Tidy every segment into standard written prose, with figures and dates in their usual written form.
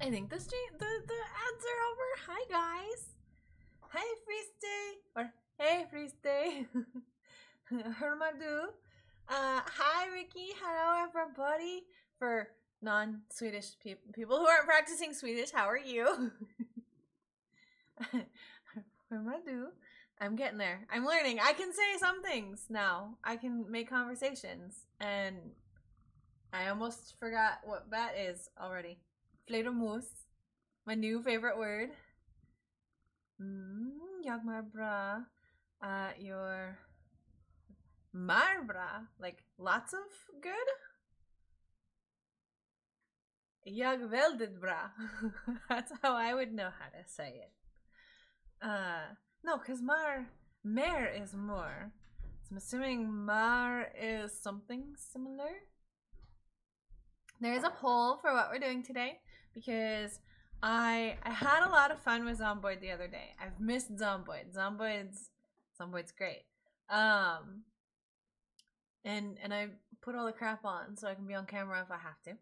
I think the ads are over. Hi guys. Hi Friste. Or hey Friste. Hermadu. Hi Ricky. Hello everybody. For non-Swedish people who aren't practicing Swedish, how are you? Hermadu. I'm getting there. I'm learning. I can say some things now. I can make conversations. And I almost forgot what that is already. Fledermaus. My new favorite word. Jag bra. Your marbra. Like lots of good? Jag väldigt bra. That's how I would know how to say it. No, because mer is more. So I'm assuming mar is something similar. There's a poll for what we're doing today because I had a lot of fun with Zomboid the other day. I've missed Zomboid. Zomboid's great. And I put all the crap on so I can be on camera if I have to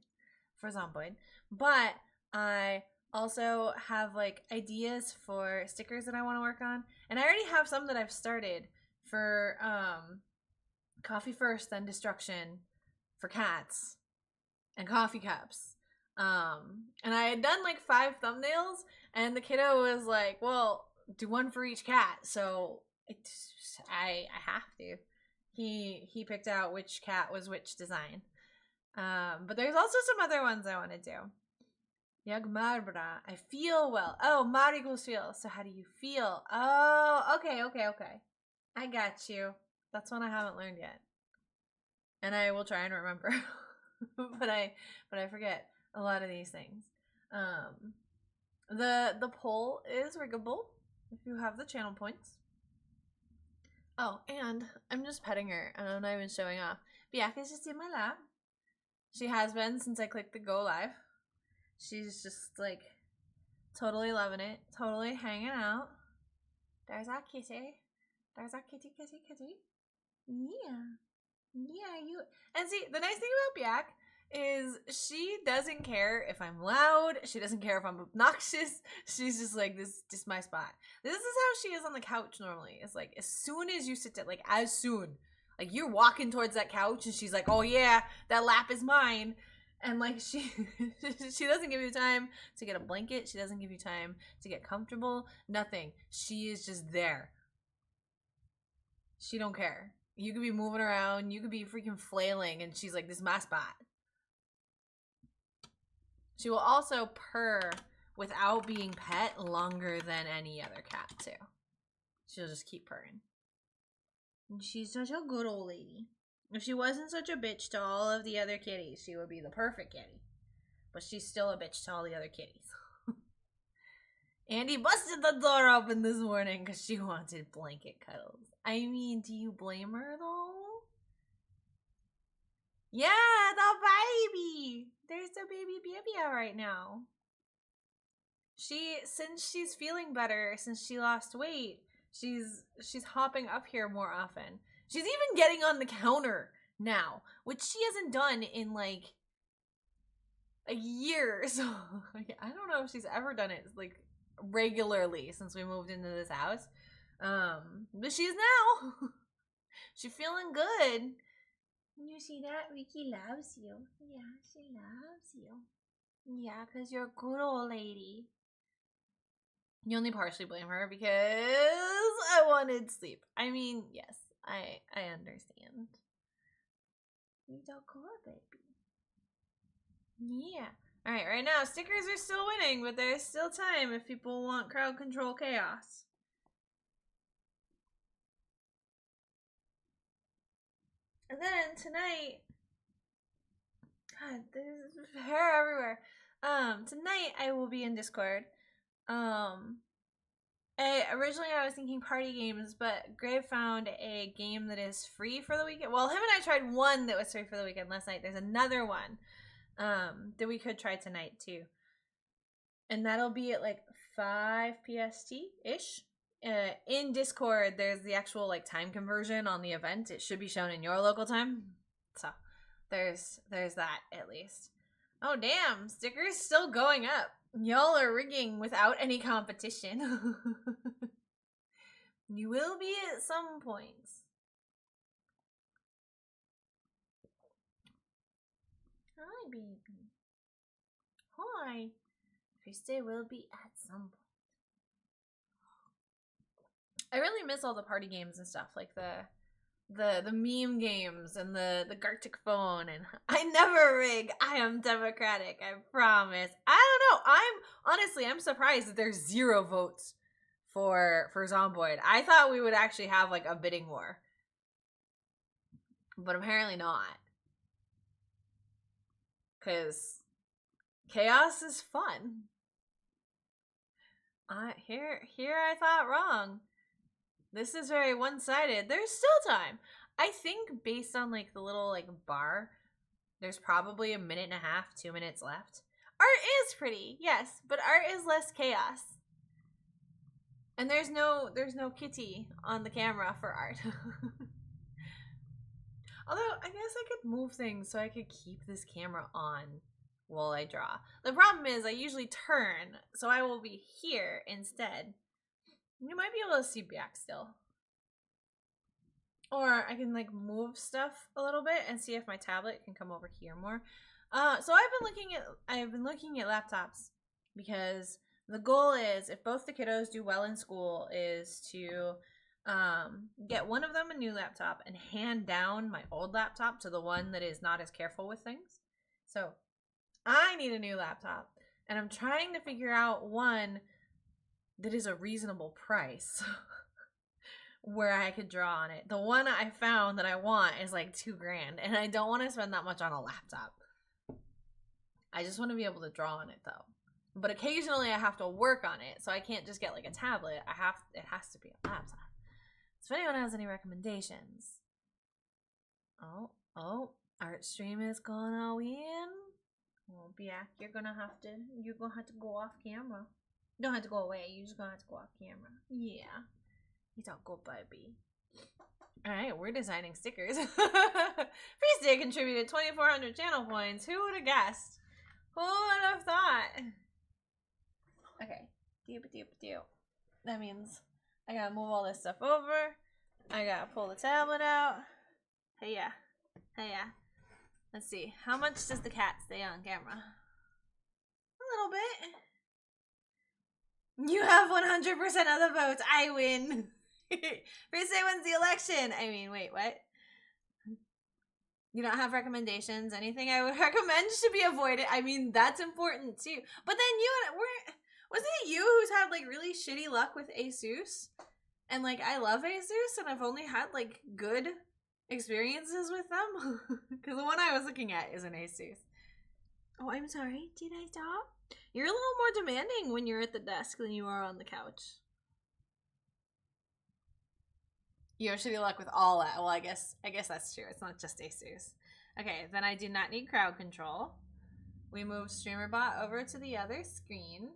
for Zomboid. But I also have like ideas for stickers that I want to work on, and I already have some that I've started for Coffee First Then Destruction for cats and coffee cups. And I had done like 5 thumbnails, and the kiddo was like, well, do one for each cat. So I have to. He picked out which cat was which design. But there's also some other ones I want to do. Jag marbra. I feel well. Oh, mar equals feel. So how do you feel? Oh, okay. I got you. That's one I haven't learned yet. And I will try and remember. but I forget a lot of these things. The poll is riggable if you have the channel points. Oh, and I'm just petting her, and I'm not even showing off. Bianca's just in my lap. She has been since I clicked the go live. She's just like totally loving it, totally hanging out. There's our kitty. There's our kitty. Yeah, you. And see, the nice thing about Biak is she doesn't care if I'm loud. She doesn't care if I'm obnoxious. She's just like, this is my spot. This is how she is on the couch normally. It's like, as soon as you sit down, like as soon, like you're walking towards that couch and she's like, oh yeah, that lap is mine. And like she doesn't give you time to get a blanket. She doesn't give you time to get comfortable. Nothing. She is just there. She don't care. You could be moving around. You could be freaking flailing. And she's like, this is my spot. She will also purr without being pet longer than any other cat too. She'll just keep purring. And she's such a good old lady. If she wasn't such a bitch to all of the other kitties, she would be the perfect kitty. But she's still a bitch to all the other kitties. Andy busted the door open this morning because she wanted blanket cuddles. I mean, do you blame her though? Yeah, the baby! There's a baby out right now. Since she's feeling better, since she lost weight, she's hopping up here more often. She's even getting on the counter now, which she hasn't done in like a year. So I don't know if she's ever done it like regularly since we moved into this house. But she's now. She's feeling good. You see that? Ricky loves you. Yeah, she loves you. Yeah, because you're a good old lady. You only partially blame her because I wanted sleep. I mean, yes. I understand. You don't go, baby. Yeah. Alright, right now, stickers are still winning, but there's still time if people want crowd control chaos. And then tonight, God, there's hair everywhere. Tonight I will be in Discord. Originally I was thinking party games, but Grave found a game that is free for the weekend. Well, him and I tried one that was free for the weekend last night. There's another one that we could try tonight too. And that'll be at like 5 PST-ish. In Discord, there's the actual like time conversion on the event. It should be shown in your local time. So there's that at least. Oh damn, stickers still going up. Y'all are rigging without any competition. You will be at some points. Hi, baby. Hi. Tuesday will be at some point. I really miss all the party games and stuff, like the meme games and the Gartic phone, and I never rig. I am democratic, I promise. I don't know. I'm surprised that there's 0 votes for Zomboid. I thought we would actually have like a bidding war. But apparently not. Cause chaos is fun. Here I thought wrong. This is very one-sided. There's still time. I think based on like the little like bar, there's probably 1.5 minutes, 2 minutes left. Art is pretty, yes, but art is less chaos. And there's no kitty on the camera for art. Although I guess I could move things so I could keep this camera on while I draw. The problem is I usually turn, so I will be here instead. You might be able to see back still. Or I can like move stuff a little bit and see if my tablet can come over here more. So I've been looking at laptops because the goal is, if both the kiddos do well in school, is to get one of them a new laptop and hand down my old laptop to the one that is not as careful with things. So I need a new laptop, and I'm trying to figure out one that is a reasonable price where I could draw on it. The one I found that I want is like $2 grand, and I don't want to spend that much on a laptop. I just want to be able to draw on it though. But occasionally I have to work on it, so I can't just get like a tablet. It has to be a laptop. So if anyone has any recommendations. Oh, art stream is gonna win. Well, yeah, you're gonna have to go off camera. You don't have to go away, you're just gonna have to go off camera. Yeah. He's all good, baby. Alright, we're designing stickers. Feast Day contributed 2,400 channel points. Who would have guessed? Who would have thought? Okay. That means I gotta move all this stuff over. I gotta pull the tablet out. Hey, yeah. Let's see. How much does the cat stay on camera? A little bit. You have 100% of the votes. I win. First Day wins the election. I mean, wait, what? You don't have recommendations? Anything I would recommend should be avoided? I mean, that's important too. But then wasn't it you who's had like really shitty luck with Asus? And like, I love Asus and I've only had like good experiences with them. Because the one I was looking at is an Asus. Oh, I'm sorry. Did I stop? You're a little more demanding when you're at the desk than you are on the couch. You have shitty luck with all that. Well, I guess that's true. It's not just Asus. Okay, then I do not need crowd control. We move StreamerBot over to the other screen.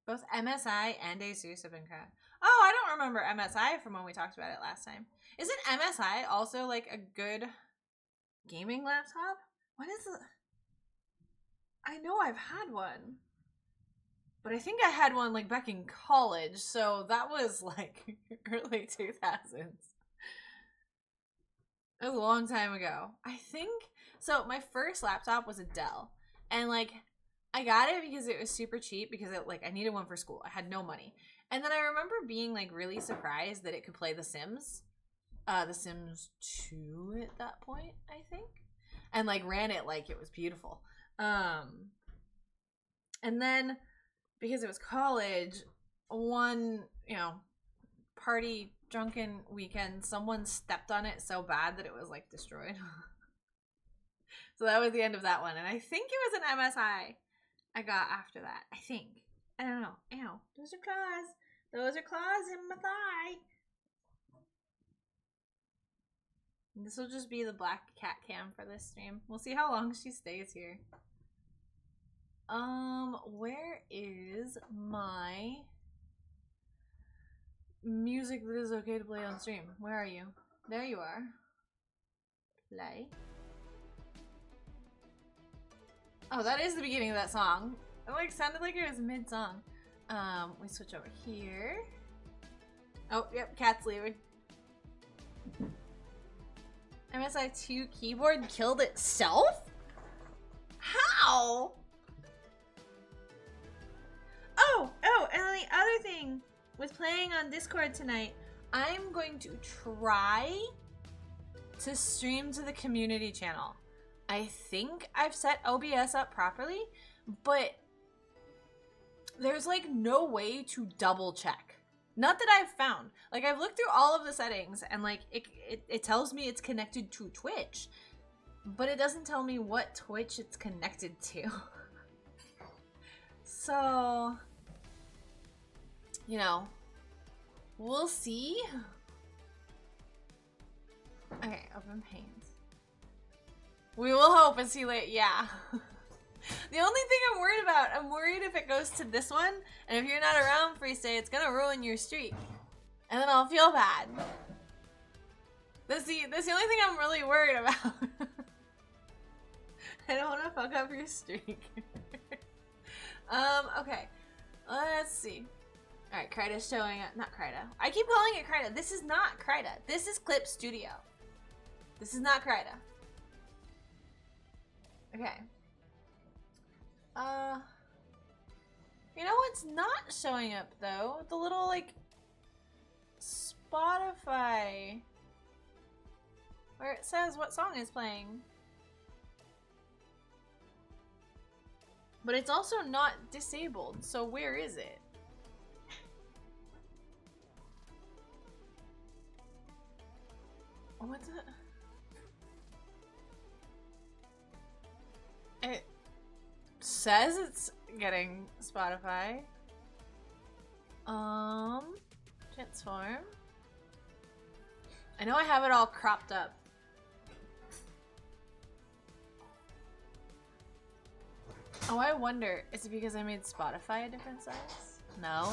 Both MSI and Asus have been crowd. Oh, I don't remember MSI from when we talked about it last time. Isn't MSI also like a good gaming laptop? What is it? I know I've had one. But I think I had one like back in college, so that was like early 2000s. It was a long time ago. I think, so my first laptop was a Dell. And like, I got it because it was super cheap because I needed one for school. I had no money. And then I remember being like really surprised that it could play The Sims. The Sims 2 at that point, I think. And like ran it like it was beautiful. And then, because it was college, one, party drunken weekend, someone stepped on it so bad that it was like destroyed. So that was the end of that one. And I think it was an MSI I got after that. I think. I don't know. Ew. Those are claws. Those are claws in my thigh. This will just be the black cat cam for this stream. We'll see how long she stays here. Where is my music that is okay to play on stream? Where are you? There you are. Play. Oh, that is the beginning of that song. It like sounded like it was mid-song. We switch over here. Oh, yep, cat's leaving. MSI2 keyboard killed itself? How? Oh, and then the other thing was playing on Discord tonight. I'm going to try to stream to the community channel. I think I've set OBS up properly, but there's like no way to double check. Not that I've found. Like I've looked through all of the settings and like it tells me it's connected to Twitch, but it doesn't tell me what Twitch it's connected to. So, you know, we'll see. Okay, open paint. We will hope and see later. Yeah. The only thing I'm worried about, I'm worried if it goes to this one, and if you're not around Free Stay, it's gonna ruin your streak. And then I'll feel bad. That's the only thing I'm really worried about. I don't want to fuck up your streak. Okay. Let's see. Alright, Kryda's showing up. Not Kryda. I keep calling it Kryda. This is not Kryda. This is Clip Studio. This is not Kryda. Okay. You know what's not showing up though? The little like Spotify where it says what song is playing. But it's also not disabled, so where is it? What's it? It says it's getting Spotify. Transform. I know I have it all cropped up. Oh, I wonder, is it because I made Spotify a different size? No.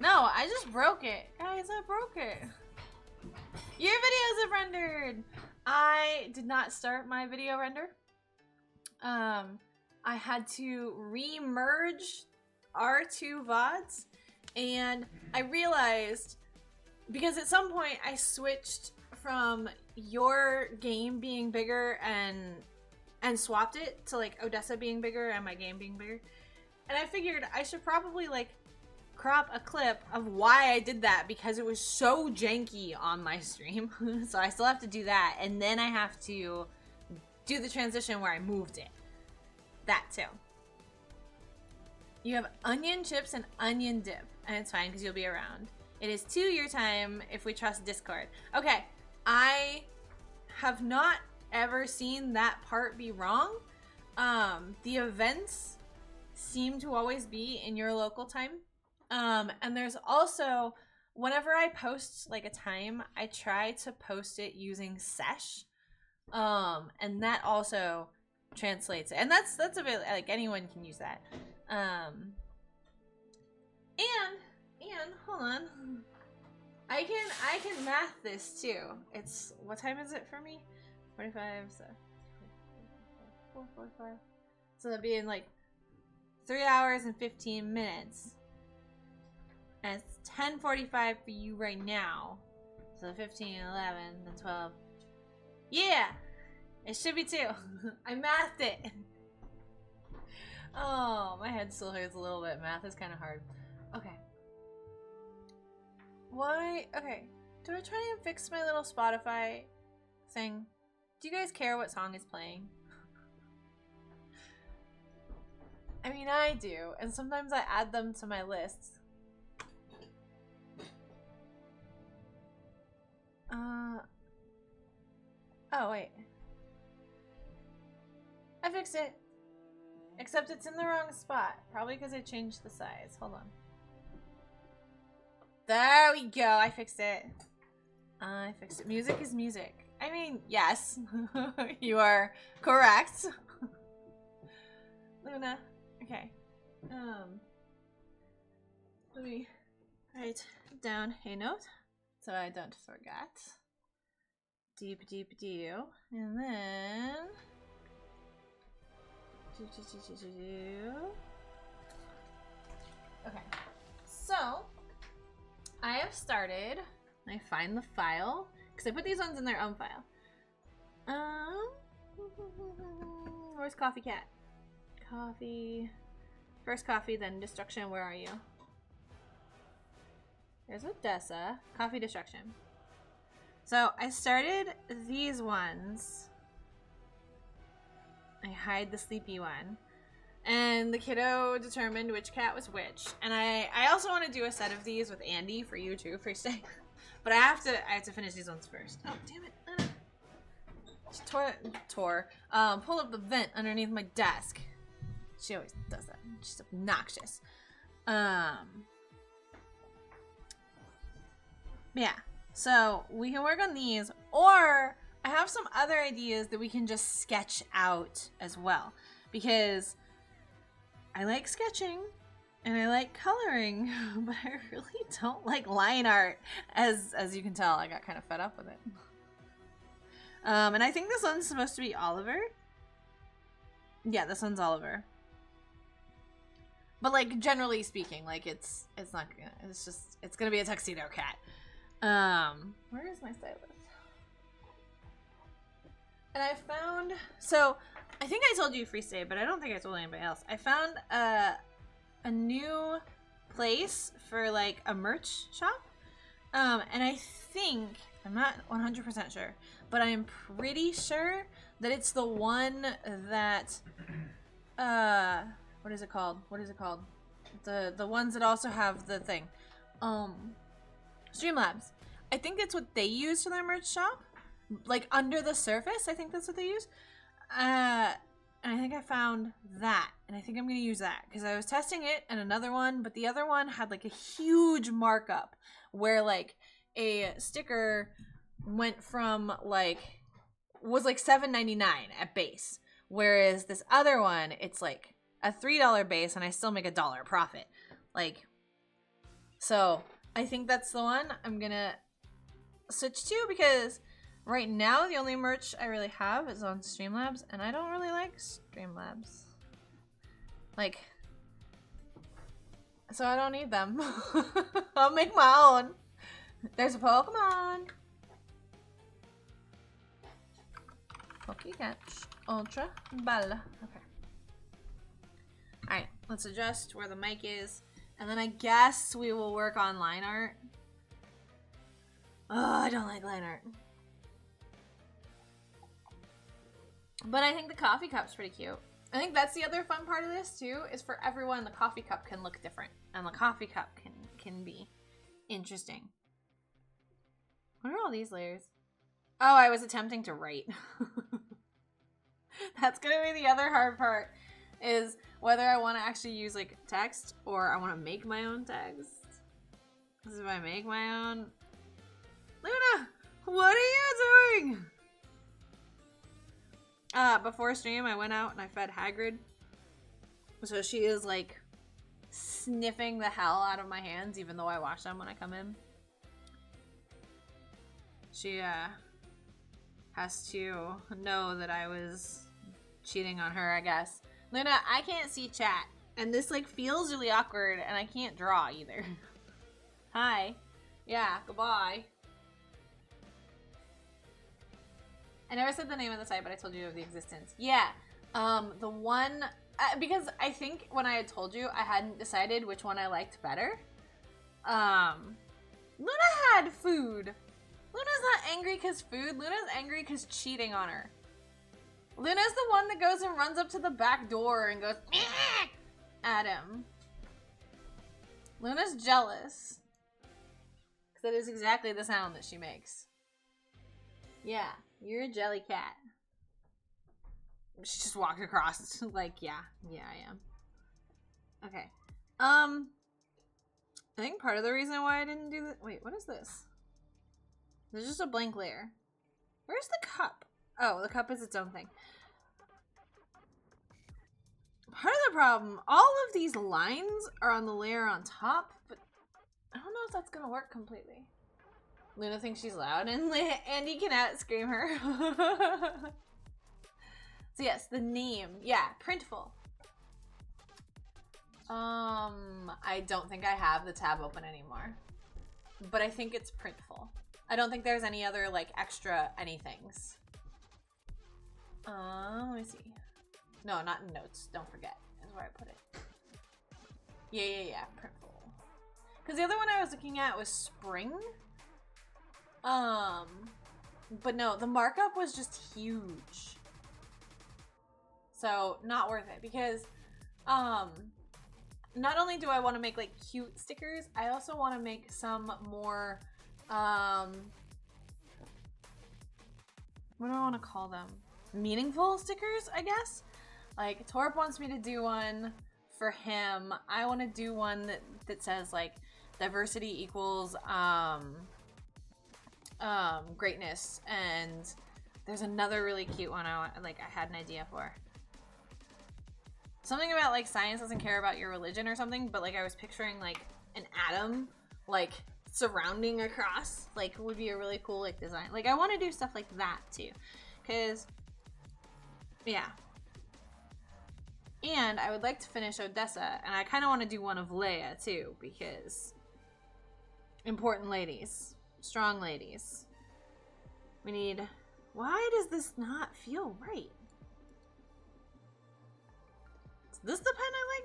No, I just broke it. Guys, I broke it. Your videos have rendered. I did not start my video render. I had to re-merge our two VODs, and I realized, because at some point I switched from your game being bigger and swapped it to like Odessa being bigger and my game being bigger, and I figured I should probably like crop a clip of why I did that, because it was so janky on my stream. So I still have to do that, and then I have to do the transition where I moved it. That too. You have onion chips and onion dip, and it's fine because you'll be around. It is 2 your time if we trust Discord. Okay, I have not ever seen that part be wrong. The events seem to always be in your local time. And there's also, whenever I post like a time, I try to post it using sesh. And that also translates, and that's available, like anyone can use that. And hold on, I can math this too. It's, what time is it for me? 45, so 4:45. So that'd be in like 3 hours and 15 minutes. And it's 10:45 for you right now. So 15, 11, then 12. Yeah! It should be 2. I mathed it. Oh, my head still hurts a little bit. Math is kind of hard. Okay. Why? Okay. Do I try and fix my little Spotify thing? Do you guys care what song is playing? I mean, I do. And sometimes I add them to my lists. Oh, wait. I fixed it. Except it's in the wrong spot. Probably because I changed the size. Hold on. There we go. I fixed it. I fixed it. Music is music. I mean, yes. You are correct. Luna. Okay. Let me write down a note so I don't forget. Deep, deep, deep. And then Okay, so I have started. I find the file because I put these ones in their own file. Where's Coffee Cat? Coffee. First coffee, then destruction. Where are you? There's Odessa. Coffee destruction. So I started these ones. I hide the sleepy one. And the kiddo determined which cat was which. And I also want to do a set of these with Andy for you too, for stay. But I have to finish these ones first. Oh, damn it. She tore. Pull up the vent underneath my desk. She always does that. She's obnoxious. Yeah. So we can work on these, or I have some other ideas that we can just sketch out as well, because I like sketching and I like coloring, but I really don't like line art. As you can tell, I got kind of fed up with it. And I think this one's supposed to be Oliver. Yeah, this one's Oliver. But like generally speaking, like it's not gonna, it's gonna be a tuxedo cat. Where is my stylus? And I found, so I think I told you Free Stay, but I don't think I told anybody else. I found a new place for like a merch shop. And I think, I'm not 100% sure, but I am pretty sure that it's the one that, what is it called? The ones that also have the thing. Streamlabs. I think that's what they use for their merch shop. Like under the surface, I think that's what they use. And I think I found that. And I think I'm going to use that. Because I was testing it and another one. But the other one had like a huge markup. Where like a sticker went from like, was like $7.99 at base. Whereas this other one, it's like a $3 base and I still make $1 profit. Like, so I think that's the one I'm gonna switch to, because right now the only merch I really have is on Streamlabs, and I don't really like Streamlabs. Like, so I don't need them. I'll make my own. There's a Pokemon. Pokecatch. Ultra Bella. Okay. Alright, let's adjust where the mic is. And then I guess we will work on line art. Oh, I don't like line art. But I think the coffee cup's pretty cute. I think that's the other fun part of this too, is for everyone the coffee cup can look different. And the coffee cup can be interesting. What are all these layers? Oh, I was attempting to write. That's gonna be the other hard part, is whether I want to actually use like text or I want to make my own text. Because if I make my own... Luna! What are you doing? Before stream, I went out and I fed Hagrid. So she is like sniffing the hell out of my hands, even though I wash them when I come in. She has to know that I was cheating on her, I guess. Luna, I can't see chat. And this like feels really awkward, and I can't draw either. Hi. Yeah, goodbye. I never said the name of the site, but I told you of the existence. Yeah, the one, because I think when I had told you, I hadn't decided which one I liked better. Luna had food. Luna's not angry because food. Luna's angry because cheating on her. Luna's the one that goes and runs up to the back door and goes at him. Luna's jealous. Because that is exactly the sound that she makes. Yeah, you're a jelly cat. She just walked across. Like, yeah, I am. Okay. I think part of the reason why I didn't do that... Wait, what is this? There's just a blank layer. Where's the cup? Oh, the cup is its own thing. Part of the problem, all of these lines are on the layer on top, but I don't know if that's gonna work completely. Luna thinks she's loud, and Andy can out-scream her. So yes, the name. Yeah, Printful. I don't think I have the tab open anymore. But I think it's Printful. I don't think there's any other, like, extra anythings. Let me see. No, not in notes. Don't forget. That's where I put it. Yeah. Printful. Because the other one I was looking at was Spring. But no, the markup was just huge. So, not worth it. Because, not only do I want to make, like, cute stickers, I also want to make some more, what do I want to call them? Meaningful stickers, I guess? Like, Torp wants me to do one for him. I want to do one that says, like, diversity equals, greatness. And there's another really cute one I had an idea for. Something about, like, science doesn't care about your religion or something, but, like, I was picturing, like, an atom, like, surrounding a cross. Like, would be a really cool, like, design. Like, I want to do stuff like that, too. Because, yeah. And I would like to finish Odessa, and I kind of want to do one of Leia, too, because important ladies. Strong ladies. We need... Why does this not feel right? Is this the pen I like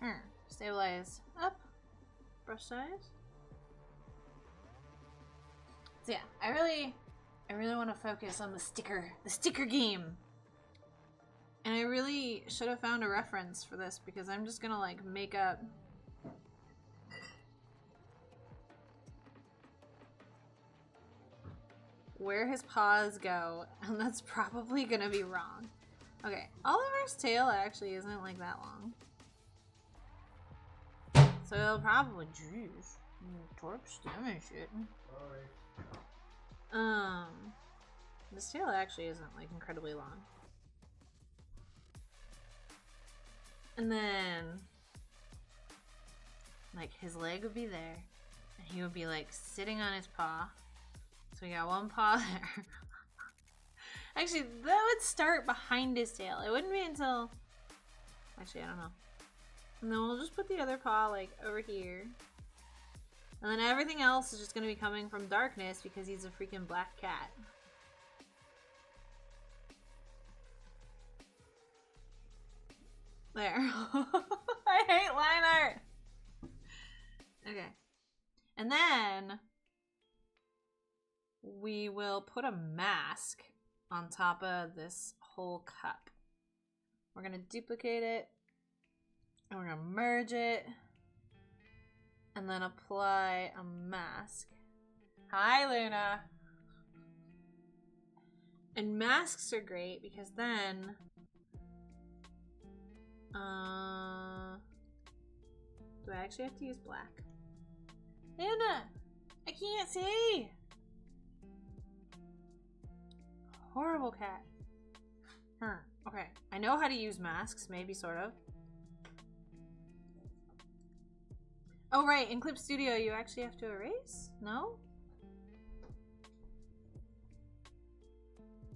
better? Stabilize up. Brush size. So yeah, I really want to focus on the sticker game. And I really should have found a reference for this because I'm just gonna like make up where his paws go, and that's probably gonna be wrong. Okay, Oliver's tail actually isn't like that long. So it'll probably juice. Torp stem and shit. This tail actually isn't like incredibly long. And then like his leg would be there and he would be like sitting on his paw. So we got one paw there. Actually, that would start behind his tail. It wouldn't be until... Actually, I don't know. And then we'll just put the other paw, like, over here. And then everything else is just going to be coming from darkness because he's a freaking black cat. There. I hate line art! Okay. And then... we will put a mask on top of this whole cup. We're gonna duplicate it and we're gonna merge it and then apply a mask. Hi, Luna. And masks are great because then do I actually have to use black? Luna, I can't see. Horrible cat. Okay. I know how to use masks, maybe, sort of. Oh, right. In Clip Studio, you actually have to erase? No?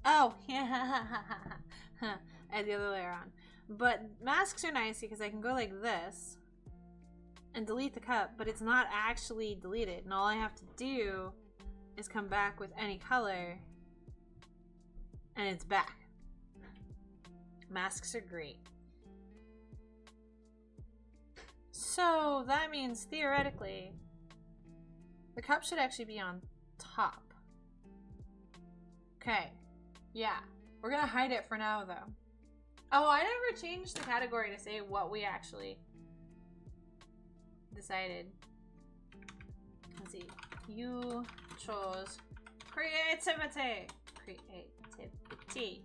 Oh, yeah. I had the other layer on. But masks are nice because I can go like this and delete the cup, but it's not actually deleted. And all I have to do is come back with any color and it's back. Masks are great. So that means theoretically the cup should actually be on top. Okay. Yeah. We're gonna hide it for now though. Oh, I never changed the category to say what we actually decided. Let's see. You chose creativity. Creativity.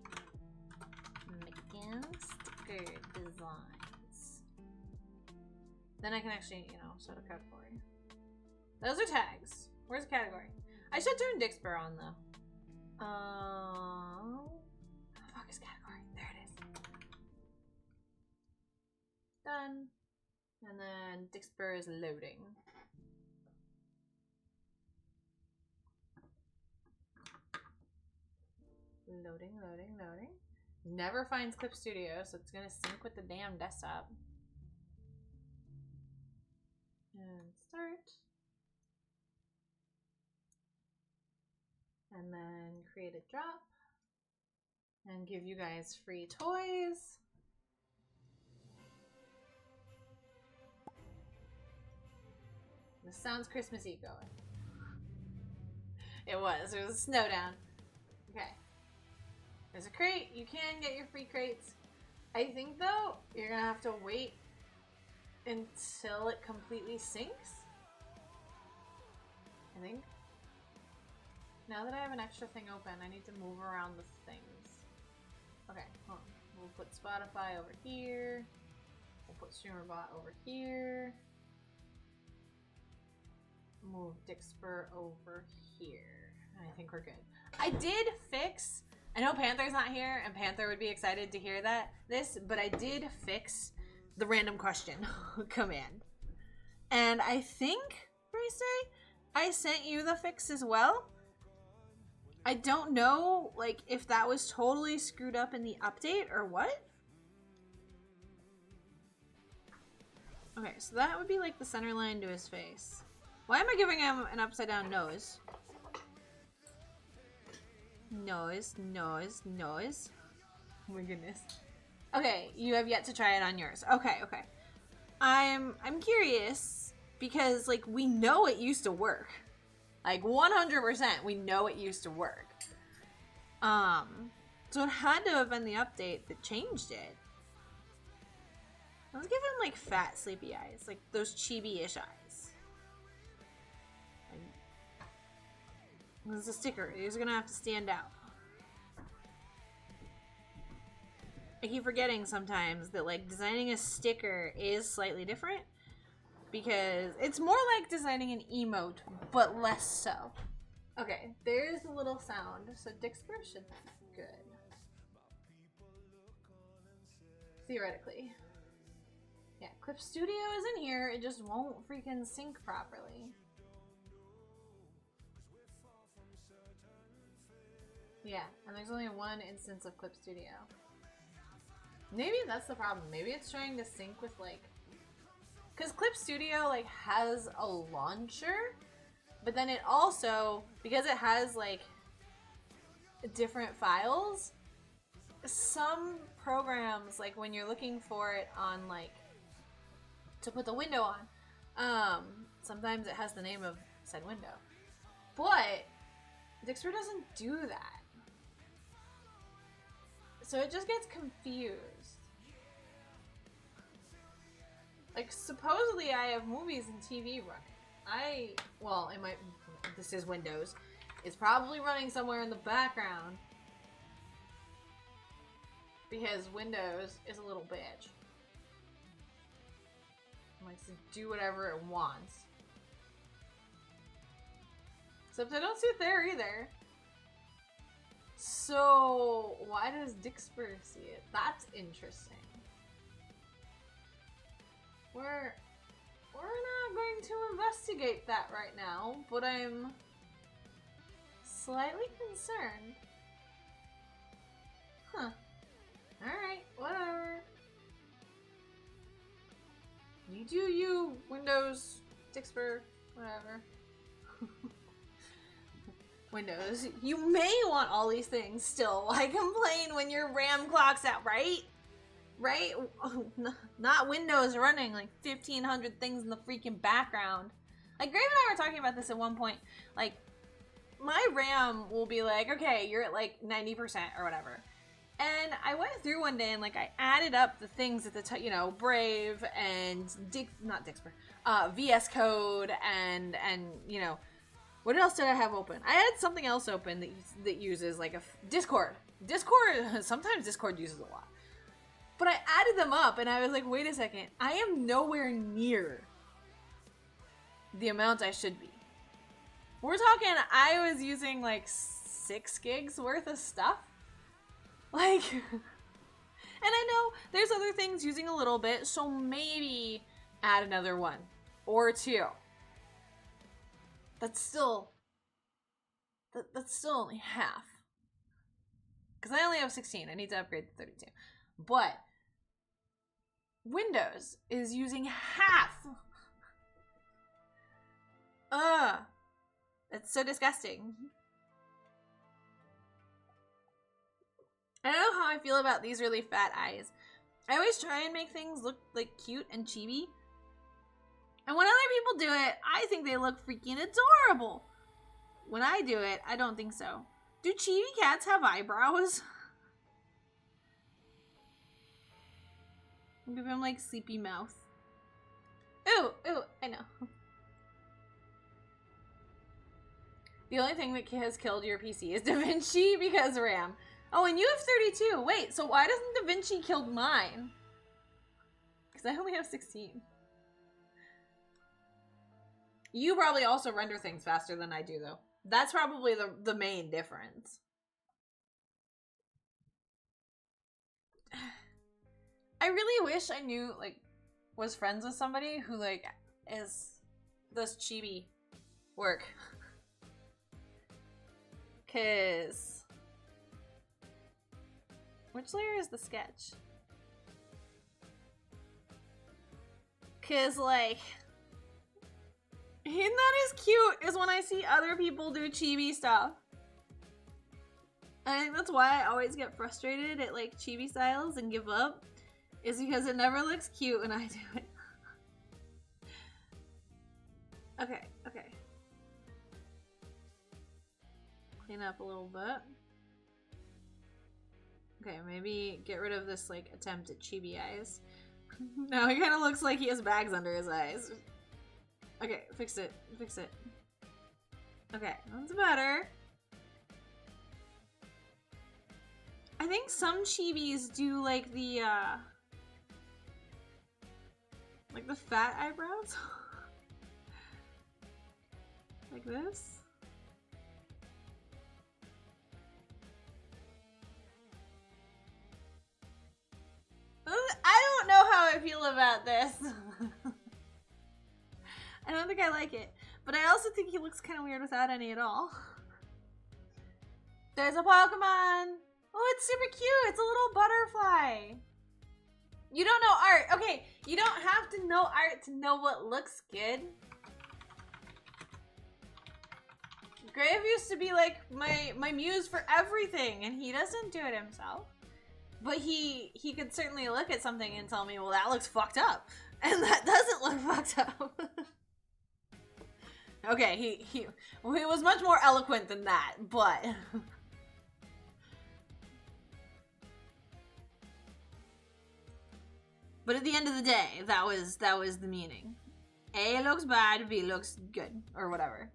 Making sticker designs. Then I can actually, you know, set a category. Those are tags. Where's the category? I should turn Dixper on though. Fuck is category? There it is. Done. And then Dixper is loading. Loading, loading, loading. Never finds Clip Studio, so it's gonna sync with the damn desktop. And start. And then create a drop. And give you guys free toys. This sounds Christmassy going. It was a snow down. Okay. There's a crate. You can get your free crates. I think though, you're gonna have to wait until it completely syncs. I think. Now that I have an extra thing open, I need to move around the things. Okay, hold on. We'll put Spotify over here. We'll put StreamerBot over here. Move Dixper over here. I think we're good. I did fix, I know Panther's not here, and Panther would be excited to hear this, but I did fix the random question command. And I think, Race, I sent you the fix as well. I don't know, like, if that was totally screwed up in the update or what. Okay, so that would be like the center line to his face. Why am I giving him an upside down nose? Nose, nose, nose. Oh my goodness. Okay, you have yet to try it on yours. Okay, okay. I'm curious because like we know it used to work. Like 100% we know it used to work. So it had to have been the update that changed it. Let's give him like fat sleepy eyes, like those chibi-ish eyes. This is a sticker. He's gonna have to stand out. I keep forgetting sometimes that like designing a sticker is slightly different because it's more like designing an emote, but less so. Okay, there's a little sound. So Dixper should be good. Theoretically. Yeah, Clip Studio is in here. It just won't freaking sync properly. Yeah, and there's only one instance of Clip Studio. Maybe that's the problem. Maybe it's trying to sync with like... Because Clip Studio like has a launcher, but then it also, because it has like different files, some programs, like when you're looking for it on like, to put the window on, sometimes it has the name of said window. But Dixper doesn't do that. So it just gets confused. Like, supposedly I have movies and TV running. Well, it might, this is Windows. It's probably running somewhere in the background. Because Windows is a little bitch. It likes to do whatever it wants. Except I don't see it there either. So, why does Dixper see it? That's interesting. We're not going to investigate that right now, but I'm slightly concerned. Huh. Alright, whatever. You do you, Windows, Dixper, whatever. Windows, you may want all these things still. Why complain when your RAM clock's out, right? Right? Not Windows running like 1,500 things in the freaking background. Like, Grave and I were talking about this at one point. Like, my RAM will be like, okay, you're at like 90% or whatever. And I went through one day and like I added up the things at the top, you know, Brave and VS Code and you know, what else did I have open? I had something else open that uses like a Discord. Sometimes Discord uses a lot. But I added them up and I was like, wait a second, I am nowhere near the amount I should be. We're talking, I was using like 6 gigs worth of stuff. Like, and I know there's other things using a little bit, so maybe add another 1 or 2. That's still only half. Because I only have 16. I need to upgrade to 32. But Windows is using half. It's so disgusting. I don't know how I feel about these really fat eyes. I always try and make things look like cute and chibi. And when other people do it, I think they look freaking adorable. When I do it, I don't think so. Do chibi cats have eyebrows? Give him like sleepy mouth. Ooh, I know. The only thing that has killed your PC is DaVinci because RAM. Oh, and you have 32. Wait, so why doesn't DaVinci kill mine? Because I only have 16. You probably also render things faster than I do, though. That's probably the main difference. I really wish I knew, like, was friends with somebody who, like, does chibi work. Cause which layer is the sketch? Cause like not as cute as when I see other people do chibi stuff. I think that's why I always get frustrated at like chibi styles and give up, is because it never looks cute when I do it. Okay. Clean up a little bit. Okay, maybe get rid of this like attempt at chibi eyes. Now he kind of looks like he has bags under his eyes. Okay, fix it. Okay, that's better. I think some chibis do like the fat eyebrows. Like this. I don't know how I feel about this. I don't think I like it. But I also think he looks kind of weird without any at all. There's a Pokemon! Oh, it's super cute! It's a little butterfly! You don't know art! Okay, you don't have to know art to know what looks good. Grave used to be like my muse for everything, and he doesn't do it himself. But he could certainly look at something and tell me, well, that looks fucked up. And that doesn't look fucked up. Okay, he was much more eloquent than that, but... But at the end of the day, that was the meaning. A looks bad, B looks good, or whatever.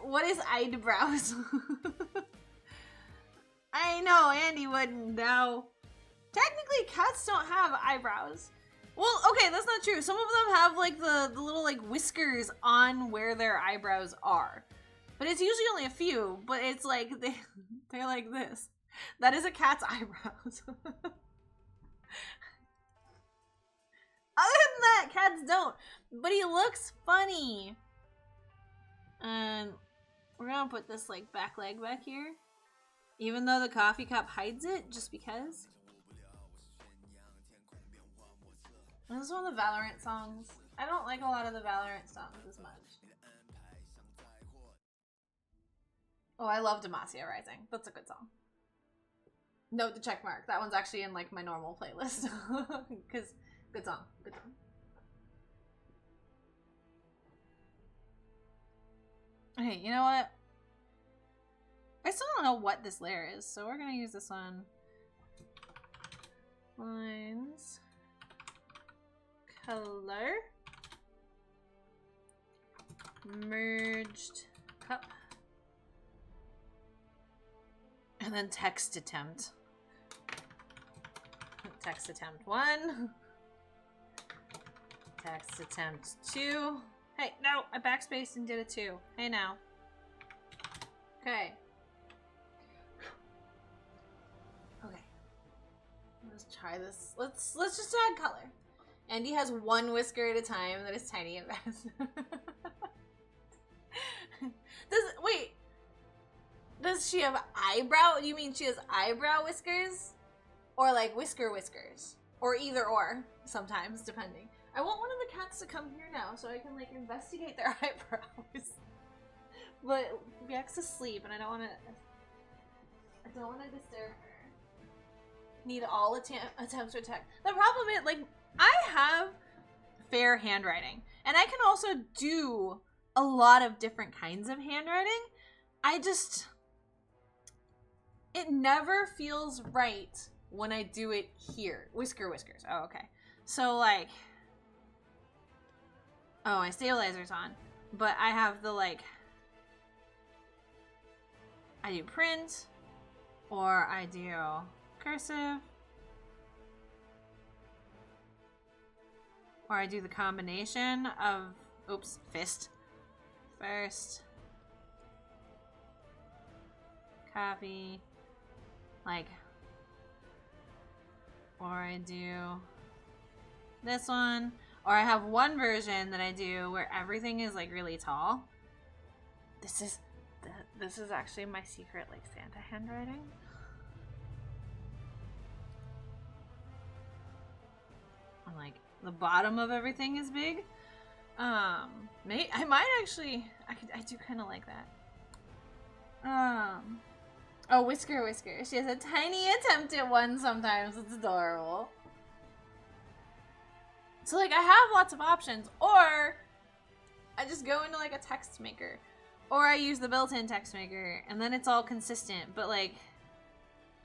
What is eyebrows? I know, Andy wouldn't know. Technically, cats don't have eyebrows. Well, okay, that's not true. Some of them have, like, the little, like, whiskers on where their eyebrows are. But it's usually only a few, but it's like, they're like this. That is a cat's eyebrows. Other than that, cats don't. But he looks funny. And we're gonna put this, like, back leg back here. Even though the coffee cup hides it, just because. And this is one of the Valorant songs. I don't like a lot of the Valorant songs as much. Oh, I love Demacia Rising. That's a good song. Note the check mark. That one's actually in like my normal playlist. Because good song. Good song. Okay, you know what? I still don't know what this layer is, so we're gonna use this one. Lines. Color. Merged cup. And then text attempt. Text attempt 1. Text attempt 2. Hey, no, I backspaced and did a 2. Hey now. Okay. Okay. Let's try this. Let's just add color. Andy has one whisker at a time that is tiny at best. Wait. Does she have eyebrow? You mean she has eyebrow whiskers? Or like whiskers? Or either or, sometimes, depending. I want one of the cats to come here now so I can like investigate their eyebrows. But Beck's asleep and I don't want to disturb her. Need all attempts to attack. The problem is, like, I have fair handwriting. And I can also do a lot of different kinds of handwriting. It never feels right when I do it here. Whiskers. Oh, okay. So, like, oh, my stabilizer's on. But I have the, like, I do print, or I do cursive, or I do the combination of, oops, fist. First, copy, like, or I do this one, or I have one version that I do where everything is like really tall. This is actually my secret like Santa handwriting. And like the bottom of everything is big. I might actually, I do kind of like that. Oh, Whisker. She has a tiny attempt at one sometimes. It's adorable. So, like, I have lots of options. Or, I just go into, like, a text maker. Or I use the built-in text maker. And then it's all consistent. But, like,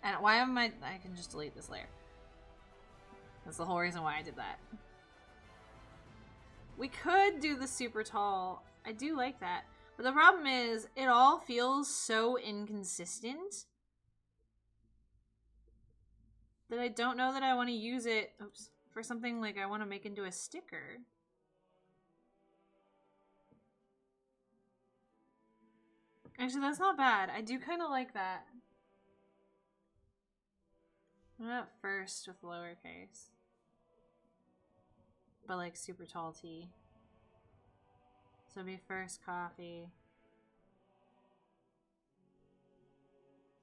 and why am I can just delete this layer. That's the whole reason why I did that. We could do the super tall. I do like that. But the problem is, it all feels so inconsistent that I don't know that I want to use it, oops, for something like I want to make into a sticker. Actually, that's not bad. I do kind of like that. What about first with lowercase? But like super tall T. So it'd be first coffee.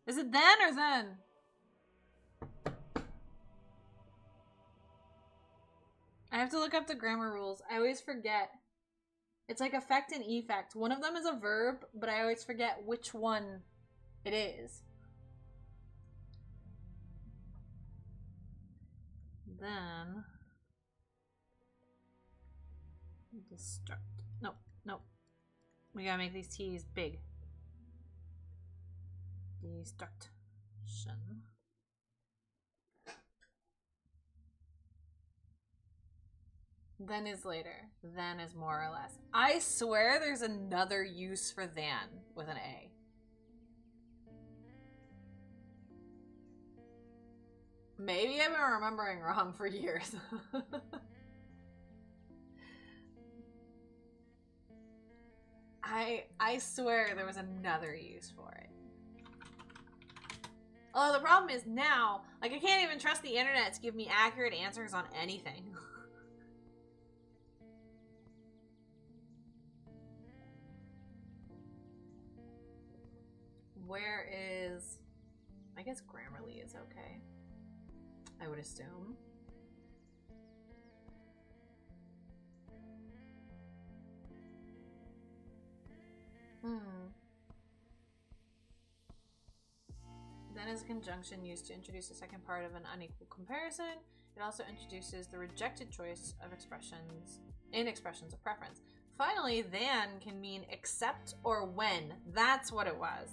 Is it then or then? I have to look up the grammar rules. I always forget. It's like effect and effect. One of them is a verb, but I always forget which one it is. Then destruct. Nope. We gotta make these T's big. Destruction. Then is later. Then is more or less. I swear there's another use for than with an A. Maybe I've been remembering wrong for years. I swear there was another use for it. Although the problem is now, like, I can't even trust the internet to give me accurate answers on anything. Where is... I guess Grammarly is okay. I would assume. Then is a conjunction used to introduce the second part of an unequal comparison. It also introduces the rejected choice of expressions in expressions of preference. Finally, than can mean except or when. That's what it was.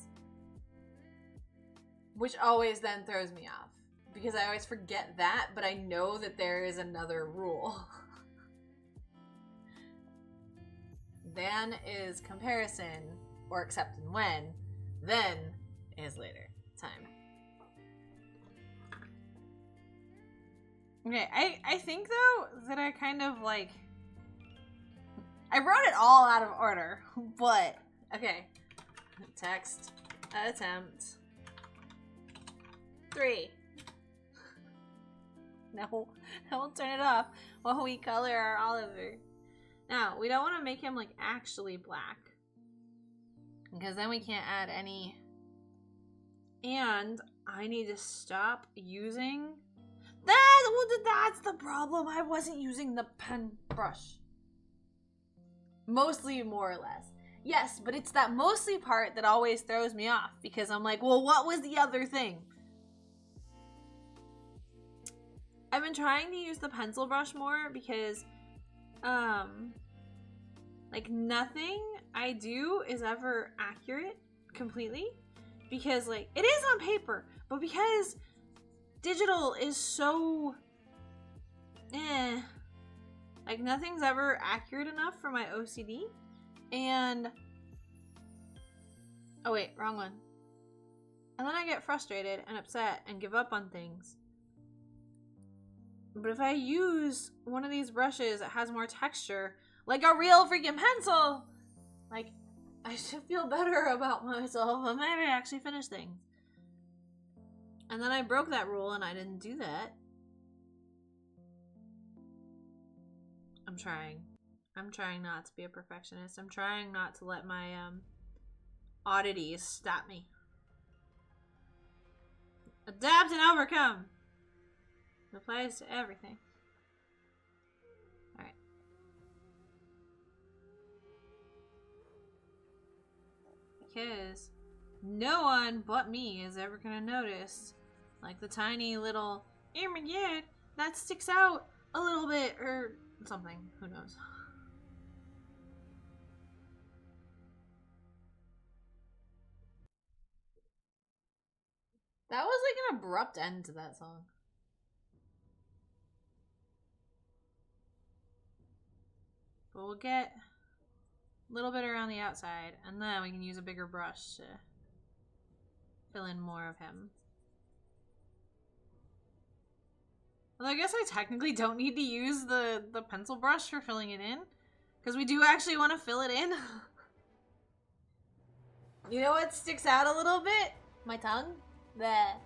Which always then throws me off. Because I always forget that, but I know that there is another rule. Than is comparison, or except and when. Then is later time. Okay, I think though that I kind of like... I wrote it all out of order, but... Okay. Text, attempt, 3. No, I won't turn it off while we color our Oliver. Now, we don't want to make him like actually black, because then we can't add any And I need to stop using that's the problem. I wasn't using the pen brush. Mostly, more or less. Yes, but it's that mostly part that always throws me off because I'm like, well, what was the other thing? I've been trying to use the pencil brush more because like nothing I do is ever accurate completely because like it is on paper, but because digital is so like nothing's ever accurate enough for my OCD. And oh wait, wrong one. And then I get frustrated and upset and give up on things. But if I use one of these brushes that has more texture, like a real freaking pencil, like I should feel better about myself and maybe actually finish things. And then I broke that rule and I didn't do that. I'm trying. I'm trying not to be a perfectionist. I'm trying not to let my oddities stop me. Adapt and overcome. It applies to everything. Alright. Because no one but me is ever gonna notice like the tiny little, oh my god, that sticks out a little bit or something. Who knows? That was like an abrupt end to that song. But we'll get a little bit around the outside, and then we can use a bigger brush to fill in more of him. Although I guess I technically don't need to use the pencil brush for filling it in, because we do actually want to fill it in. You know what sticks out a little bit? My tongue. There.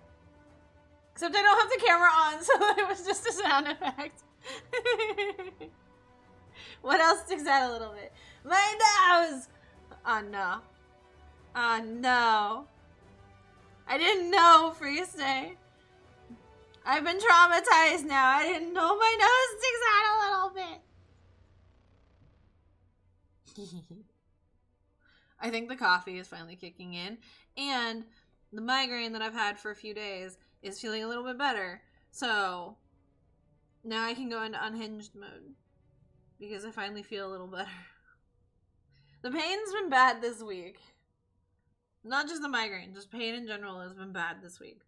Except I don't have the camera on, so it was just a sound effect. What else sticks out a little bit? My nose! Oh no. Oh no. I didn't know, Freestay. I've been traumatized now. I didn't know my nose sticks out a little bit. I think the coffee is finally kicking in. And the migraine that I've had for a few days is feeling a little bit better. So now I can go into unhinged mode. Because I finally feel a little better. The pain's been bad this week. Not just the migraine, just pain in general has been bad this week.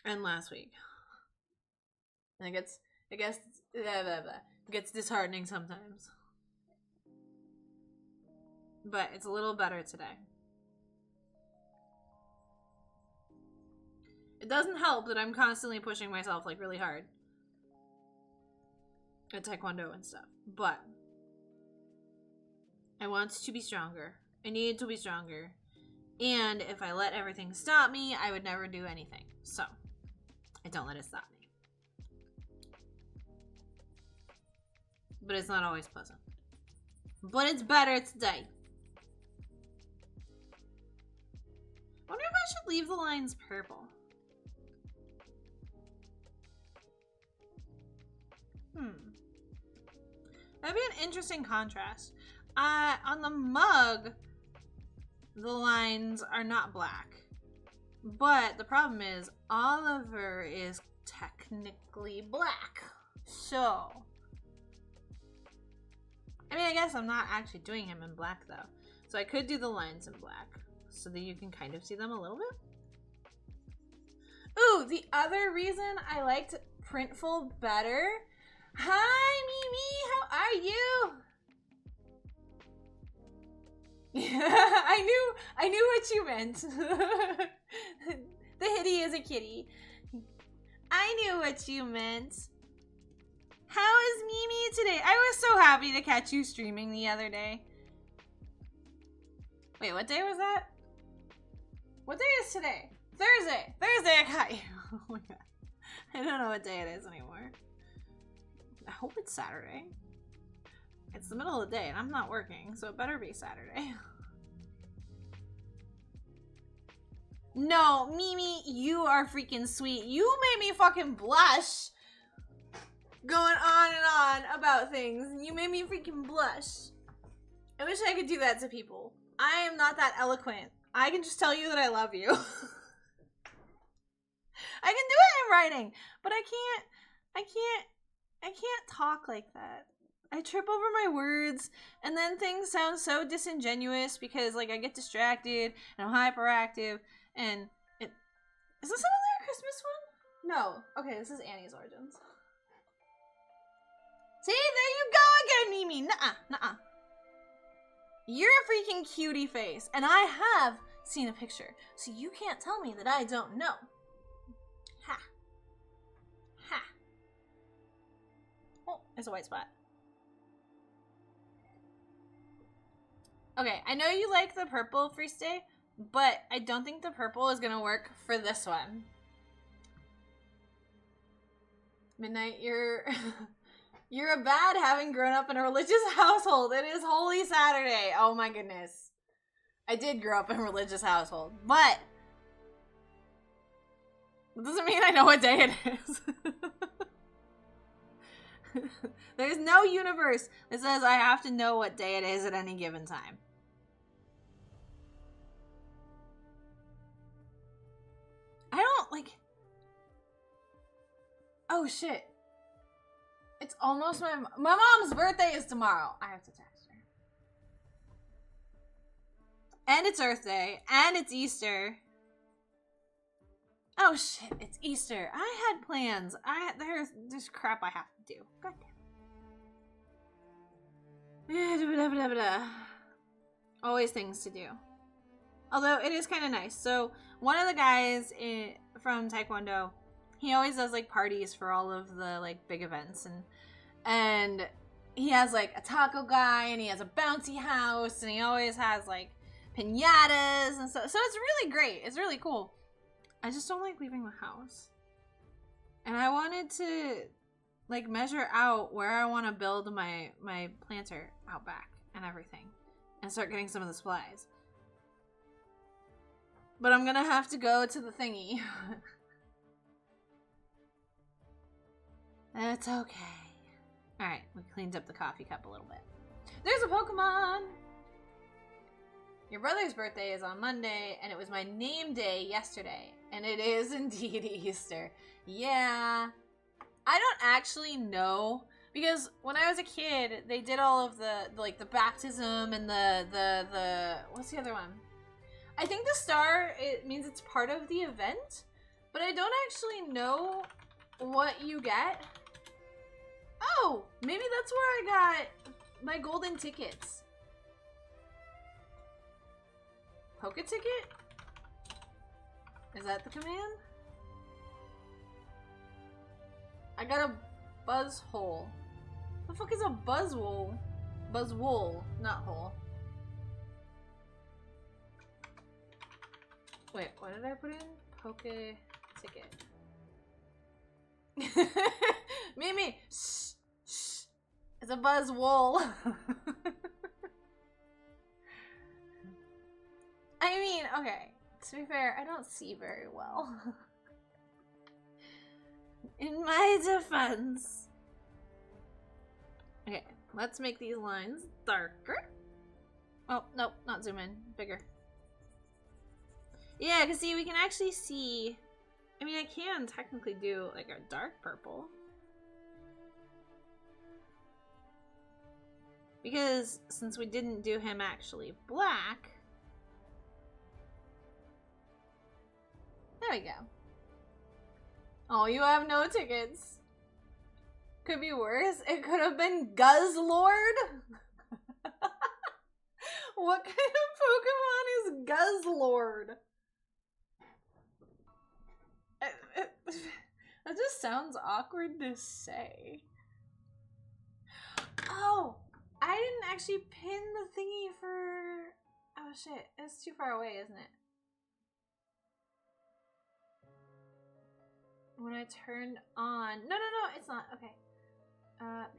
And last week. And it gets disheartening sometimes. But it's a little better today. It doesn't help that I'm constantly pushing myself like really hard. At Taekwondo and stuff. But I want to be stronger. I need to be stronger. And if I let everything stop me, I would never do anything. So I don't let it stop me. But it's not always pleasant. But it's better today. I wonder if I should leave the lines purple. That'd be an interesting contrast. On the mug, the lines are not black. But the problem is, Oliver is technically black. So, I mean, I guess I'm not actually doing him in black, though. So I could do the lines in black, so that you can kind of see them a little bit. Ooh, the other reason I liked Printful better... Hi, Mimi, how are you? I knew what you meant. The hitty is a kitty. I knew what you meant. How is Mimi today? I was so happy to catch you streaming the other day. Wait, what day was that? What day is today? Thursday. Thursday I caught you. Oh my god. I don't know what day it is anymore. I hope it's Saturday. It's the middle of the day and I'm not working, so it better be Saturday. No, Mimi, you are freaking sweet. You made me fucking blush. Going on and on about things. You made me freaking blush. I wish I could do that to people. I am not that eloquent. I can just tell you that I love you. I can do it in writing, but I can't talk like that. I trip over my words, and then things sound so disingenuous because, like, I get distracted, and I'm hyperactive, and it... Is this another Christmas one? No. Okay, this is Annie's Origins. See, there you go again, Mimi. Nuh-uh, nuh-uh. You're a freaking cutie face, and I have seen a picture, so you can't tell me that I don't know. Ha. Ha. Oh, there's a white spot. Okay, I know you like the purple free stay, but I don't think the purple is gonna work for this one. Midnight, you're a bad having grown up in a religious household. It is Holy Saturday. Oh my goodness. I did grow up in a religious household, but it doesn't mean I know what day it is. There's no universe that says I have to know what day it is at any given time. I don't, like... Oh, shit. It's almost my mom's birthday is tomorrow. I have to text her. And it's Earth Day. And it's Easter. Oh, shit. It's Easter. I had plans. There's crap I have to do. God damn. Always things to do. Although, it is kind of nice. So, one of the guys from Taekwondo, he always does, like, parties for all of the, like, big events. And he has, like, a taco guy, and he has a bouncy house, and he always has, like, piñatas and stuff. So, it's really great. It's really cool. I just don't like leaving the house. And I wanted to, like, measure out where I want to build my planter out back and everything. And start getting some of the supplies. But I'm gonna have to go to the thingy. It's okay. Alright, we cleaned up the coffee cup a little bit. There's a Pokemon! Your brother's birthday is on Monday, and it was my name day yesterday. And it is indeed Easter. Yeah. I don't actually know, because when I was a kid, they did all of the baptism and the what's the other one? I think the star, it means it's part of the event, but I don't actually know what you get. Oh, maybe that's where I got my golden tickets. Poke ticket? Is that the command? I got a buzz hole. The fuck is a buzz wool? Buzz wool, not hole. Wait, what did I put in? Poke ticket. Mimi! Shh! Shh! It's a buzz wool. I mean, okay. To be fair, I don't see very well. In my defense. Okay, let's make these lines darker. Oh, nope, not zoom in. Bigger. Yeah, because see, we can actually see... I mean, I can technically do, like, a dark purple. Because, since we didn't do him actually black... There we go. Oh, you have no tickets. Could be worse. It could have been Guzzlord. What kind of Pokemon is Guzzlord? That just sounds awkward to say. Oh, I didn't actually pin the thingy for... Oh shit, it's too far away, isn't it? When I turned on... No, it's not. Okay.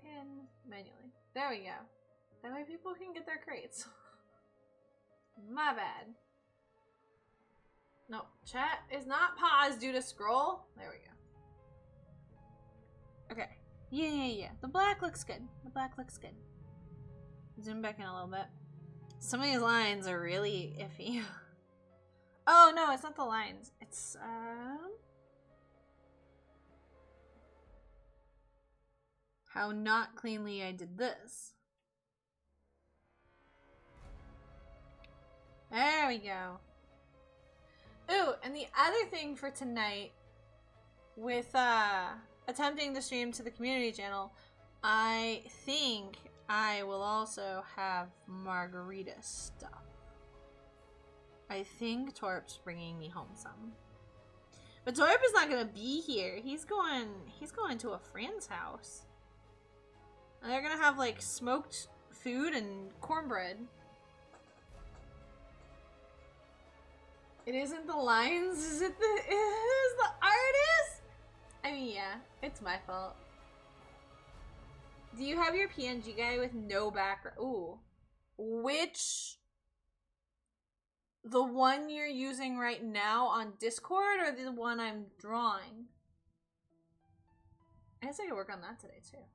Pin manually. There we go. That way people can get their crates. My bad. No, chat is not paused due to scroll. There we go. Okay. Yeah. The black looks good. Zoom back in a little bit. Some of these lines are really iffy. Oh, no, it's not the lines. It's, how not cleanly I did this. There we go. Ooh, and the other thing for tonight, with attempting to stream to the community channel, I think I will also have margarita stuff. I think Torp's bringing me home some. But Torp is not gonna be here. He's going to a friend's house. And they're gonna have like smoked food and cornbread. It isn't the lines, is it the artist? I mean, yeah, it's my fault. Do you have your PNG guy with no background? Ooh. Which? The one you're using right now on Discord or the one I'm drawing? I guess I could work on that today too.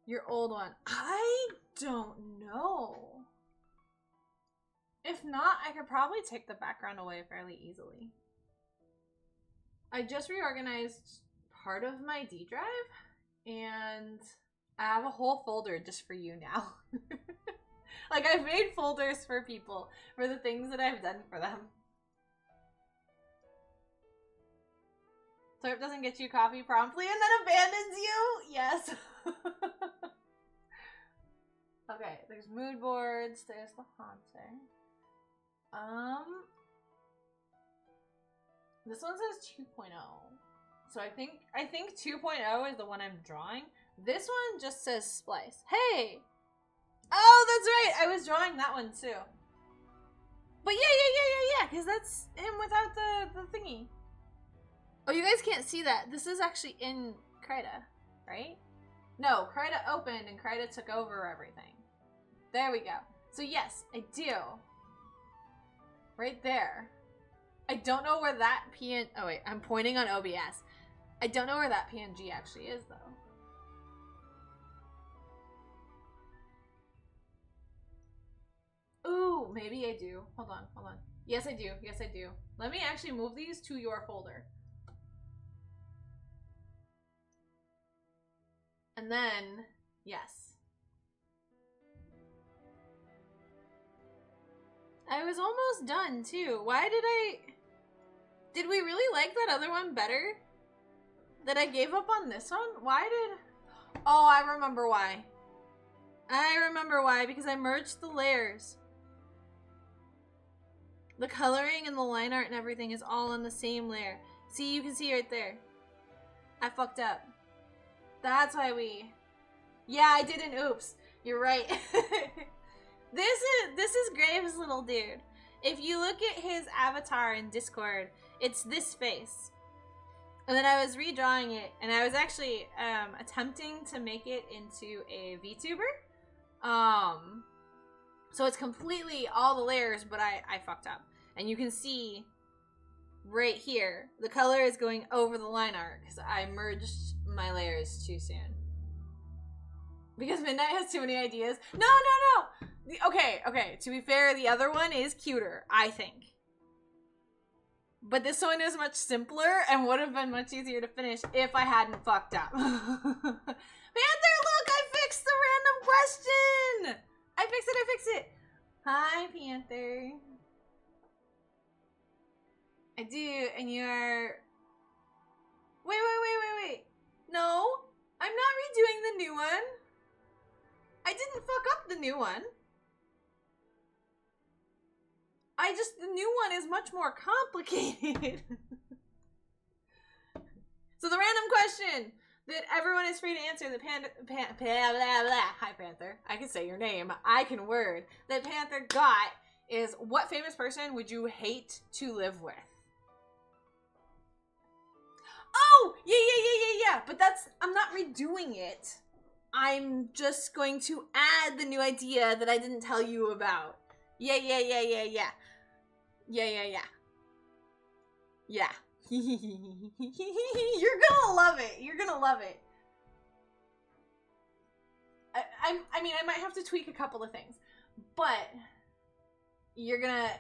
Your old one. I don't know. If not, I could probably take the background away fairly easily. I just reorganized part of my D drive, and I have a whole folder just for you now. Like, I've made folders for people, for the things that I've done for them. Torp doesn't get you coffee promptly and then abandons you? Yes. Okay, there's mood boards, there's the haunting. This one says 2.0. So I think 2.0 is the one I'm drawing. This one just says splice. Hey! Oh, that's right! I was drawing that one too. But yeah, because that's him without the thingy. Oh, you guys can't see that. This is actually in Krita, right? No, Krita opened and Krita took over everything. There we go. So yes, I do. Right there. I don't know where that oh wait, I'm pointing on OBS. I don't know where that PNG actually is though. Ooh, maybe I do. Hold on. Yes, I do. Let me actually move these to your folder. And then, yes. I was almost done too. Why did we really like that other one better? That I gave up on this one? Oh, I remember why. Because I merged the layers. The coloring and the line art and everything is all on the same layer. See, you can see right there. I fucked up. That's why yeah, I did an oops. You're right. This is Graves' little dude. If you look at his avatar in Discord, it's this face. And then I was redrawing it, and I was actually attempting to make it into a VTuber. So it's completely all the layers, but I fucked up. And you can see right here, the color is going over the line art because I merged my layers too soon. Because Midnight has too many ideas. No. Okay. To be fair, the other one is cuter, I think. But this one is much simpler and would have been much easier to finish if I hadn't fucked up. Panther, look! I fixed the random question! I fixed it! Hi, Panther. I do, and you're... Wait. No, I'm not redoing the new one. I didn't fuck up the new one. The new one is much more complicated. So the random question that everyone is free to answer, Hi, Panther. I can say your name. I can word. That Panther got is, what famous person would you hate to live with? Oh, yeah. But I'm not redoing it. I'm just going to add the new idea that I didn't tell you about Yeah. Yeah. You're gonna love it. You're gonna love it. I mean, I might have to tweak a couple of things, but you're gonna,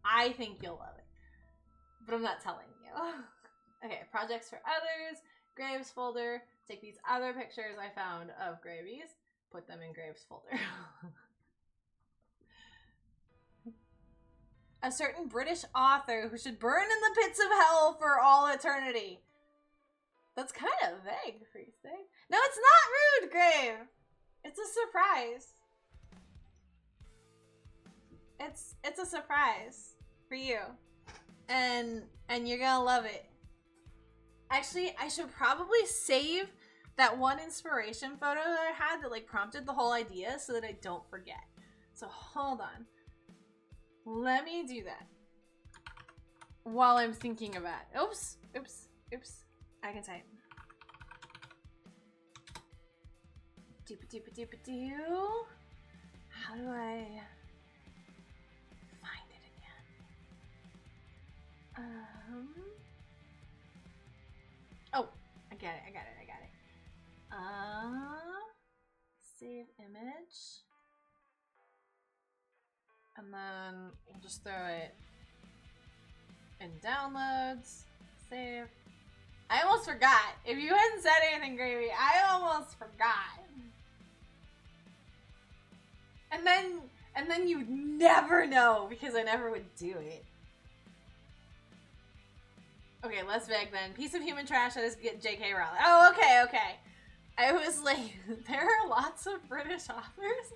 I think you'll love it. But I'm not telling you. Okay, projects for others, Graves folder. Take these other pictures I found of Gravies, put them in Graves folder. A certain British author who should burn in the pits of hell for all eternity. That's kind of vague, for you say. No, it's not rude, Grave. It's a surprise. It's a surprise for you. And you're gonna love it. Actually, I should probably save that one inspiration photo that I had that like prompted the whole idea so that I don't forget. So hold on. Let me do that while I'm thinking about it. Oops. I can type. Doop-a-doop-a-doop-a-doo. How do I find it again? Oh, I got it. Save image. And then we'll just throw it in downloads. Save. I almost forgot. If you hadn't said anything, Gravy, I almost forgot. And then you'd never know because I never would do it. Okay, less vague then. Piece of human trash that is J.K. Rowling. Oh, okay. I was like, there are lots of British authors.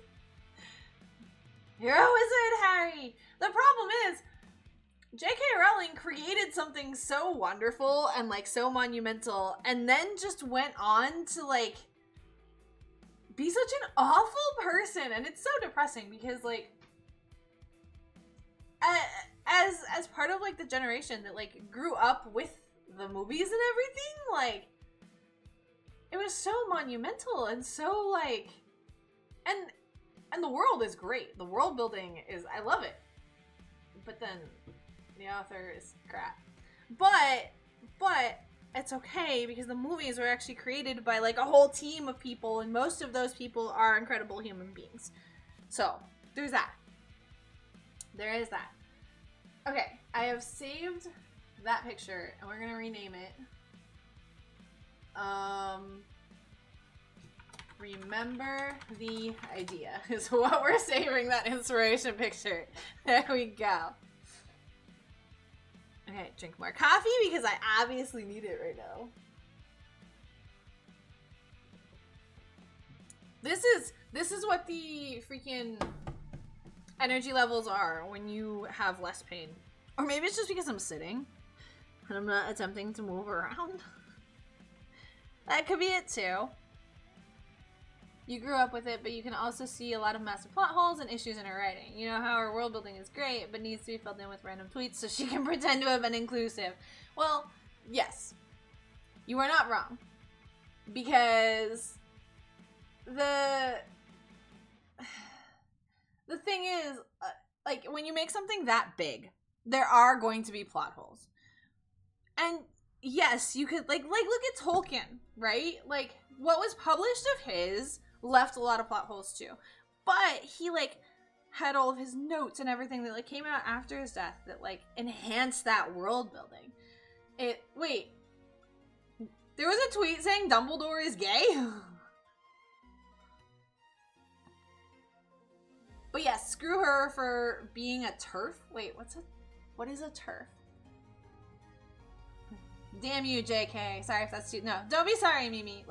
You're a wizard, Harry. The problem is, J.K. Rowling created something so wonderful and like so monumental, and then just went on to like be such an awful person, and it's so depressing because like as part of like the generation that like grew up with the movies and everything, like it was so monumental and so like and the world is great. The world building is, I love it. But then the author is crap. But it's okay because the movies were actually created by like a whole team of people, and most of those people are incredible human beings. So there's that. There is that. Okay, I have saved that picture and we're gonna rename it. Remember the idea is what we're saving that inspiration picture. There we go. Okay, drink more coffee because I obviously need it right now. This is what the freaking energy levels are when you have less pain. Or maybe it's just because I'm sitting and I'm not attempting to move around. That could be it too. You grew up with it, but you can also see a lot of massive plot holes and issues in her writing. You know how her world building is great, but needs to be filled in with random tweets so she can pretend to have been inclusive. Well, yes. You are not wrong. Because the thing is, like, when you make something that big, there are going to be plot holes. And yes, you could, like look at Tolkien, right? Like, what was published of his left a lot of plot holes too. But he, like, had all of his notes and everything that, like, came out after his death that, like, enhanced that world building. Wait. There was a tweet saying Dumbledore is gay? But yeah, screw her for being a TERF. Wait, what is a TERF? Damn you, JK. Sorry if that's too, no, don't be sorry, Mimi.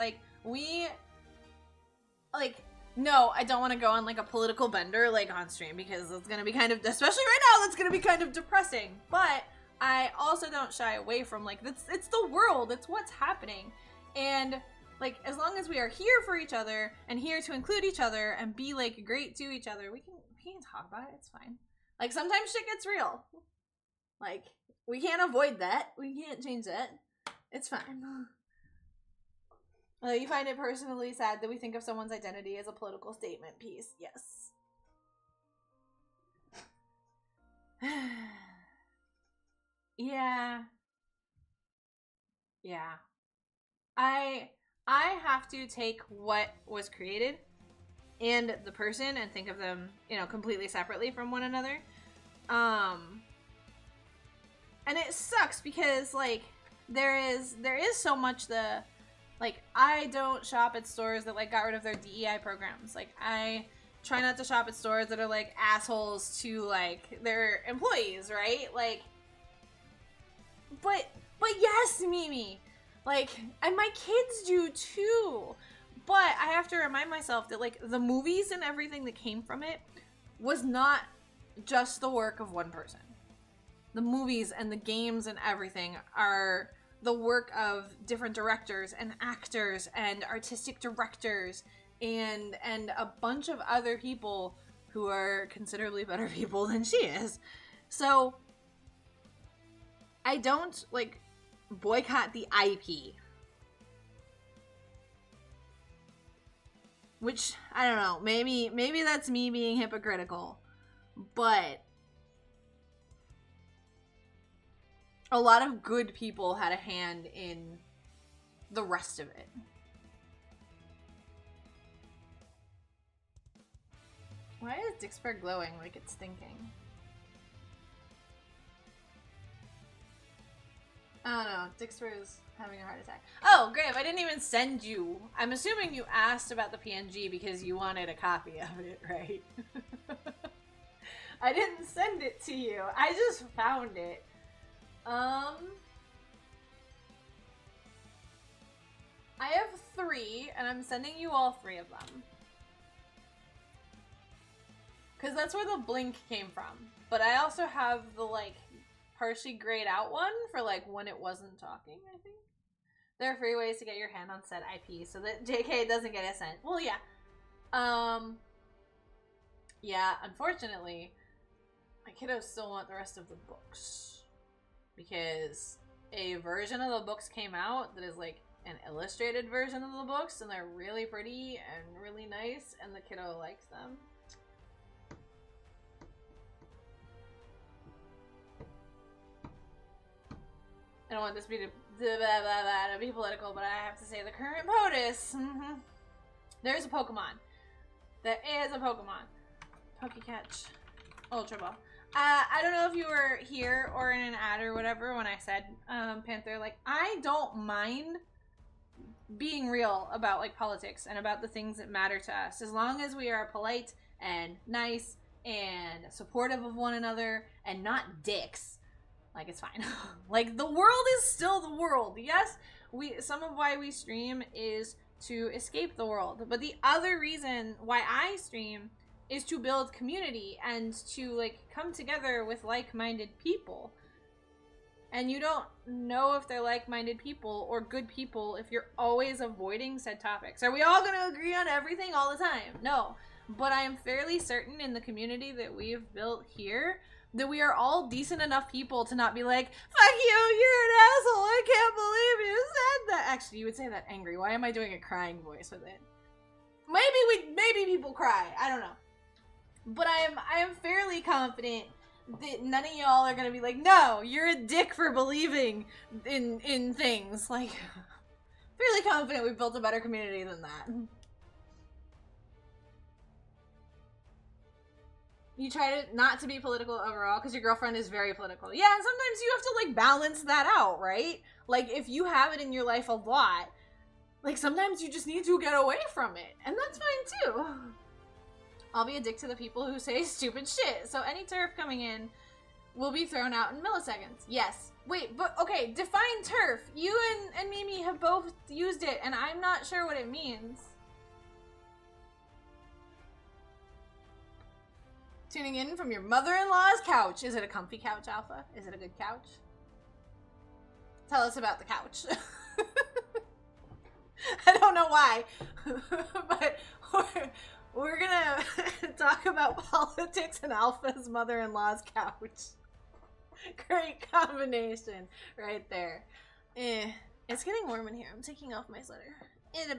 No, I don't want to go on, like, a political bender, like, on stream, because it's gonna be kind of, especially right now, that's gonna be kind of depressing. But I also don't shy away from, like, it's the world, it's what's happening. And, like, as long as we are here for each other, and here to include each other, and be, like, great to each other, we can talk about it, it's fine. Like, sometimes shit gets real. Like, we can't avoid that. We can't change that. It's fine. You find it personally sad that we think of someone's identity as a political statement piece. Yes. Yeah. Yeah. I have to take what was created and the person and think of them, you know, completely separately from one another. And it sucks because like there is so much like I don't shop at stores that like got rid of their DEI programs. Like I try not to shop at stores that are like assholes to like their employees, right? Like but yes, Mimi. Like, and my kids do too. But I have to remind myself that like the movies and everything that came from it was not just the work of one person. The movies and the games and everything are the work of different directors and actors and artistic directors and a bunch of other people who are considerably better people than she is. So I don't like boycott the IP. Which, I don't know, maybe that's me being hypocritical, but a lot of good people had a hand in the rest of it. Why is Dixper glowing like it's thinking? I don't know, Dixper is having a heart attack. Oh, Graham, I didn't even send you. I'm assuming you asked about the PNG because you wanted a copy of it, right? I didn't send it to you. I just found it. I have 3, and I'm sending you all 3 of them. Because that's where the blink came from. But I also have the, like, partially grayed out one for, like, when it wasn't talking, I think. There are free ways to get your hand on said IP so that JK doesn't get a cent. Well, yeah. Yeah, unfortunately, my kiddos still want the rest of the books. Because a version of the books came out that is, like, an illustrated version of the books, and they're really pretty and really nice, and the kiddo likes them. I don't want this to be political, but I have to say the current POTUS. There's a Pokemon. There is a Pokemon. Pokecatch. Ultra Ball. I don't know if you were here or in an ad or whatever when I said, Panther, like, I don't mind being real about, like, politics and about the things that matter to us. As long as we are polite and nice and supportive of one another and not dicks. Like, it's fine. Like, the world is still the world. Yes, some of why we stream is to escape the world. But the other reason why I stream is to build community and to, like, come together with like-minded people. And you don't know if they're like-minded people or good people if you're always avoiding said topics. Are we all going to agree on everything all the time? No. But I am fairly certain in the community that we've built here that we are all decent enough people to not be like, fuck you, you're an asshole, I can't believe you said that. Actually, you would say that angry. Why am I doing a crying voice with it? Maybe people cry. I don't know. But I am fairly confident that none of y'all are gonna be like, no, you're a dick for believing in things. Like, fairly confident we've built a better community than that. You try to not to be political overall because your girlfriend is very political. Yeah, and sometimes you have to, like, balance that out, right? Like, if you have it in your life a lot, like, sometimes you just need to get away from it. And that's fine, too. I'll be a dick to the people who say stupid shit. So any turf coming in will be thrown out in milliseconds. Yes. Wait, but, okay, define turf. You and Mimi have both used it, and I'm not sure what it means. Tuning in from your mother-in-law's couch. Is it a comfy couch, Alpha? Is it a good couch? Tell us about the couch. I don't know why, but we're gonna talk about politics and Alpha's mother-in-law's couch. Great combination right there. It's getting warm in here. I'm taking off my sweater. I'm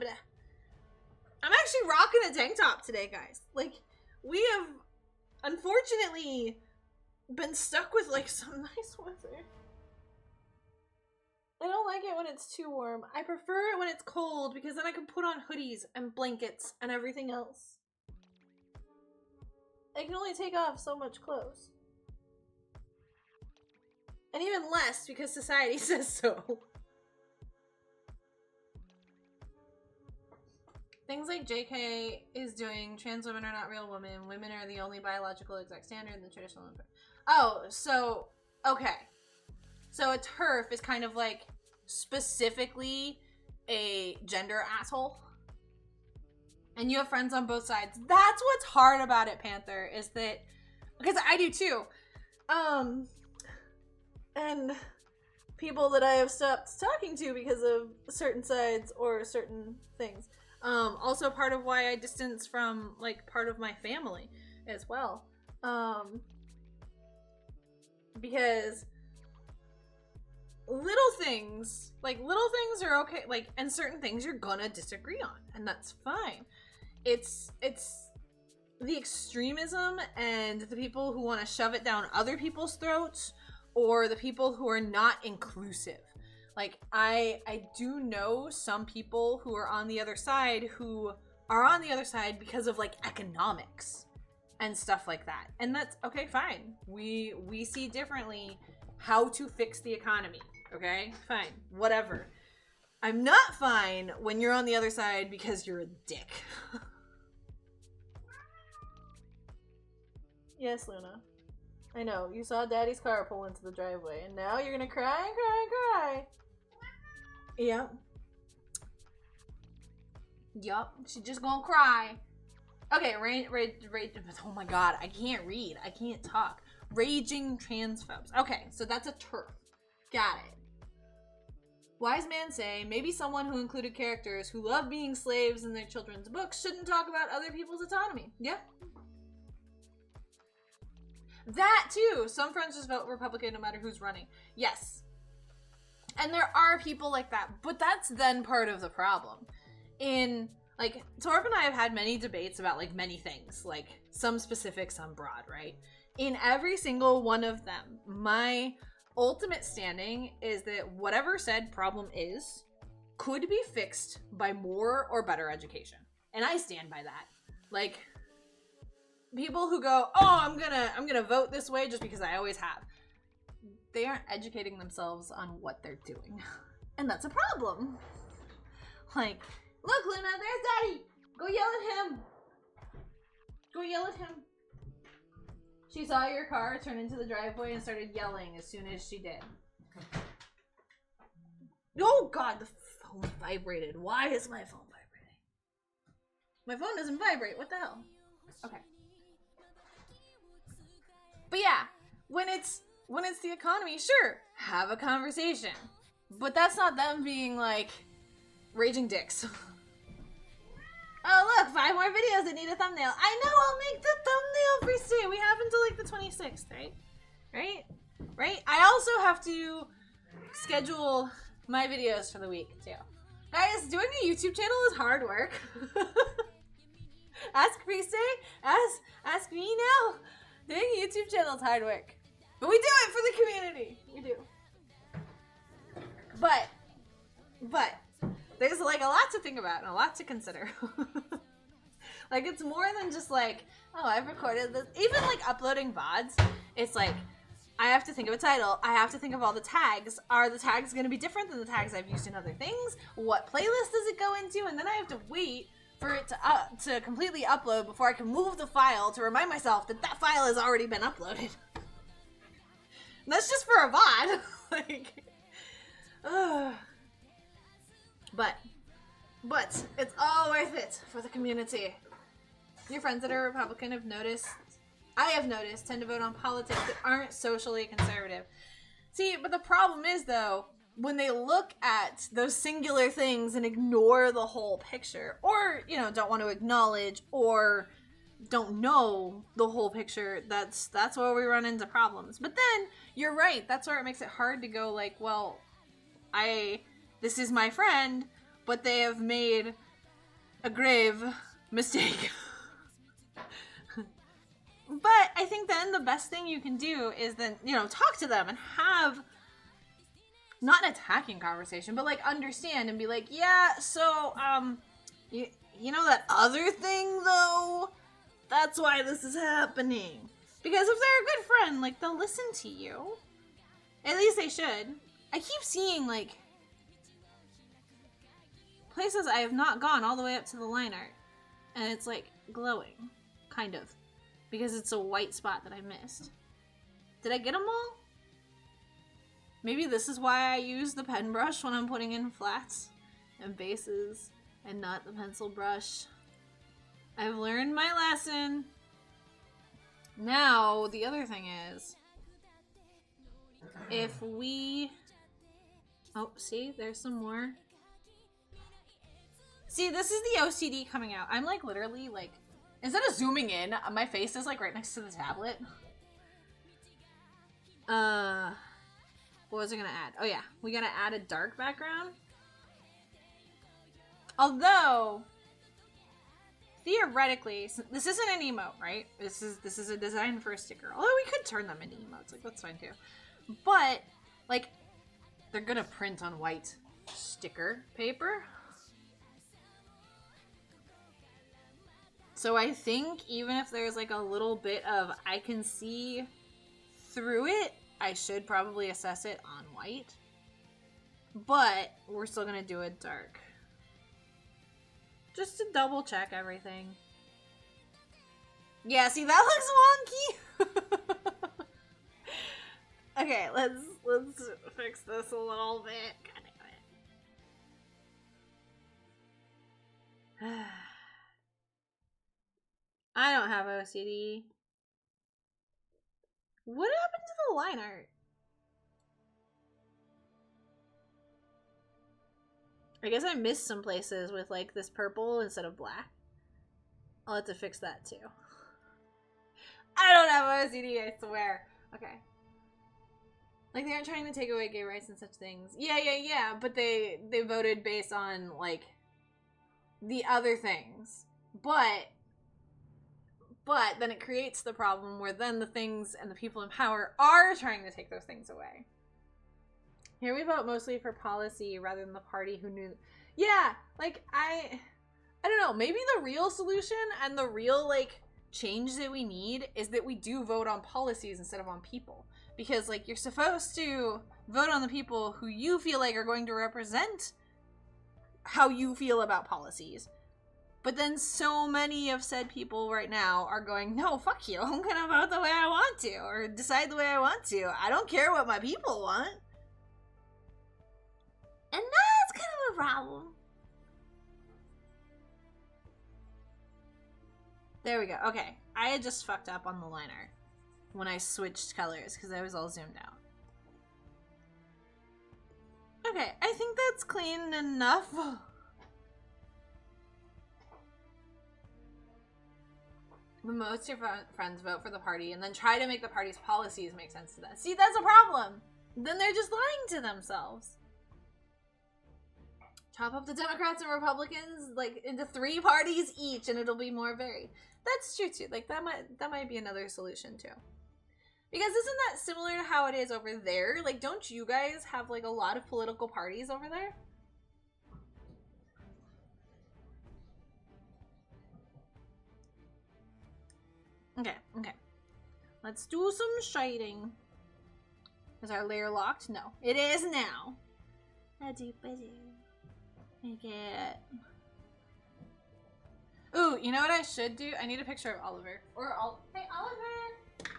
actually rocking a tank top today, guys. Like, we have... Unfortunately, been stuck with like some nice weather. I don't like it when it's too warm. I prefer it when it's cold because then I can put on hoodies and blankets and everything else. I can only take off so much clothes. And even less because society says so. Things like JK is doing, trans women are not real women. Women are the only biological exact standard in the traditional. Oh, so, okay. So a TERF is kind of like specifically a gender asshole. And you have friends on both sides. That's what's hard about it, Panther, is that, because I do too. And people that I have stopped talking to because of certain sides or certain things. Also part of why I distance from like part of my family as well. Because little things are okay, like, and certain things you're gonna disagree on, and that's fine. It's the extremism and the people who want to shove it down other people's throats, or the people who are not inclusive. Like, I do know some people who are on the other side who are on the other side because of like economics and stuff like that. And that's okay, fine. We see differently how to fix the economy. Okay, fine, whatever. I'm not fine when you're on the other side because you're a dick. Yes, Luna. I know, you saw Daddy's car pull into the driveway, and now you're gonna cry and cry and cry. Yep. Yup, she's just gonna cry. Okay, oh my god, I can't read. I can't talk. Raging transphobes. Okay, so that's a TERF. Got it. Wise man say, maybe someone who included characters who love being slaves in their children's books shouldn't talk about other people's autonomy. Yeah. That too. Some friends just vote Republican no matter who's running. Yes. And there are people like that, but that's then part of the problem. In, like, Torb and I have had many debates about, like, many things, like, some specific, some broad, right? In every single one of them, my ultimate standing is that whatever said problem is could be fixed by more or better education. And I stand by that. Like, people who go, oh, I'm gonna vote this way just because I always have. They aren't educating themselves on what they're doing. And that's a problem. Like, look, Luna, there's Daddy. Go yell at him. Go yell at him. She saw your car turn into the driveway and started yelling as soon as she did. Oh, God, the phone vibrated. Why is my phone vibrating? My phone doesn't vibrate. What the hell? Okay. But yeah, when it's the economy, sure, have a conversation. But that's not them being, like, raging dicks. Oh, look, 5 more videos that need a thumbnail. I know, I'll make the thumbnail for soon. We have until, like, the 26th, right? Right? I also have to schedule my videos for the week, too. Guys, doing a YouTube channel is hard work. Ask Prieste. Ask me now. Doing a YouTube channel is hard work. But we do it for the community. We do. But there's like a lot to think about and a lot to consider. Like, it's more than just like, oh, I've recorded this. Even like uploading VODs, it's like, I have to think of a title. I have to think of all the tags. Are the tags going to be different than the tags I've used in other things? What playlist does it go into? And then I have to wait for it to completely upload before I can move the file to remind myself that that file has already been uploaded. And that's just for a VOD. Like, but it's all worth it for the community. Your friends that are Republican I have noticed, tend to vote on politics that aren't socially conservative. See, but the problem is, though, when they look at those singular things and ignore the whole picture, or, you know, don't want to acknowledge or don't know the whole picture, that's where we run into problems. But then, you're right, that's where it makes it hard to go, like, well, this is my friend, but they have made a grave mistake. But I think then the best thing you can do is then, you know, talk to them and have not an attacking conversation, but like understand and be like, yeah, so, you know that other thing though? That's why this is happening. Because if they're a good friend, like, they'll listen to you. At least they should. I keep seeing, like, places I have not gone all the way up to the line art. And it's, like, glowing. Kind of. Because it's a white spot that I missed. Did I get them all? Maybe this is why I use the pen brush when I'm putting in flats and bases and not the pencil brush. I've learned my lesson. Now, the other thing is, if we... Oh, see? There's some more. See, this is the OCD coming out. I'm, like, literally, like... Instead of zooming in, my face is, like, right next to the tablet. What was I gonna add? Oh, yeah. We gotta add a dark background. Although... Theoretically, this isn't an emote, right? This is a design for a sticker. Although we could turn them into emotes, like that's fine too. But like, they're gonna print on white sticker paper. So I think even if there's like a little bit of I can see through it, I should probably assess it on white. But we're still gonna do it dark. Just to double check everything. Yeah, see, that looks wonky. Okay, let's fix this a little bit. God damn it. I don't have OCD. What happened to the line art? I guess I missed some places with, like, this purple instead of black. I'll have to fix that, too. I don't have OCD, I swear. Okay. Like, they aren't trying to take away gay rights and such things. Yeah, but they voted based on, like, the other things. But then it creates the problem where then the things and the people in power are trying to take those things away. Here we vote mostly for policy rather than the party who knew. Yeah, like, I don't know. Maybe the real solution and the real, like, change that we need is that we do vote on policies instead of on people. Because, like, you're supposed to vote on the people who you feel like are going to represent how you feel about policies. But then so many of said people right now are going, no, fuck you. I'm going to vote the way I want to or decide the way I want to. I don't care what my people want. And that's kind of a problem. There we go. Okay. I had just fucked up on the line art when I switched colors because I was all zoomed out. Okay. I think that's clean enough. But most of your friends vote for the party and then try to make the party's policies make sense to them. See, that's a problem. Then they're just lying to themselves. Chop up the Democrats and Republicans like into 3 parties each, and it'll be more varied. That's true too. Like that might be another solution too. Because isn't that similar to how it is over there? Like, don't you guys have like a lot of political parties over there? Okay. Let's do some shading. Is our layer locked? No. It is now. Make it. Ooh, you know what I should do? I need a picture of Oliver. Hey, Oliver!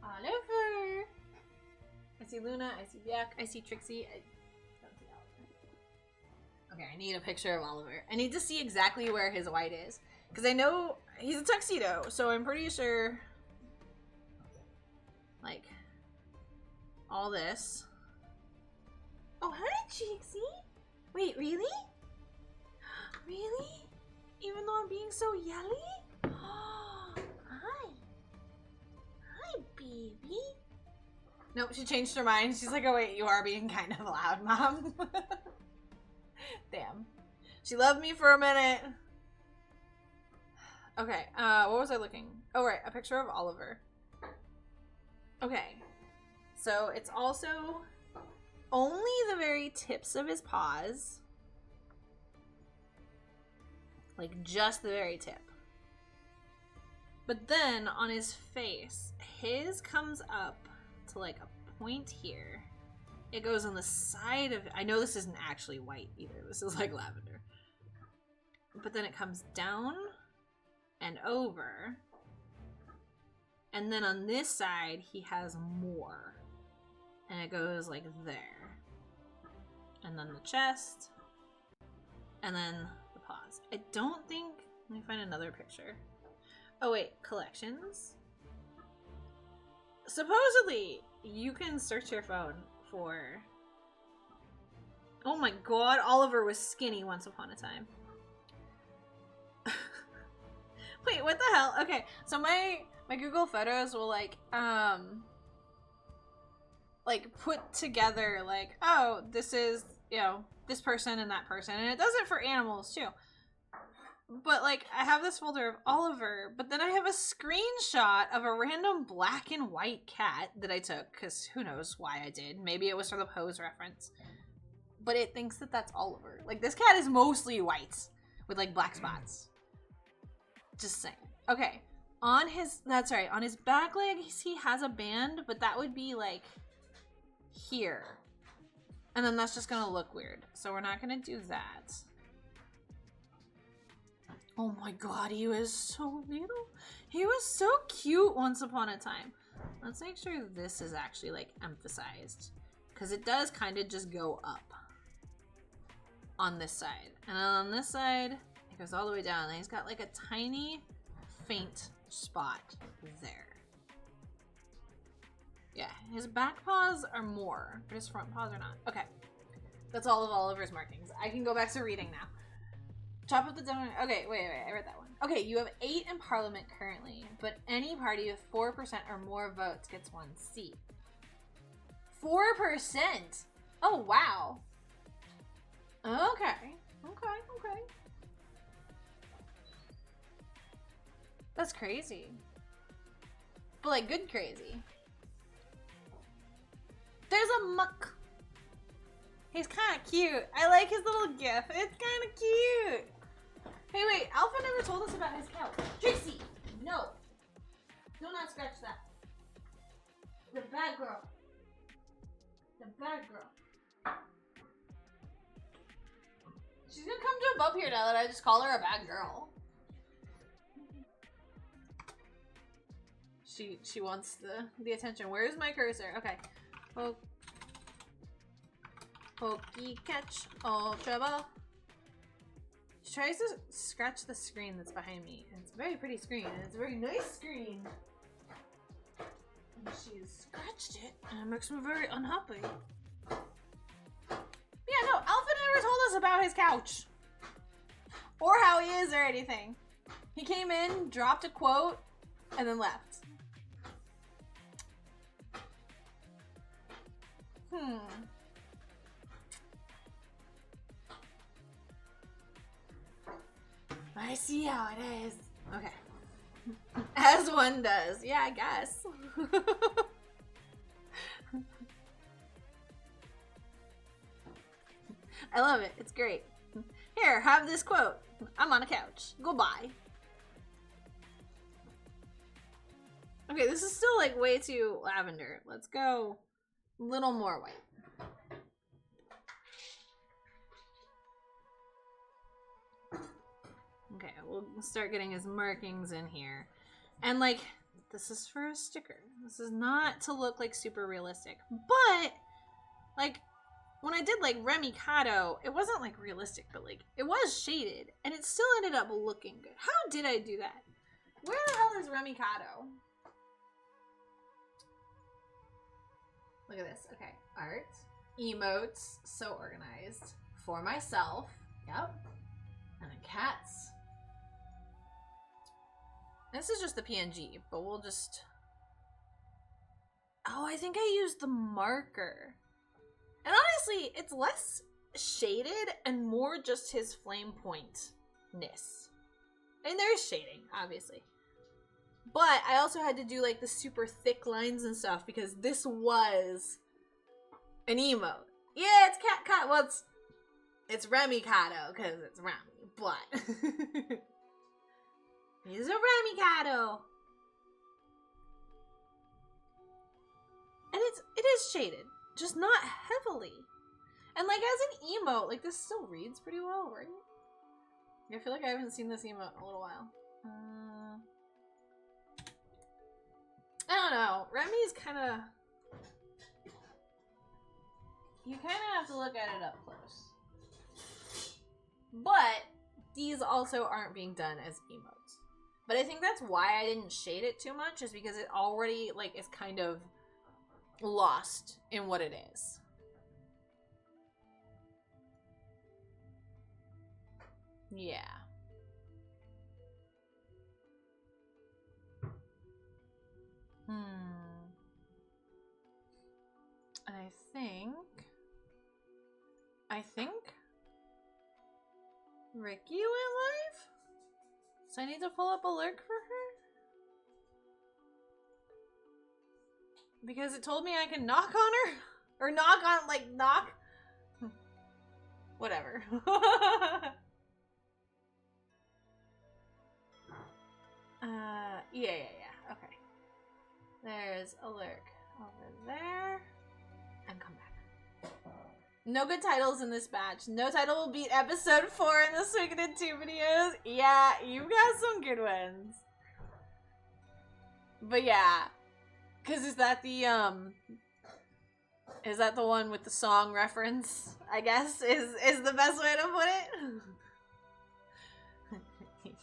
Oliver! I see Luna, I see Jack, I see Trixie. I don't see Oliver. Okay, I need a picture of Oliver. I need to see exactly where his white is. Because I know he's a tuxedo, so I'm pretty sure, like, all this. Oh, hi, Trixie! Wait, really? Really? Even though I'm being so yelly? Hi. Hi, baby. Nope, she changed her mind. She's like, oh wait, you are being kind of loud, Mom. Damn. She loved me for a minute. Okay, what was I looking? Oh, right, a picture of Oliver. Okay, so it's also only the very tips of his paws. Like, just the very tip. But then, on his face, his comes up to, like, a point here. It goes on the side of... I know this isn't actually white, either. This is, like, lavender. But then it comes down and over. And then on this side, he has more. And it goes, like, there. And then the chest. And then the paws. I don't think... Let me find another picture. Oh, wait. Collections. Supposedly, you can search your phone for... Oh my god, Oliver was skinny once upon a time. Wait, what the hell? Okay, so my Google Photos will, like put together, like, oh, this is, you know, this person and that person. And it does it for animals, too. But, like, I have this folder of Oliver, but then I have a screenshot of a random black and white cat that I took, because who knows why I did. Maybe it was for the pose reference. But it thinks that that's Oliver. Like, this cat is mostly white, with, like, black spots. Just saying. Okay, on his, that's right, on his back legs, he has a band, but that would be, like, here. And then that's just gonna look weird. So we're not gonna do that. Oh my god, he was so little. He was so cute once upon a time. Let's make sure this is actually, like, emphasized. Because it does kind of just go up on this side. And on this side, it goes all the way down. And he's got, like, a tiny, faint spot there. Yeah, his back paws are more, but his front paws are not. Okay. That's all of Oliver's markings. I can go back to reading now. Chop up the donor. Okay, wait, I read that one. Okay, you have 8 in Parliament currently, but any party with 4% or more votes gets 1 seat. 4%? Oh, wow. Okay. That's crazy. But, like, good crazy. There's a muck. He's kind of cute. I like his little gif. It's kind of cute. Hey, wait. Alpha never told us about his couch. Trixie! No. Do not scratch that. The bad girl. The bad girl. She's gonna come jump up here now that I just call her a bad girl. She wants the attention. Where's my cursor? Okay. Pokey catch all trouble. She tries to scratch the screen that's behind me. And it's a very pretty screen. And it's a very nice screen. And she's scratched it. And it makes me very unhappy. Yeah, no, Alpha never told us about his couch. Or how he is or anything. He came in, dropped a quote, and then left. I see how it is. Okay. As one does. Yeah, I guess. I love it. It's great. Here, have this quote. I'm on a couch. Goodbye. Okay, this is still like way too lavender. Let's go a little more white. Okay, we'll start getting his markings in here. And, like, this is for a sticker. This is not to look, like, super realistic. But, like, when I did, like, Remy Cotto, it wasn't, like, realistic, but, like, it was shaded. And it still ended up looking good. How did I do that? Where the hell is Remy Cotto? Look at this. Okay. Art. Emotes. So organized. For myself. Yep. And then cats. This is just the PNG, but we'll just... Oh, I think I used the marker. And honestly, it's less shaded and more just his flame point-ness. I mean, there is shading, obviously. But I also had to do, like, the super thick lines and stuff because this was an emote. Yeah, it's cat. Well, it's Remy Cato because it's Remy, but he's a Remy Cato. And it is shaded, just not heavily. And, like, as an emote, like, this still reads pretty well, right? I feel like I haven't seen this emote in a little while. I don't know. Remy's kind of... You kind of have to look at it up close. But these also aren't being done as emotes. But I think that's why I didn't shade it too much, is because it already, like, is kind of lost in what it is. Yeah. And I think Ricky went live? So I need to pull up a lurk for her? Because it told me I can knock on her? Or knock on, like, knock? Whatever. Yeah. Okay. There's a lurk over there. And come back. No good titles in this batch. No title will beat episode 4 in the Swiggeted 2 videos. Yeah, you've got some good ones. But yeah. Cause is that the one with the song reference? I guess is the best way to put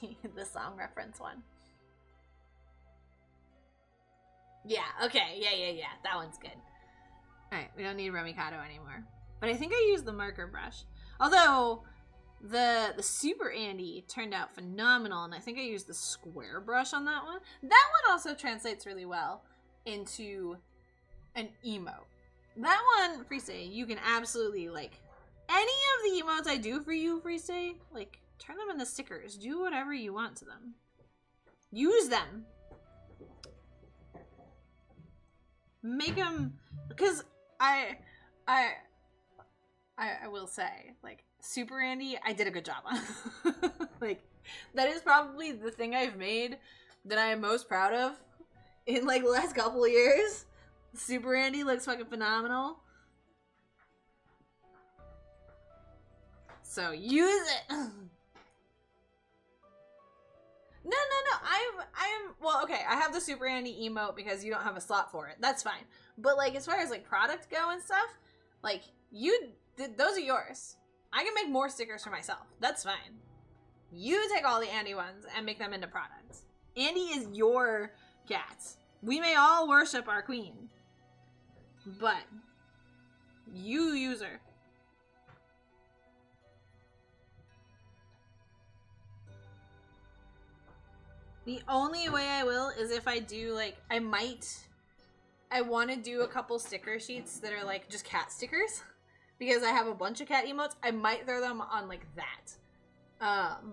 it. The song reference one. Yeah, okay, yeah. That one's good. Alright, we don't need Remy Cato anymore. But I think I used the marker brush. Although, the Super Andy turned out phenomenal, and I think I used the square brush on that one. That one also translates really well into an emote. That one, Freestay, you can absolutely, like, any of the emotes I do for you, Freestay, like, turn them into stickers. Do whatever you want to them. Use them. Make them, because I will say, like, Super Andy, I did a good job on. Like, that is probably the thing I've made that I am most proud of in, like, the last couple of years. Super Andy looks fucking phenomenal. So, use it! No. Well, okay, I have the Super Andy emote because you don't have a slot for it. That's fine. But, like, as far as, like, product go and stuff, like, those are yours. I can make more stickers for myself. That's fine. You take all the Andy ones and make them into products. Andy is your cat. We may all worship our queen. But, you use her. The only way I will is if I do, like, I want to do a couple sticker sheets that are, like, just cat stickers. Because I have a bunch of cat emotes. I might throw them on, like, that.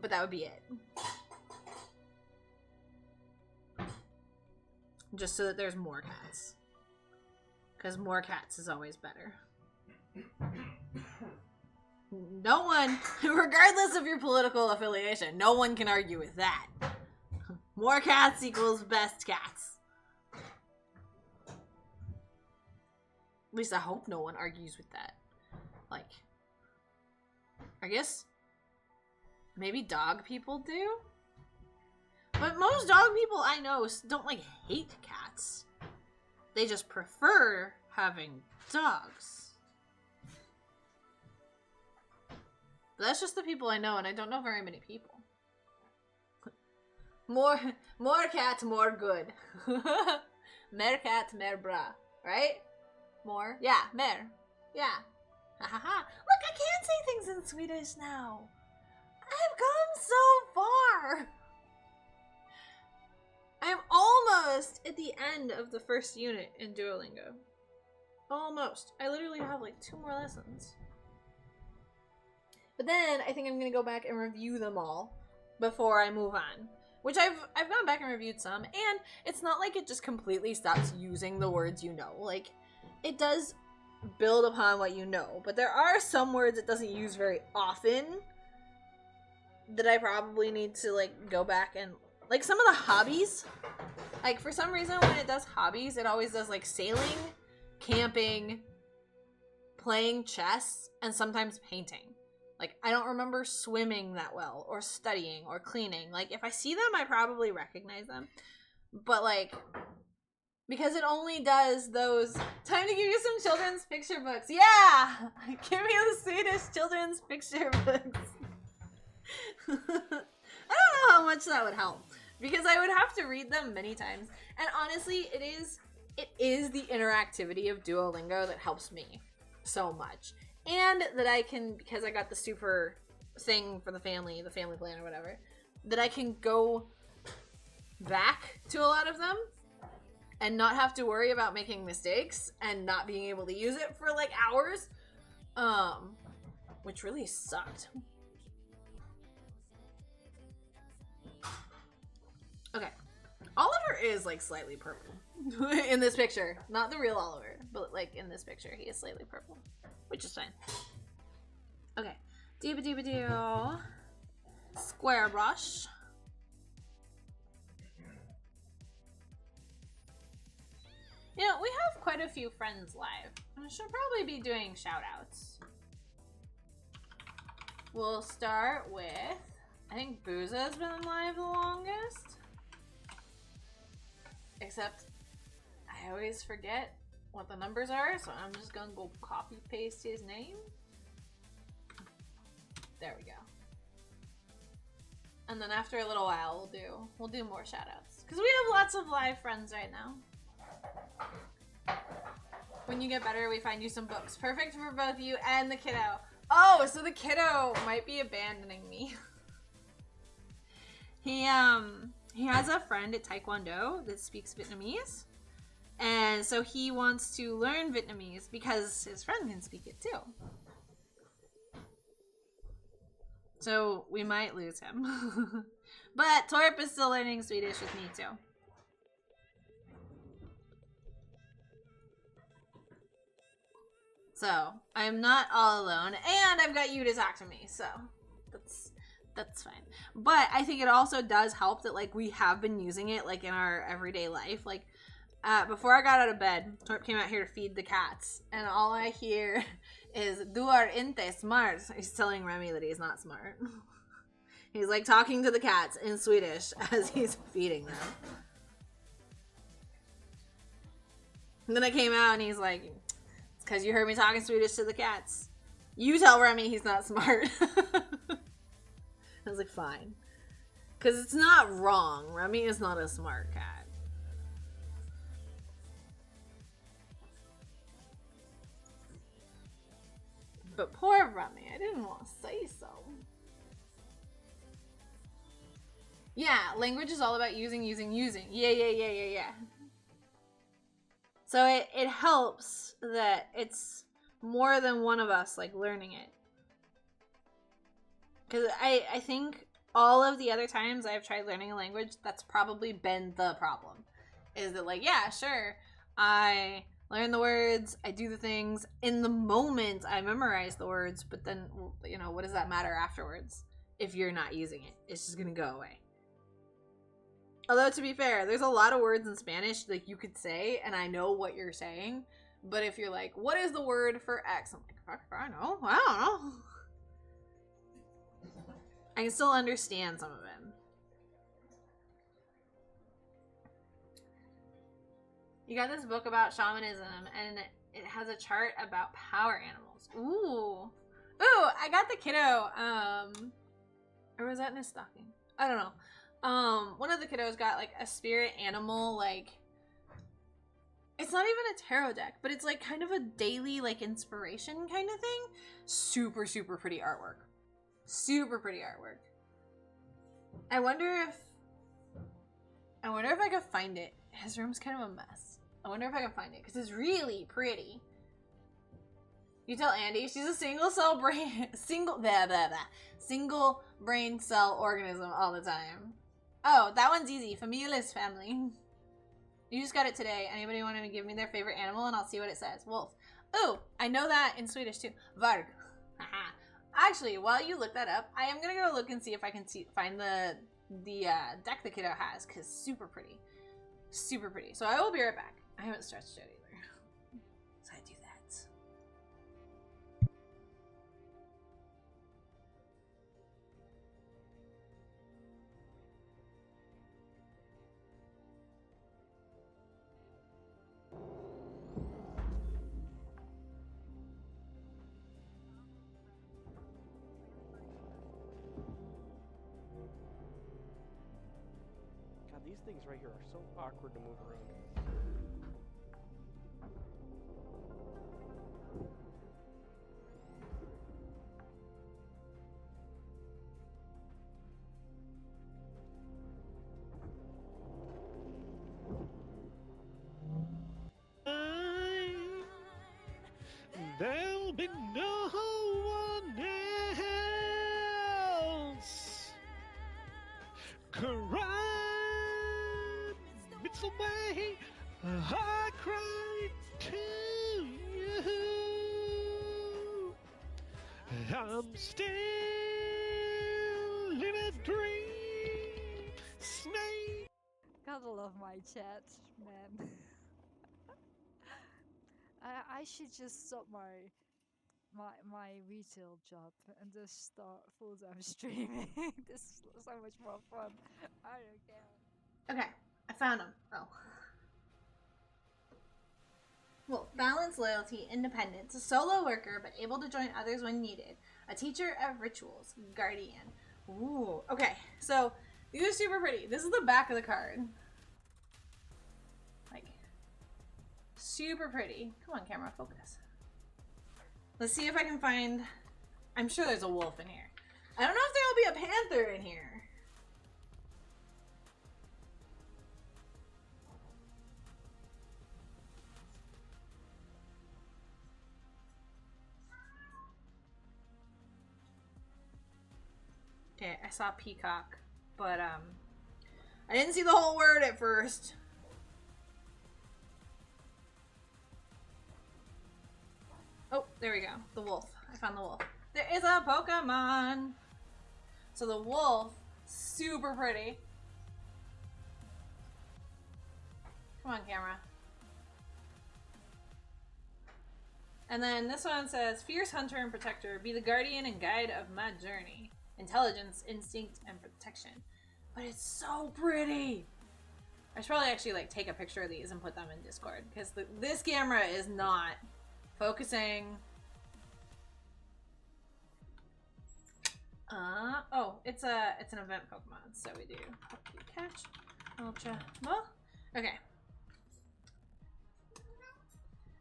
But that would be it. Just so that there's more cats. Because more cats is always better. No one, regardless of your political affiliation, no one can argue with that. More cats equals best cats. At least I hope no one argues with that. Like, I guess maybe dog people do? But most dog people I know don't, like, hate cats. They just prefer having dogs. But that's just the people I know, and I don't know very many people. More cat, more good. Mer cat, mer bra. Right? More? Yeah, mer. Yeah. Ha ha ha. Look, I can say things in Swedish now. I've come so far. I'm almost at the end of the first unit in Duolingo. Almost. I literally have, like, 2 more lessons. But then I think I'm going to go back and review them all. before I move on. Which I've gone back and reviewed some, and it's not like it just completely stops using the words you know. Like, it does build upon what you know, but there are some words it doesn't use very often that I probably need to, like, go back and, like, some of the hobbies, like, for some reason when it does hobbies, it always does, like, sailing, camping, playing chess, and sometimes painting. Like, I don't remember swimming that well, or studying, or cleaning. Like, if I see them, I probably recognize them. But, like, because it only does those... Time to give you some children's picture books. Yeah! Give me the Swedish children's picture books. I don't know how much that would help. Because I would have to read them many times. And honestly, it is the interactivity of Duolingo that helps me so much. And that I can, because I got the super thing for the family plan or whatever, that I can go back to a lot of them and not have to worry about making mistakes and not being able to use it for like hours, which really sucked. Okay, Oliver is like slightly purple in this picture, not the real Oliver, but like in this picture he is slightly purple, which is fine. Okay, doo square brush. You know, we have quite a few friends live. I should probably be doing shout outs. We'll start with, I think Booza has been live the longest. Except I always forget what the numbers are, so I'm just gonna go copy paste his name. There we go. And then after a little while we'll do more shout outs. Because we have lots of live friends right now. When you get better, we find you some books. Perfect for both you and the kiddo. Oh, so the kiddo might be abandoning me. He has a friend at Taekwondo that speaks Vietnamese. And so he wants to learn Vietnamese because his friend can speak it too. So we might lose him. But Torp is still learning Swedish with me too. So I'm not all alone, and I've got you to talk to me, so that's fine. But I think it also does help that like we have been using it like in our everyday life. Like before I got out of bed, Torp came out here to feed the cats, and all I hear is "Du är inte smart." He's telling Remy that he's not smart. He's like talking to the cats in Swedish as he's feeding them. And then I came out and he's like, "It's because you heard me talking Swedish to the cats. You tell Remy he's not smart." I was like, fine. Because it's not wrong. Remy is not a smart cat. But poor Remy, I didn't want to say so. Yeah, language is all about using. Yeah. So it helps that it's more than one of us like learning it. Because I think all of the other times I've tried learning a language, that's probably been the problem. Is that like, yeah, sure, I learn the words, I do the things. In the moment, I memorize the words, but then, you know, what does that matter afterwards if you're not using it? It's just going to go away. Although, to be fair, there's a lot of words in Spanish like you could say, and I know what you're saying. But if you're like, what is the word for X? I'm like, fuck, I don't know. I can still understand some of it. You got this book about shamanism, and it has a chart about power animals. Ooh, I got the kiddo. Or was that in his stocking? I don't know. One of the kiddos got like a spirit animal, like it's not even a tarot deck, but it's like kind of a daily like inspiration kind of thing. Super, super pretty artwork. Super pretty artwork. I wonder if I could find it. His room's kind of a mess. I wonder if I can find it because it's really pretty. You tell Andy she's a single Single brain cell organism all the time. Oh, that one's easy. Familias family. You just got it today. Anybody want to give me their favorite animal and I'll see what it says? Wolf. Oh, I know that in Swedish too. Varg. Haha. Actually, while you look that up, I am gonna go look and see if I can find the deck the kiddo has, because super pretty. Super pretty. So I will be right back. I haven't stretched it either. So I do that. God, these things right here are so awkward to move around. There'll be no one else. Cry, it's the way I cry to you. I'm still in a dream, snake. Gotta love my chat, man. I should just stop my retail job and just start full-time streaming. This is so much more fun. I don't care. Okay, I found him. Oh. Well, balance, loyalty, independence, a solo worker but able to join others when needed, a teacher of rituals, guardian. Ooh, okay, so these are super pretty. This is the back of the card. Like, super pretty. Come on, camera, focus. Let's see if I can find... I'm sure there's a wolf in here. I don't know if there'll be a panther in here. Okay, I saw peacock, but I didn't see the whole word at first. Oh, there we go. The wolf. I found the wolf. There is a Pokemon. So the wolf, super pretty. Come on, camera. And then this one says, fierce hunter and protector, be the guardian and guide of my journey. Intelligence, instinct, and protection. But it's so pretty. I should probably actually like take a picture of these and put them in Discord, because this camera is not focusing. Oh, it's an event Pokemon, so we do catch, ultra, well, okay.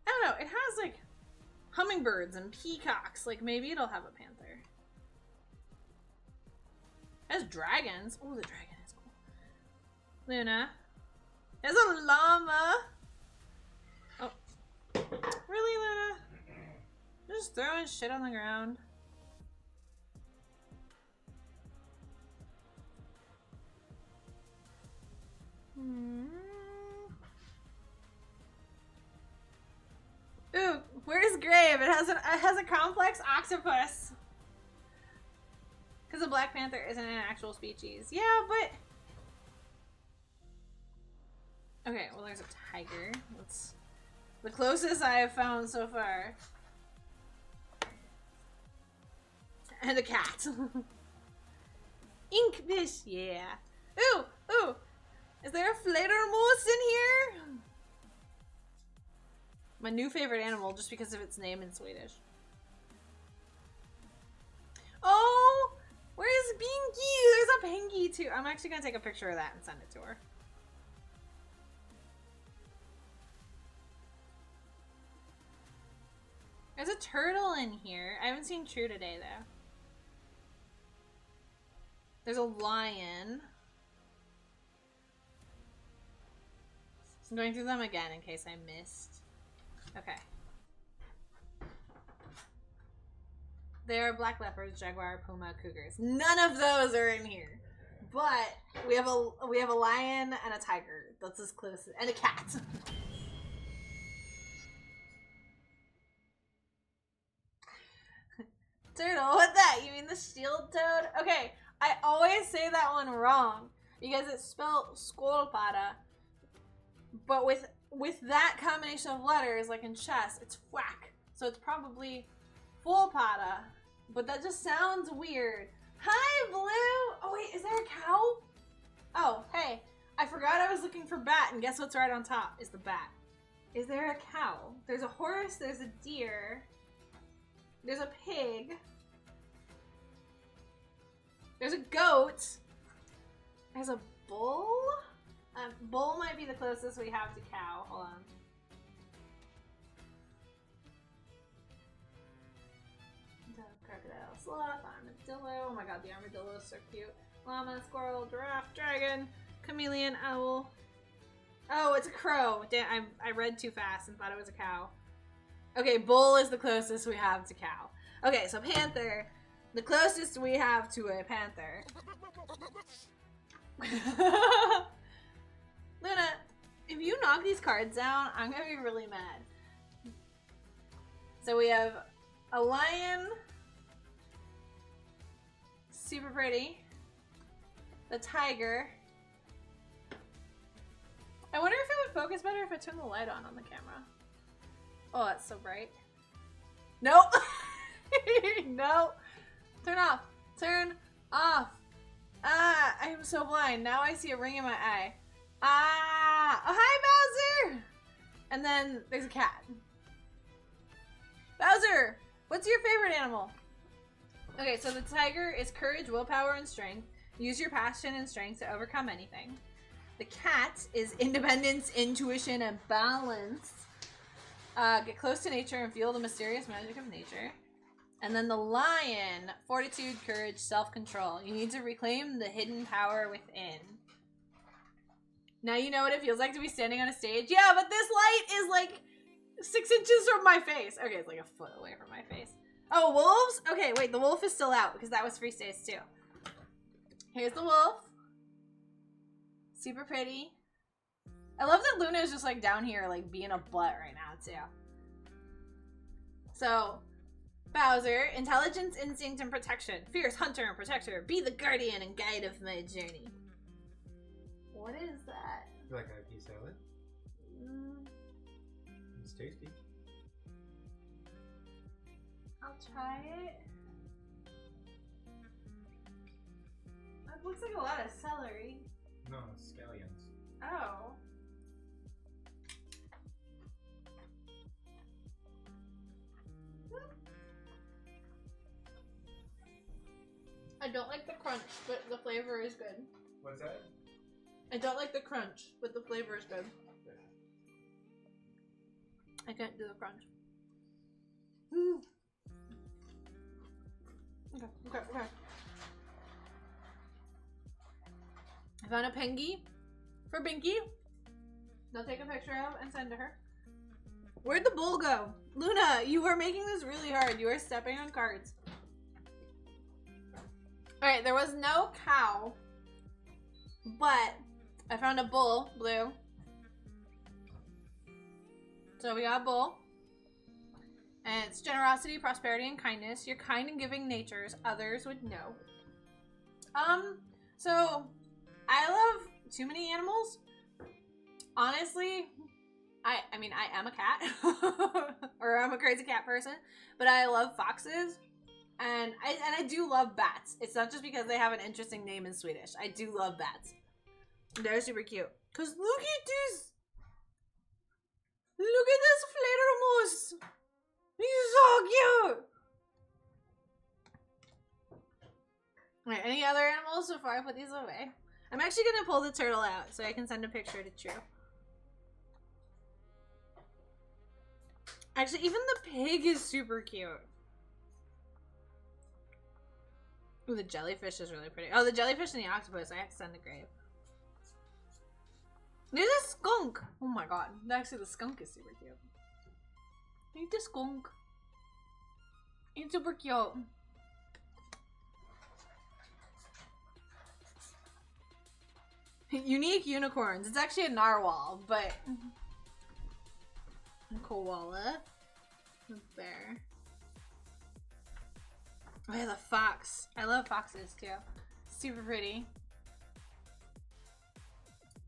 I don't know, it has like hummingbirds and peacocks, like maybe it'll have a panther. It has dragons. Oh, the dragon is cool. Luna. There's a llama. Oh. Really, Luna? You're just throwing shit on the ground. Ooh, where's Grave? It has a complex octopus. Because a black panther isn't an actual species. Yeah, but... Okay, well there's a tiger. That's the closest I have found so far. And a cat. Inkfish, yeah. Ooh, ooh. Is there a Fledermaus in here? My new favorite animal just because of its name in Swedish. Oh! Where's Binky? There's a Pinky too. I'm actually gonna take a picture of that and send it to her. There's a turtle in here. I haven't seen True today though. There's a lion. I'm going through them again in case I missed. Okay. They are black leopards, jaguar, puma, cougars. None of those are in here. But we have a lion and a tiger. That's as close, and a cat. Turtle, what that? You mean the shield toad? Okay, I always say that one wrong because it's spelled skolpada, but with that combination of letters, like in chess, it's whack. So it's probably fullpada, but that just sounds weird. Hi, Blue! Oh wait, is there a cow? Oh, hey, I forgot I was looking for bat, and guess what's right on top is the bat. Is there a cow? There's a horse, there's a deer, there's a pig, there's a goat, there's a bull? Bull might be the closest we have to cow. Hold on. Crocodile, sloth, armadillo. Oh my god, the armadillo is so cute. Llama, squirrel, giraffe, dragon, chameleon, owl. Oh, it's a crow. Damn, I read too fast and thought it was a cow. Okay, bull is the closest we have to cow. Okay, so panther. The closest we have to a panther. Luna, if you knock these cards down, I'm gonna be really mad. So we have a lion. Super pretty. The tiger. I wonder if it would focus better if I turned the light on the camera. Oh, that's so bright. Nope. No. Turn off. Turn off. Ah, I am so blind. Now I see a ring in my eye. Ah. Oh, hi, Bowser. And then there's a cat. Bowser, what's your favorite animal? Okay, so the tiger is courage, willpower, and strength. Use your passion and strength to overcome anything. The cat is independence, intuition, and balance. Get close to nature and feel the mysterious magic of nature. And then the lion, fortitude, courage, self-control. You need to reclaim the hidden power within. Now you know what it feels like to be standing on a stage. Yeah, but this light is like 6 inches from my face. Okay, it's like a foot away from my face. Oh, wolves? Okay, wait, the wolf is still out because that was free stays too. Here's the wolf. Super pretty. I love that Luna is just like down here like being a butt right now too. So, Bowser, intelligence, instinct, and protection. Fierce hunter and protector. Be the guardian and guide of my journey. What is that? You like a pea salad? It's tasty. I'll try it. That looks like a lot of celery. No, it's scallions. Oh. I don't like the crunch, but the flavor is good. What's that? I don't like the crunch, but the flavor is good. I can't do the crunch. Okay. I found a pengy for Binky. They'll take a picture of and send to her. Where'd the bull go? Luna, you are making this really hard. You are stepping on cards. Alright, there was no cow, but I found a bull, Blue. So we got a bull. And it's generosity, prosperity, and kindness. Your kind and giving natures, others would know. So I love too many animals. Honestly, I mean I am a cat. Or I'm a crazy cat person, but I love foxes. And I do love bats. It's not just because they have an interesting name in Swedish. I do love bats. They're super cute. Cause look at this! Look at this Fledermaus! He's so cute! Alright, any other animals before I put these away? I'm actually gonna pull the turtle out so I can send a picture to True. Actually, even the pig is super cute. Ooh, the jellyfish is really pretty. Oh, the jellyfish and the octopus I have to send to Grave. There's a skunk! Oh my god. Actually, the skunk is super cute. Look at the skunk. It's super cute. Unique unicorns. It's actually a narwhal, but a koala, a bear. Oh yeah, the fox. I love foxes too. Super pretty.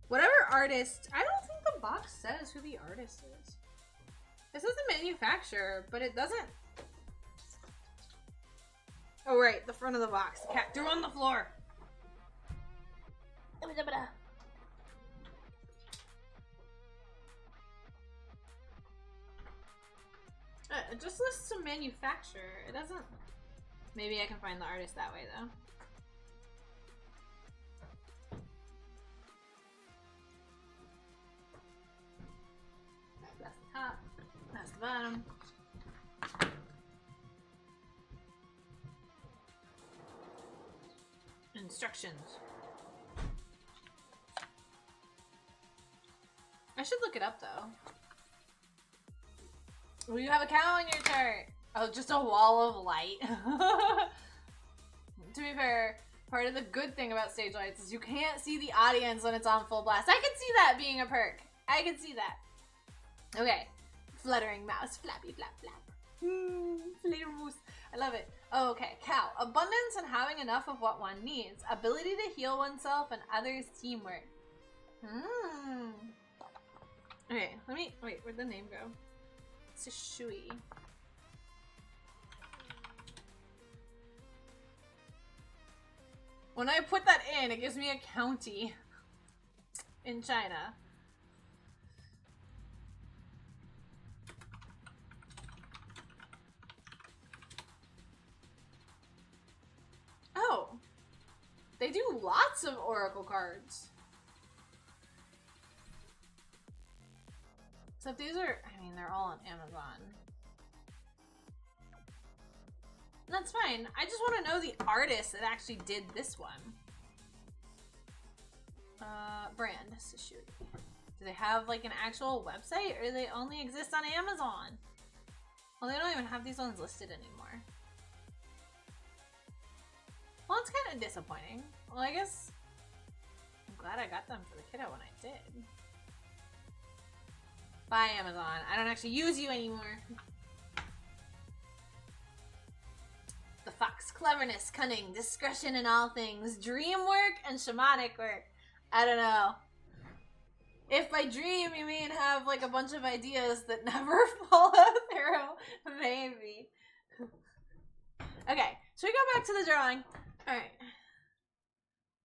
Whatever artist, I don't think the box says who the artist is. It says the manufacturer, but it doesn't. Oh right, the front of the box. The cat threw on the floor. It just lists some manufacturer. It doesn't. Maybe I can find the artist that way though. That's the top. That's the bottom. Instructions. I should look it up though. Will you have a cow on your chart? Oh, just a wall of light. To be fair, part of the good thing about stage lights is you can't see the audience when it's on full blast. I can see that being a perk. I can see that. Okay. Fluttering mouse. Flappy flap flap. Flater moose. I love it. Oh, okay. Cow. Abundance and having enough of what one needs. Ability to heal oneself and others' teamwork. Okay, let me... Wait, where'd the name go? Sishui. When I put that in, it gives me a county in China. Oh. They do lots of Oracle cards. Except these are, I mean, they're all on Amazon. That's fine. I just want to know the artist that actually did this one. Brand. Sishui. Do they have like an actual website or do they only exist on Amazon? Well, they don't even have these ones listed anymore. Well, it's kind of disappointing. Well, I guess I'm glad I got them for the kiddo when I did. Bye, Amazon. I don't actually use you anymore. The fox. Cleverness, cunning, discretion in all things, dream work, and shamanic work. I don't know. If by dream you mean have like a bunch of ideas that never follow through, maybe. Okay, should we go back to the drawing? Alright.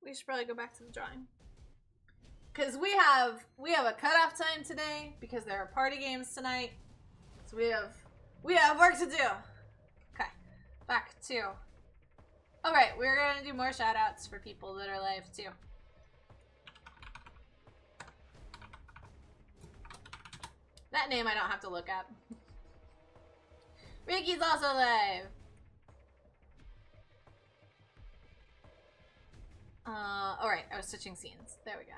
We should probably go back to the drawing. Because we have a cutoff time today because there are party games tonight. So we have work to do. Okay. Back to. Alright, we're gonna do more shout outs for people that are live too. That name I don't have to look up. Ricky's also live. Alright, I was switching scenes. There we go.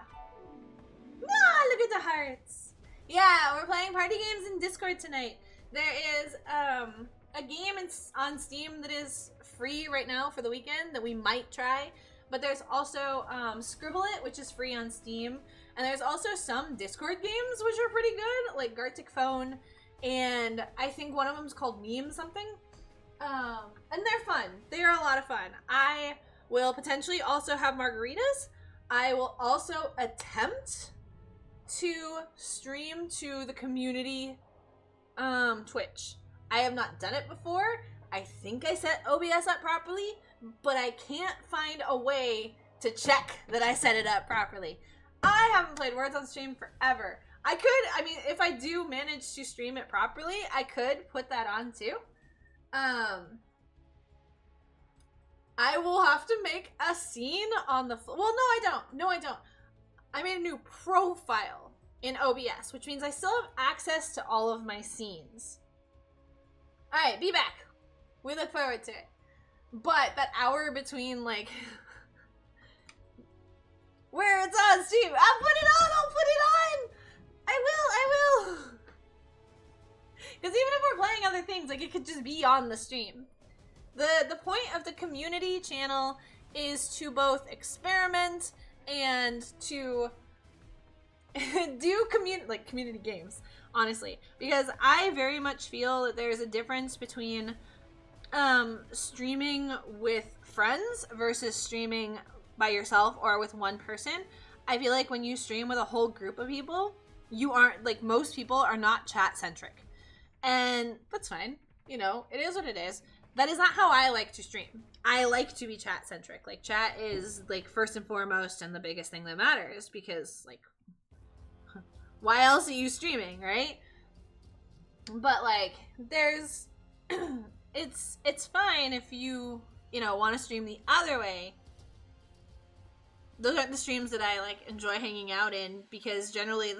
Ah, look at the hearts. Yeah, we're playing party games in Discord tonight. There is a game on Steam that is free right now for the weekend that we might try. But there's also Scribble It, which is free on Steam. And there's also some Discord games which are pretty good, like Gartic Phone, and I think one of them is called Meme something. And they're fun. They are a lot of fun. I will potentially also have margaritas. I will also attempt to stream to the community Twitch. I have not done it before. I think I set OBS up properly, but I can't find a way to check that I set it up properly. I haven't played Words on Stream forever. I mean, if I do manage to stream it properly, I could put that on too. I will have to make a scene on the... Well, no, I don't. No, I don't. I made a new profile in OBS, which means I still have access to all of my scenes. Alright, be back. We look forward to it. But that hour between, like... where it's on stream. I'll put it on! I'll put it on! I will! Because even if we're playing other things, like, it could just be on the stream. The point of the community channel is to both experiment and to do community games, honestly, because I very much feel that there's a difference between streaming with friends versus streaming by yourself or with one person. I feel like when you stream with a whole group of people, you aren't, like, most people are not chat centric, and that's fine. You know, it is what it is. That is not how I like to stream. I like to be chat centric. Like, chat is, like, first and foremost and the biggest thing that matters, because, like, why else are you streaming, right? But, like, there's it's fine if you know, want to stream the other way. Those aren't the streams that I, like, enjoy hanging out in, because generally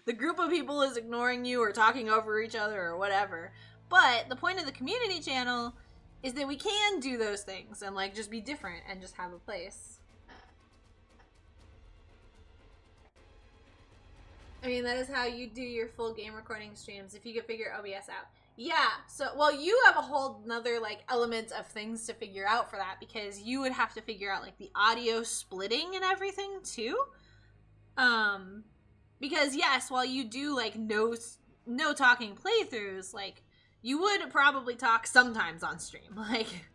the group of people is ignoring you or talking over each other or whatever. But the point of the community channel is that we can do those things and, like, just be different and just have a place. I mean, that is how you do your full game recording streams, if you could figure OBS out. Yeah, so, well, you have a whole nother, like, element of things to figure out for that, because you would have to figure out, like, the audio splitting and everything, too. Because, yes, while you do, like, no talking playthroughs, like, you would probably talk sometimes on stream, like,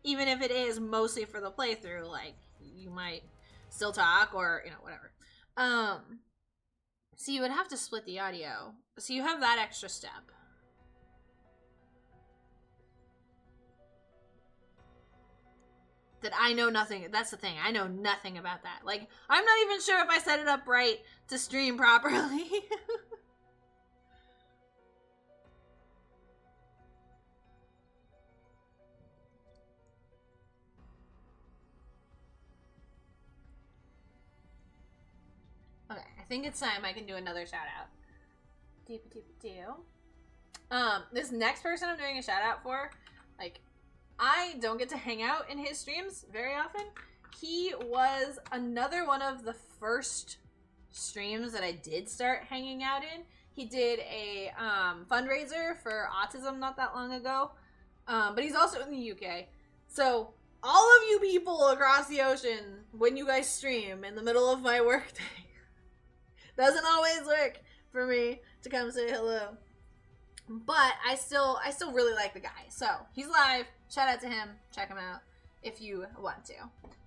even if it is mostly for the playthrough, like, you might still talk, or, you know, whatever. So you would have to split the audio. So you have that extra step. That I know nothing, that's the thing, I know nothing about that. Like, I'm not even sure if I set it up right to stream properly. Okay, I think it's time I can do another shout out. This next person I'm doing a shout out for, like, I don't get to hang out in his streams very often. He was another one of the first streams that I did start hanging out in. He did a fundraiser for autism not that long ago, but he's also in the UK. So all of you people across the ocean, when you guys stream in the middle of my workday, doesn't always work for me to come say hello. But I still really like the guy. So he's live. Shout out to him. Check him out if you want to.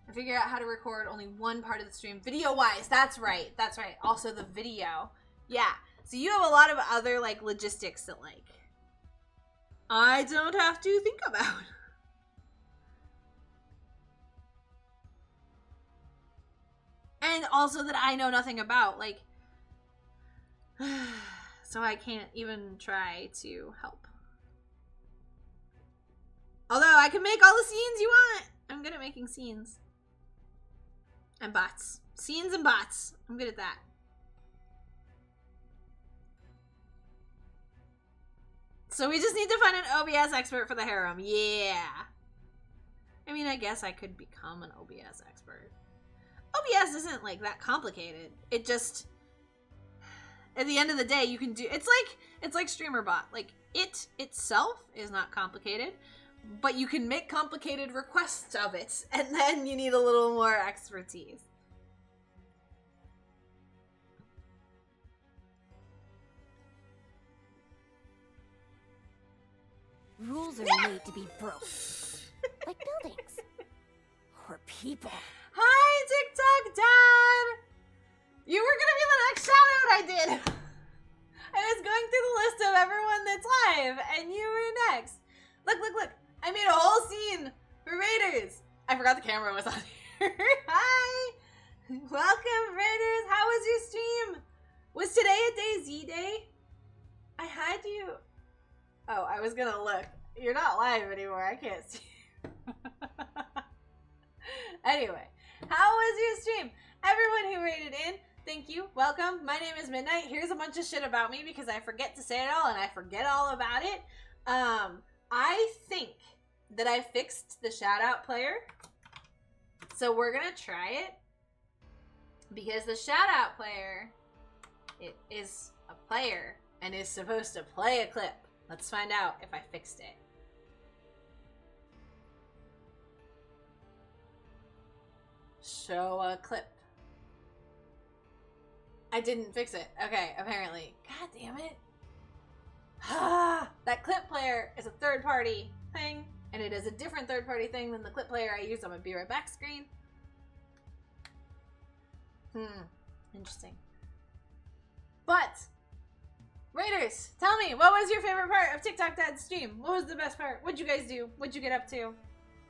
And figure out how to record only one part of the stream video-wise. That's right. That's right. Also the video. Yeah. So you have a lot of other, like, logistics that, like, I don't have to think about. And also that I know nothing about, like, so I can't even try to help. Although I can make all the scenes you want. I'm good at making scenes. And bots. Scenes and bots. I'm good at that. So we just need to find an OBS expert for the harem. Yeah. I mean, I guess I could become an OBS expert. OBS isn't, like, that complicated. It just, at the end of the day, you can do, it's like StreamerBot. Like, it itself is not complicated, but you can make complicated requests of it, and then you need a little more expertise. Rules are made to be broke. Like buildings. Or people. Hi, TikTok Dad! You were gonna be the next shout-out I did! I was going through the list of everyone that's live, and you were next. Look, look, look! I made a whole scene for Raiders! I forgot the camera was on here. Hi! Welcome, Raiders! How was your stream? Was today a DayZ day? I had you... Oh, I was gonna look. You're not live anymore, I can't see. Anyway. How was your stream? Everyone who rated in, thank you. Welcome. My name is Midnight. Here's a bunch of shit about me because I forget to say it all and I forget all about it. I think that I fixed the shout out player. So we're going to try it because the shout out player, it is a player and is supposed to play a clip. Let's find out if I fixed it. Show a clip. I didn't fix it. Okay, apparently. God damn it. That clip player is a third-party thing, and it is a different third-party thing than the clip player I use on my Be Right Back screen. Interesting. But, Raiders, tell me, what was your favorite part of TikTok Dad's stream? What was the best part? What'd you guys do? What'd you get up to?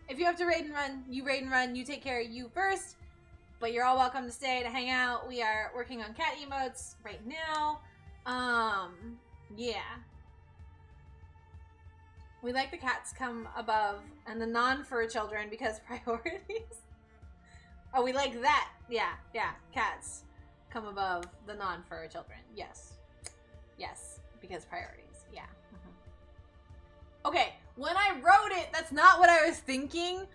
If you have to raid and run, you raid and run. You take care of you first. But you're all welcome to stay to hang out. We are working on cat emotes right now. Yeah. We like the cats come above and the non-fur children because priorities. Oh, we like that. Yeah. Cats come above the non-fur children. Yes, because priorities. Yeah. Okay, when I wrote it, that's not what I was thinking,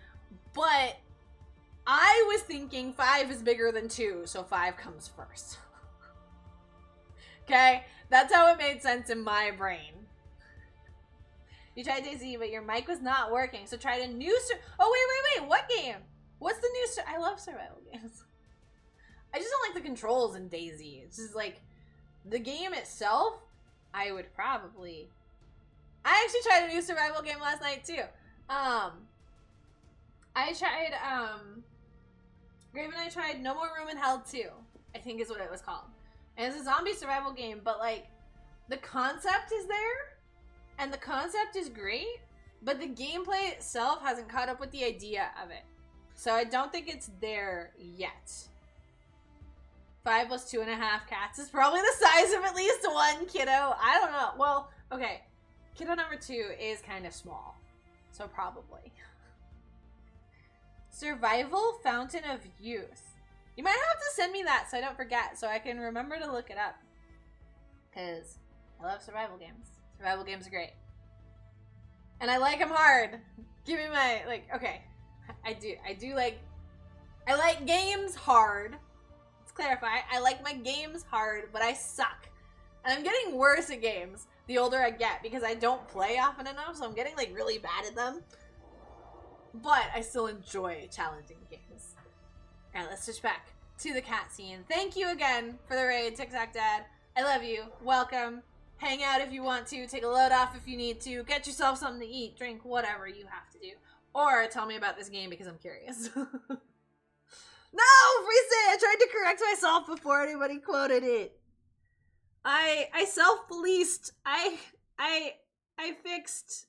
but I was thinking 5 is bigger than 2, so 5 comes first. Okay? That's how it made sense in my brain. You tried DayZ, but your mic was not working, so tried a new... Oh, wait, what game? What's the new... I love survival games. I just don't like the controls in DayZ. It's just like, the game itself, I would probably... I actually tried a new survival game last night, too. I tried, Grave and I tried No More Room in Hell 2, I think is what it was called. And it's a zombie survival game, but like, the concept is there, and the concept is great, but the gameplay itself hasn't caught up with the idea of it. So I don't think it's there yet. 5 plus 2.5 cats is probably the size of at least 1 kiddo. I don't know. Well, okay. Kiddo number 2 is kind of small. So probably. Survival Fountain of Youth. You might have to send me that so I don't forget, so I can remember to look it up. Because I love survival games. Survival games are great. And I like them hard. Give me my, like, okay. I like games hard. Let's clarify. I like my games hard, but I suck. And I'm getting worse at games the older I get because I don't play often enough, so I'm getting, like, really bad at them. But I still enjoy challenging games. Alright, let's switch back to the cat scene. Thank you again for the raid, TikTok Dad. I love you. Welcome. Hang out if you want to. Take a load off if you need to. Get yourself something to eat, drink, whatever you have to do. Or tell me about this game because I'm curious. No! Freeze! I tried to correct myself before anybody quoted it. I self-policed. I fixed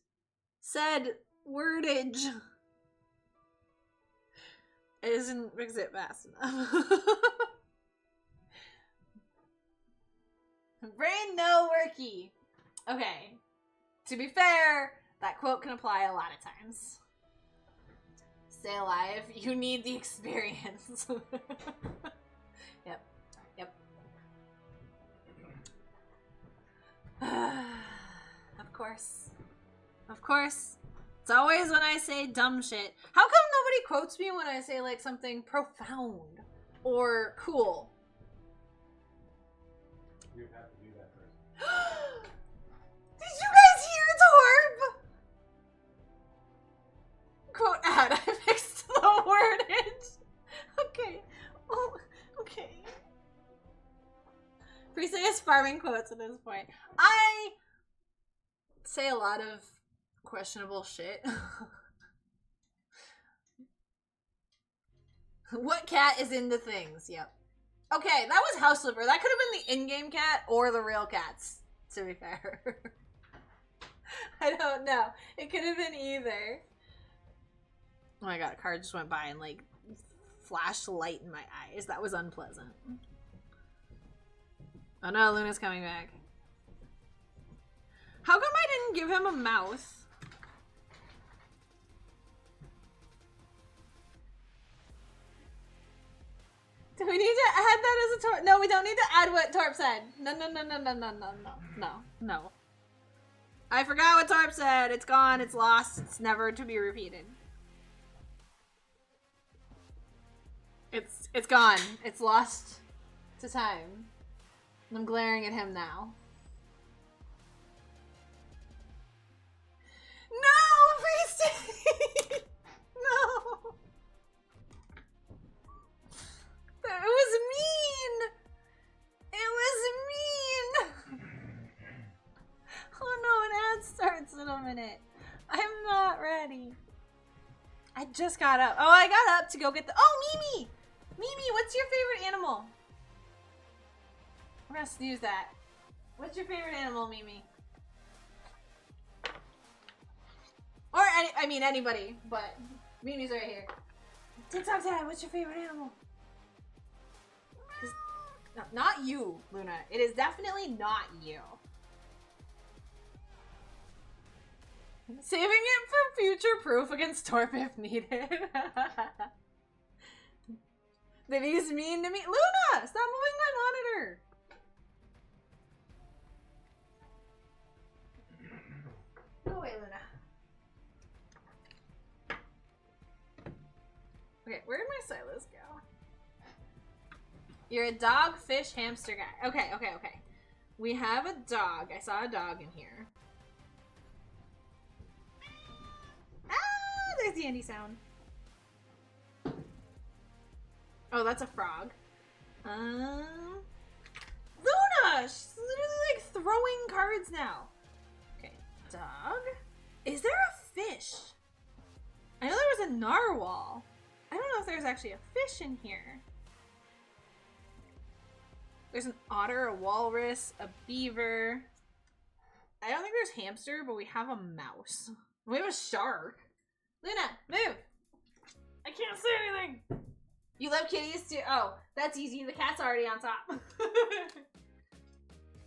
said wordage. I just didn't fix it fast enough. Brain no worky. Okay. To be fair, that quote can apply a lot of times. Stay alive. You need the experience. Yep. Of course. It's always when I say dumb shit. How come nobody quotes me when I say, like, something profound or cool? You have to do that first. Did you guys hear Torb? Quote ad. I fixed the wordage. Okay. Oh, okay. Freeze is farming quotes at this point. I say a lot of questionable shit. What cat is into things? Yep. Okay, that was House Slipper. That could have been the in-game cat or the real cats, to be fair. I don't know. It could have been either. Oh my god, a car just went by and, like, flashed light in my eyes. That was unpleasant. Oh no, Luna's coming back. How come I didn't give him a mouth? Do we need to add that as a Torp? No, we don't need to add what Torp said. No. I forgot what Torp said. It's gone. It's lost. It's never to be repeated. It's gone. It's lost to time. I'm glaring at him now. No, Priest! No! I just got up. Oh, I got up to go get the... Oh, Mimi! Mimi, what's your favorite animal? We're gonna snooze that. What's your favorite animal, Mimi? Or, I mean, anybody, but Mimi's right here. TikTok Dad, what's your favorite animal? No, not you, Luna. It is definitely not you. Saving it for future proof against Torp if needed. That he's mean to me. Luna! Stop moving my monitor! Go away, Luna. Okay, where did my silos go? You're a dog, fish, hamster guy. Okay. We have a dog. I saw a dog in here. Ah, there's the Andy sound. Oh, that's a frog. Luna! She's literally like throwing cards now. Okay, dog. Is there a fish? I know there was a narwhal. I don't know if there's actually a fish in here. There's an otter, a walrus, a beaver. I don't think there's hamster, but we have a mouse. We have a shark. Luna, move! I can't say anything! You love kitties too? Oh, that's easy. The cat's already on top.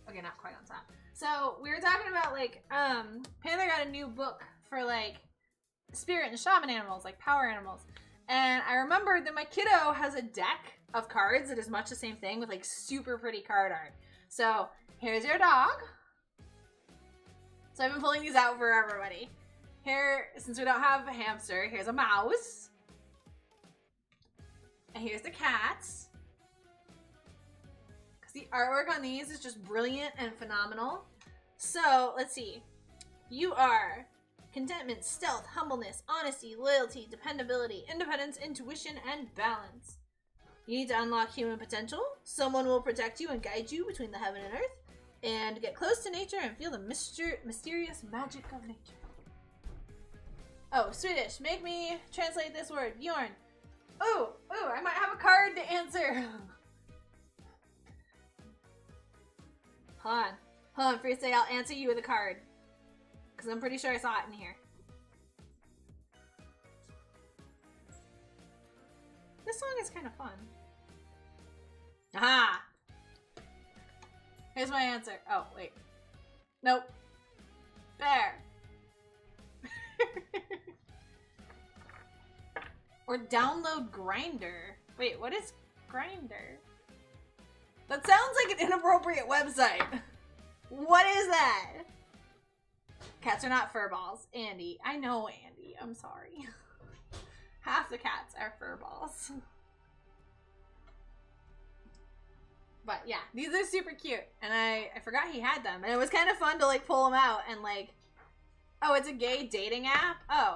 Okay, not quite on top. So, we were talking about, like, Panther got a new book for, like, spirit and shaman animals, like power animals. And I remembered that my kiddo has a deck of cards that is much the same thing with like super pretty card art. So here's your dog. So I've been pulling these out for everybody. Here, since we don't have a hamster, here's a mouse. And here's the cats. Because the artwork on these is just brilliant and phenomenal. So let's see. You are contentment, stealth, humbleness, honesty, loyalty, dependability, independence, intuition, and balance. You need to unlock human potential. Someone will protect you and guide you between the heaven and earth. And get close to nature and feel the mysterious magic of nature. Oh, Swedish. Make me translate this word. Bjorn. Oh, I might have a card to answer. Hold on, Freestyle. I'll answer you with a card. Because I'm pretty sure I saw it in here. This song is kind of fun. Aha! Here's my answer. Oh, wait. Nope. There. Or download Grindr. Wait, what is Grindr? That sounds like an inappropriate website. What is that? Cats are not furballs. Andy. I know Andy. I'm sorry. Half the cats are furballs. But yeah, these are super cute. And I forgot he had them. And it was kind of fun to like pull them out and like, oh, it's a gay dating app? Oh.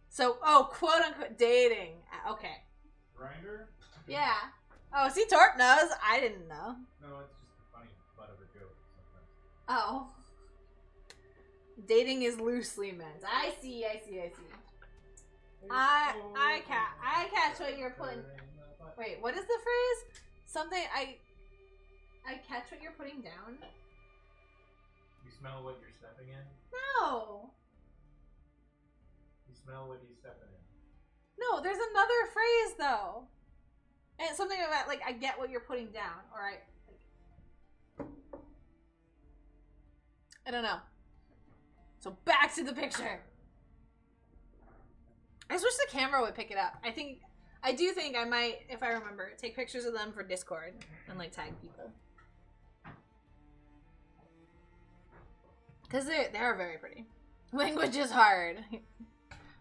So, oh, quote unquote dating. Okay. Grindr? Yeah. Oh, see, Torp knows. I didn't know. No, it's just a funny butt of a joke sometimes. Oh. Dating is loosely meant. I see. I catch what you're putting. Wait, what is the phrase? Something I catch what you're putting down. You smell what you're stepping in? No. You smell what he's stepping in. No, there's another phrase though. And it's something about like I get what you're putting down, or I don't know. So back to the picture. I just wish the camera would pick it up. I do think I might, if I remember, take pictures of them for Discord and like tag people. Because they are very pretty. Language is hard.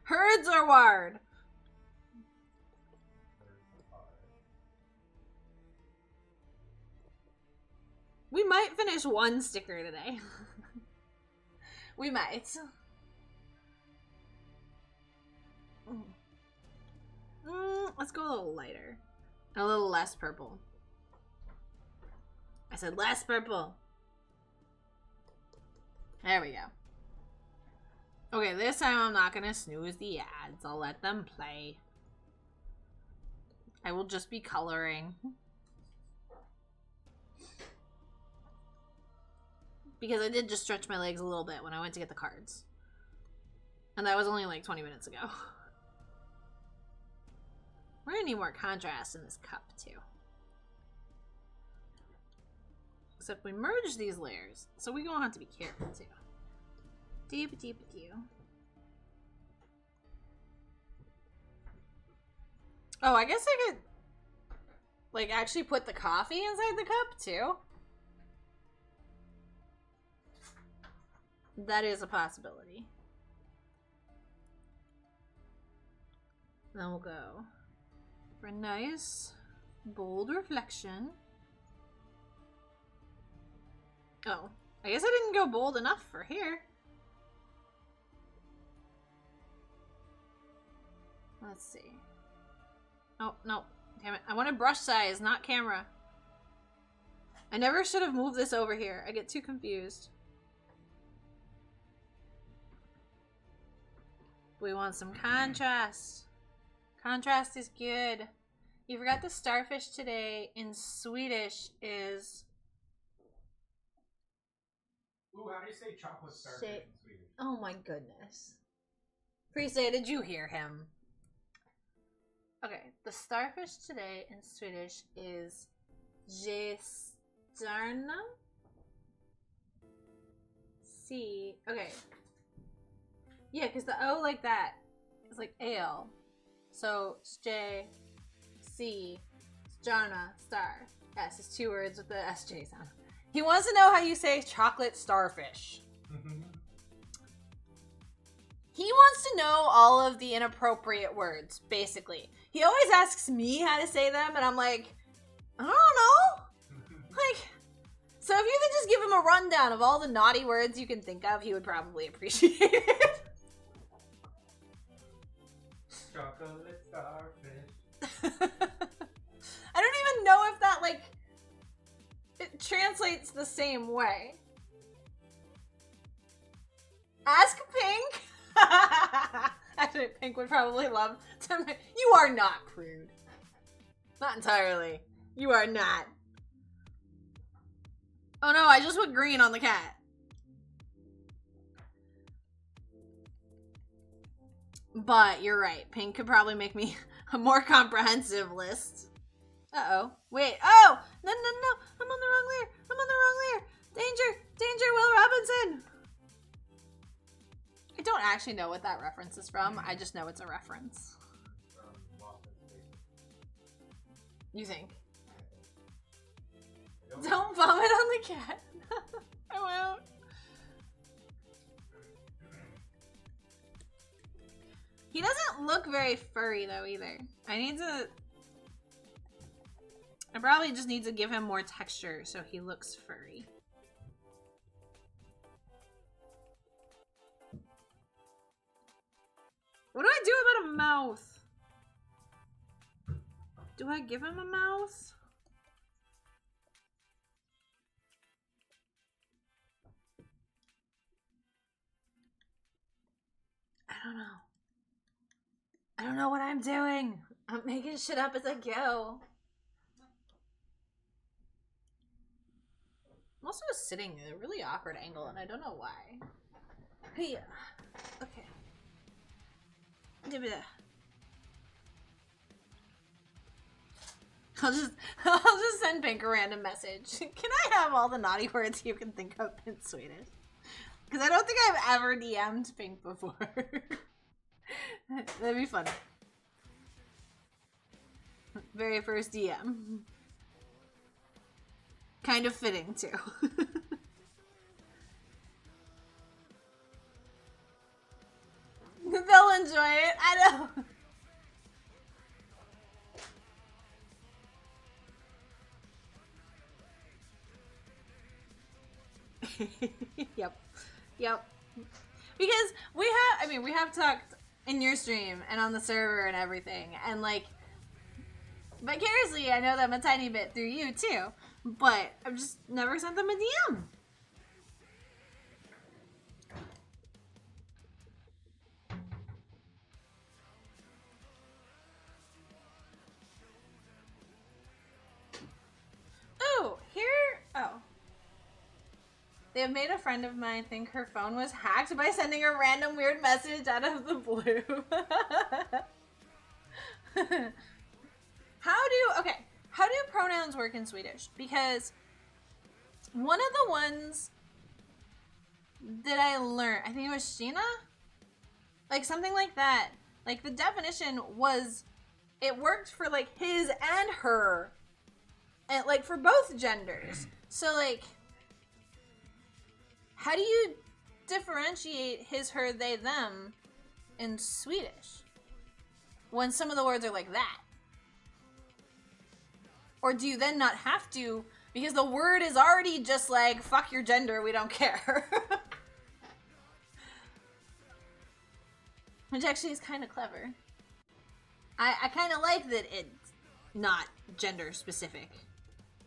Herds are ward. We might finish one sticker today. We might. Let's go a little lighter. A little less purple. I said less purple. There we go. Okay, this time I'm not gonna snooze the ads. I'll let them play. I will just be coloring. Because I did just stretch my legs a little bit when I went to get the cards. And that was only like 20 minutes ago. We're gonna need more contrast in this cup too. Except we merge these layers, so we're gonna have to be careful too. Deep. Oh, I guess I could like actually put the coffee inside the cup too. That is a possibility. Then we'll go for a nice, bold reflection. Oh, I guess I didn't go bold enough for here. Let's see. Oh, no. Damn it. I wanted brush size, not camera. I never should have moved this over here. I get too confused. We want some contrast. Contrast is good. You forgot the starfish today in Swedish is... Ooh, how do you say chocolate starfish in Swedish? Oh my goodness. Priestay, did you hear him? Okay, the starfish today in Swedish is gestjärna. C. Okay. Yeah, because the O like that is like ale. So J, C, stjärna, star. S is 2 words with the SJ sound. He wants to know how you say chocolate starfish. He wants to know all of the inappropriate words, basically. He always asks me how to say them, and I'm like, I don't know. Like, so if you could just give him a rundown of all the naughty words you can think of, he would probably appreciate it. Chocolate starfish. I don't even know if that, like, it translates the same way. Ask Pink. Actually, Pink would probably love to. You are not prude. Not entirely. You are not. Oh no, I just put green on the cat. But you're right. Pink could probably make me a more comprehensive list. Uh-oh. Wait. Oh! No. I'm on the wrong layer. Danger. Will Robinson. I don't actually know what that reference is from. I just know it's a reference. You think? Don't vomit on the cat. I won't. He doesn't look very furry though either. I probably just need to give him more texture so he looks furry. What do I do about a mouth? Do I give him a mouth? I don't know. I don't know what I'm doing. I'm making shit up as I go. I'm also sitting at a really awkward angle and I don't know why. Hey, okay. I'll just send Pink a random message. Can I have all the naughty words you can think of in Swedish? Because I don't think I've ever DM'd Pink before. That'd be fun. Very first DM. Kind of fitting too. They'll enjoy it. I know. Yep. Because we have talked in your stream and on the server and everything, and like vicariously I know them a tiny bit through you too, but I've just never sent them a DM. They have made a friend of mine think her phone was hacked by sending a random weird message out of the blue. How do pronouns work in Swedish? Because one of the ones that I learned, I think it was Sheena? Like something like that. Like the definition was, it worked for like his and her. And like for both genders. So like, how do you differentiate his, her, they, them in Swedish? When some of the words are like that. Or do you then not have to, because the word is already just like, fuck your gender, we don't care. Which actually is kind of clever. I kind of like that it's not gender specific.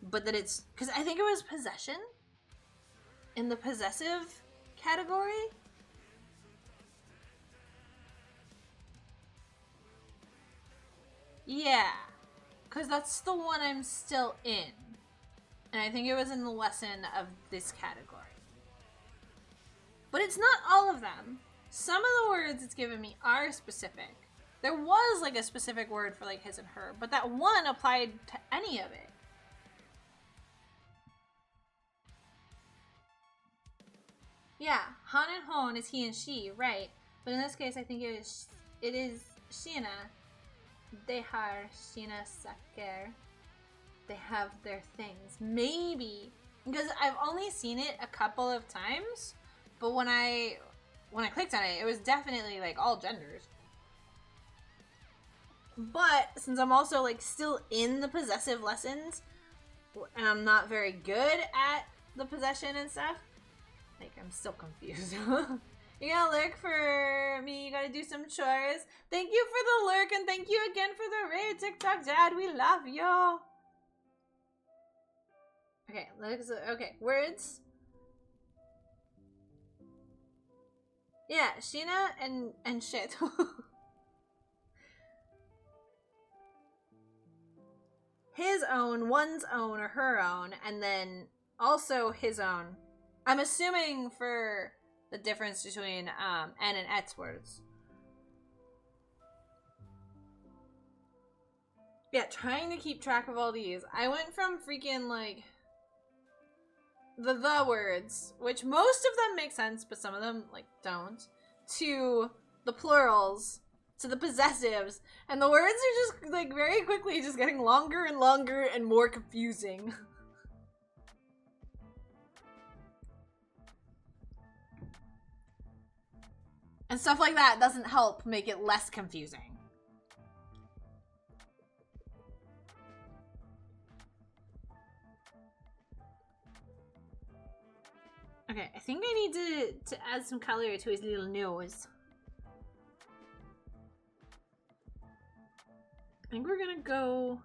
But that it's, because I think it was possession in the possessive category. Yeah. Because that's the one I'm still in. And I think it was in the lesson of this category. But it's not all of them. Some of the words it's given me are specific. There was like a specific word for like his and her, but that one applied to any of it. Yeah, han and hon is he and she, right? But in this case, I think it is Sheena. They har sina saker. They have their things. Maybe. Because I've only seen it a couple of times. But when I clicked on it, it was definitely like all genders. But since I'm also like still in the possessive lessons, and I'm not very good at the possession and stuff, like I'm still confused. You gotta lurk for me, you gotta do some chores. Thank you for the lurk, and thank you again for the raid, TikTok Dad, we love you. Okay, words. Yeah, Sheena and shit. His own, one's own, or her own, and then also his own. I'm assuming for the difference between N and X words. Yeah, trying to keep track of all these. I went from freaking like the words, which most of them make sense, but some of them like don't, to the plurals, to the possessives, and the words are just like very quickly just getting longer and longer and more confusing. And stuff like that doesn't help make it less confusing. Okay, I think I need to add some color to his little nose. I think we're gonna go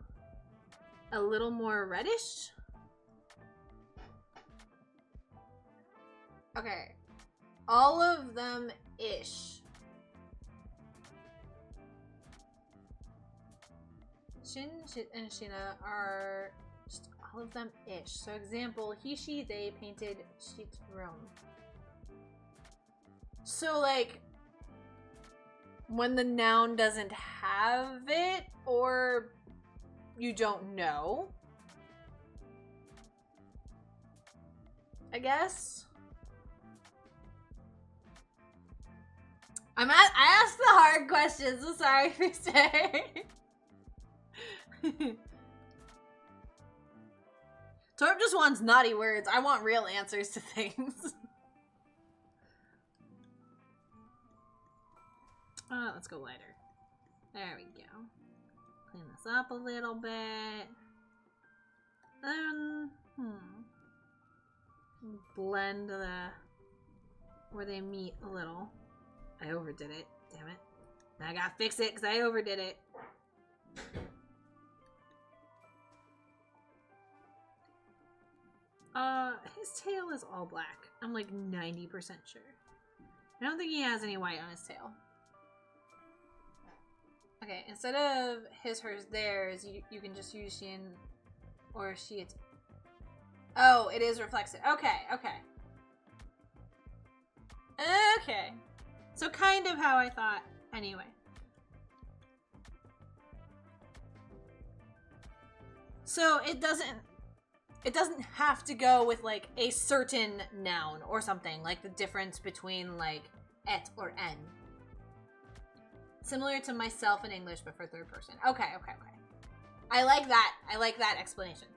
a little more reddish. Okay, all of them ish. Shin, Shit, and Sheena are just all of them ish. So example, he, she, they painted sheet room. So like, when the noun doesn't have it, or you don't know, I guess. I asked the hard questions. I'm sorry for saying. Torp just wants naughty words. I want real answers to things. Let's go lighter. There we go. Clean this up a little bit. Blend where they meet a little. I overdid it. Damn it. Now I gotta fix it because I overdid it. His tail is all black. I'm like 90% sure. I don't think he has any white on his tail. Okay, instead of his, hers, theirs, you can just use she and, or she, it's, oh, it is reflexive. Okay, okay. Okay. So kind of how I thought anyway. So it doesn't have to go with like a certain noun or something, like the difference between like et or en. Similar to myself in English, but for third person. Okay. I like that. I like that explanation.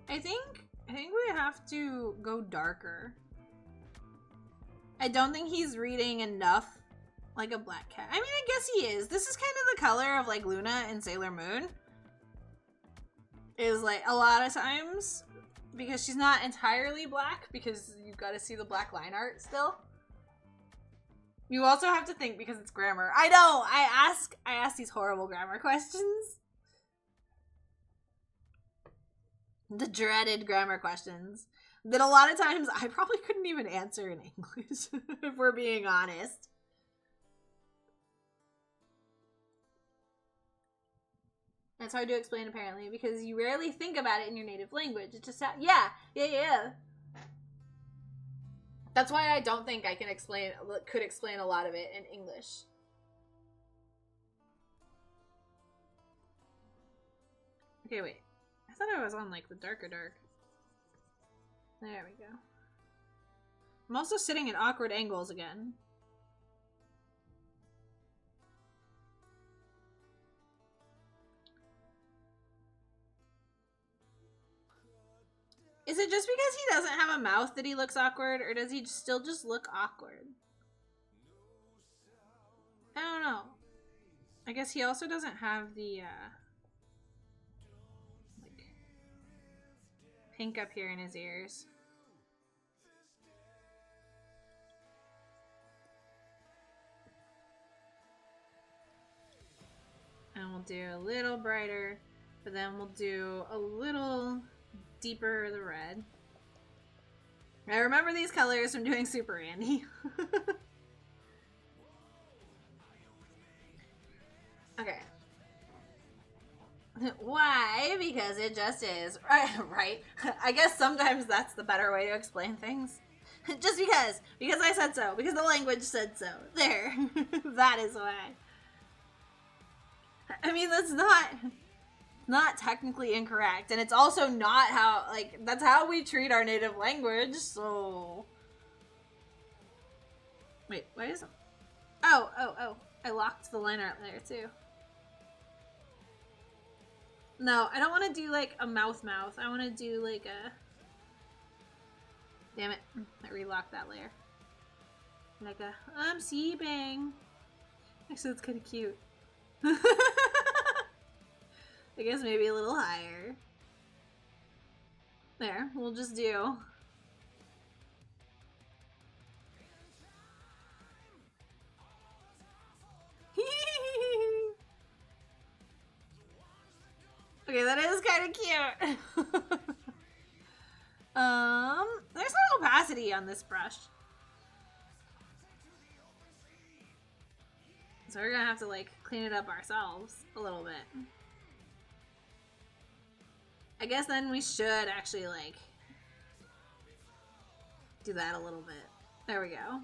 I think we have to go darker. I don't think he's reading enough like a black cat. I mean, I guess he is. This is kind of the color of like Luna and Sailor Moon. Is like a lot of times, because she's not entirely black, because you've got to see the black line art still. You also have to think because it's grammar. I know. I ask these horrible grammar questions. The dreaded grammar questions that a lot of times I probably couldn't even answer in English, if we're being honest. That's hard to explain, apparently, because you rarely think about it in your native language. It just, yeah. That's why I don't think I could explain a lot of it in English. Okay, wait. I thought I was on, like, the darker dark. There we go. I'm also sitting at awkward angles again. Is it just because he doesn't have a mouth that he looks awkward, or does he still just look awkward? I don't know. I guess he also doesn't have the, like, pink up here in his ears. And we'll do a little brighter, but then we'll do a little deeper the red. I remember these colors from doing Super Andy. Okay. Why? Because it just is. Right? I guess sometimes that's the better way to explain things. Just because. Because I said so. Because the language said so. There. That is why. I mean, that's not technically incorrect, and it's also not how, like, that's how we treat our native language, so... Wait, why is it? Oh, I locked the line art there, too. No, I don't want to do, like, a mouth. I want to do, like, a... Damn it, I relocked that layer. Like a, I'm seeping. Actually, it's kind of cute. I guess maybe a little higher. There, we'll just do. Okay, that is kind of cute. There's no opacity on this brush. So we're gonna have to, like, clean it up ourselves a little bit. I guess then we should actually, like, do that a little bit. There we go.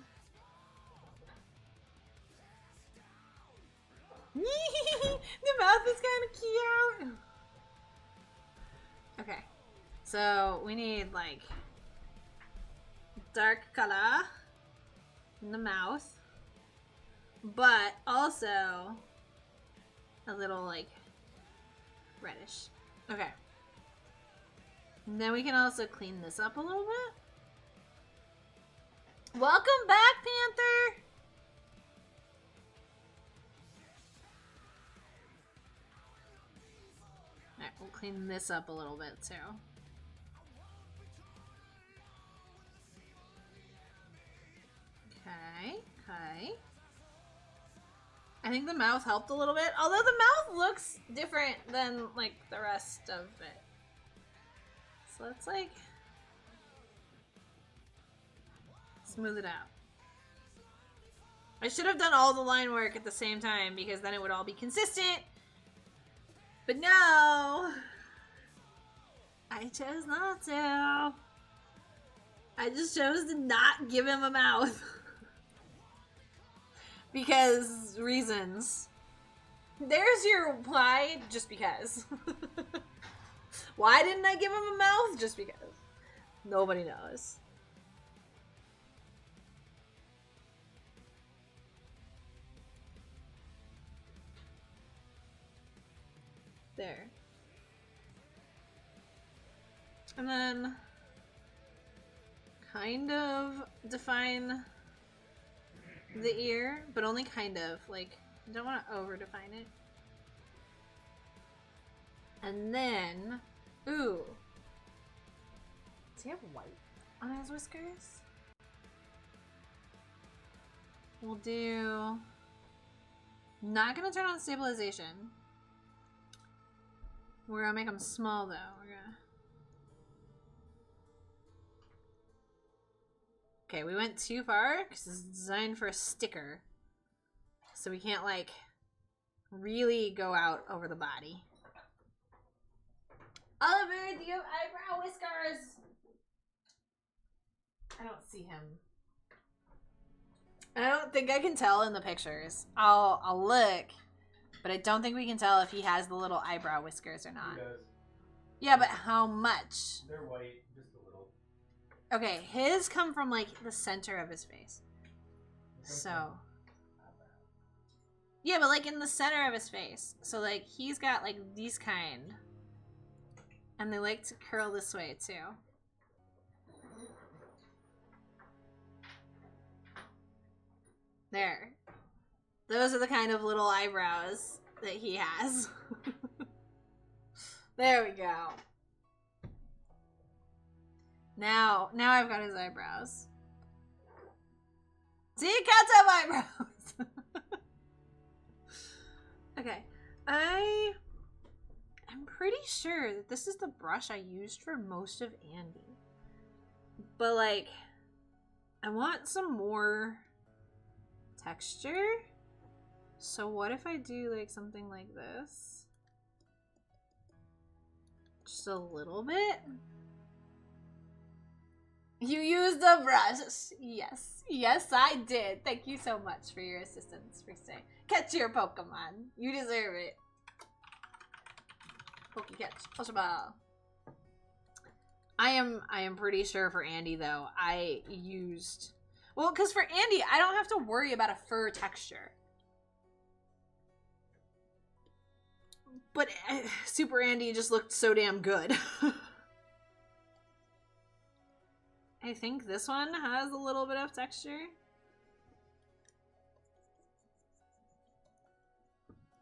The mouth is kind of cute. Okay. So we need, like, dark color in the mouth, but also a little, like, reddish. Okay. And then we can also clean this up a little bit. Welcome back, Panther! Alright, we'll clean this up a little bit too. Okay. I think the mouth helped a little bit, although the mouth looks different than, like, the rest of it. So let's, like, smooth it out. I should have done all the line work at the same time because then it would all be consistent. But no! I chose not to. I just chose to not give him a mouth. Because reasons. There's your why, just because. Why didn't I give him a mouth? Just because. Nobody knows. There. And then kind of define the ear, but only kind of. Like, I don't want to over define it. And then, ooh. Does he have white on his whiskers? We'll do, not gonna turn on stabilization. We're gonna make them small though. We're gonna. Okay, we went too far because it's designed for a sticker. So we can't like really go out over the body. Oliver, do you have eyebrow whiskers? I don't see him. I don't think I can tell in the pictures. I'll look, but I don't think we can tell if he has the little eyebrow whiskers or not. He does. Yeah, but how much? They're white, just a little. Okay, his come from like the center of his face. So. Yeah, but like in the center of his face. So like he's got like these kind. And they like to curl this way too. There. Those are the kind of little eyebrows that he has. There we go. Now I've got his eyebrows. See, cats have eyebrows. Okay. I'm pretty sure that this is the brush I used for most of Andy. But like, I want some more texture. So what if I do like something like this? Just a little bit. You used the brush. Yes. Yes, I did. Thank you so much for your assistance for saying. Catch your Pokemon. You deserve it. Poke catch. Possible. I am pretty sure for Andy though, I used, well, because for Andy, I don't have to worry about a fur texture. But Super Andy just looked so damn good. I think this one has a little bit of texture.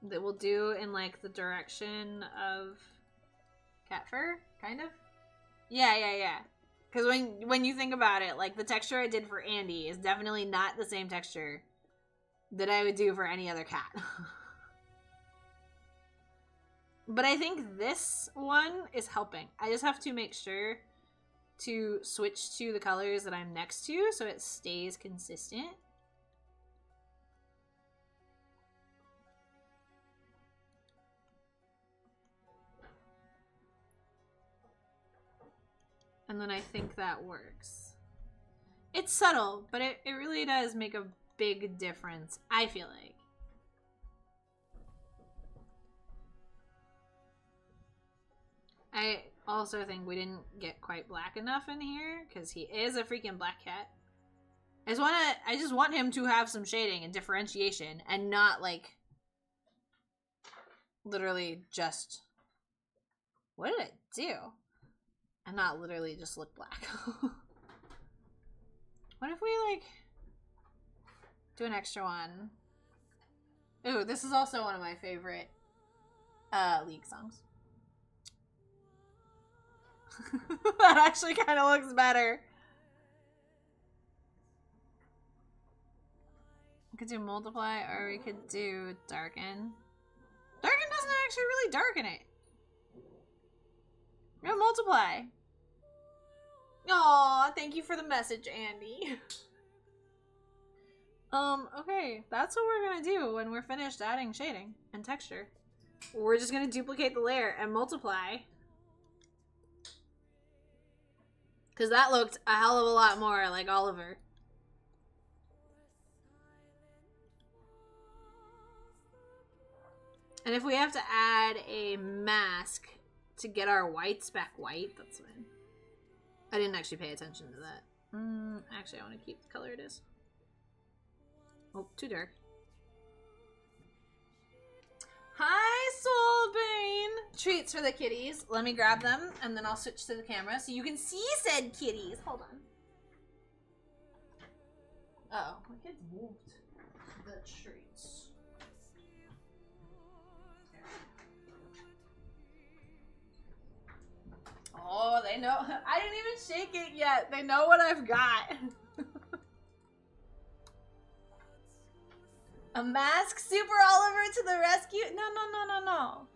That will do in like the direction of cat fur, kind of. Yeah. Because when you think about it, like the texture I did for Andy is definitely not the same texture that I would do for any other cat. But I think this one is helping. I just have to make sure to switch to the colors that I'm next to so it stays consistent. And then I think that works. It's subtle, but it really does make a big difference, I feel like. I also think we didn't get quite black enough in here, because he is a freaking black cat. I just want him to have some shading and differentiation, and not like literally just, what did it do? And not literally just look black. What if we like do an extra one? Ooh, this is also one of my favorite League songs. That actually kind of looks better. We could do multiply, or we could do darken. Darken doesn't actually really darken it. We're gonna multiply. Aw, thank you for the message, Andy. Okay, that's what we're gonna do when we're finished adding shading and texture. We're just gonna duplicate the layer and multiply. Because that looked a hell of a lot more like Oliver. And if we have to add a mask to get our whites back white, that's fine. I didn't actually pay attention to that. Actually, I want to keep the color it is. Oh, too dark. Hi, Soulbane! Treats for the kitties. Let me grab them, and then I'll switch to the camera so you can see said kitties. Hold on. Uh-oh, my kids moved the treats. Oh, they know. I didn't even shake it yet. They know what I've got. A mask, Super Oliver to the rescue? No, no, no, no, no.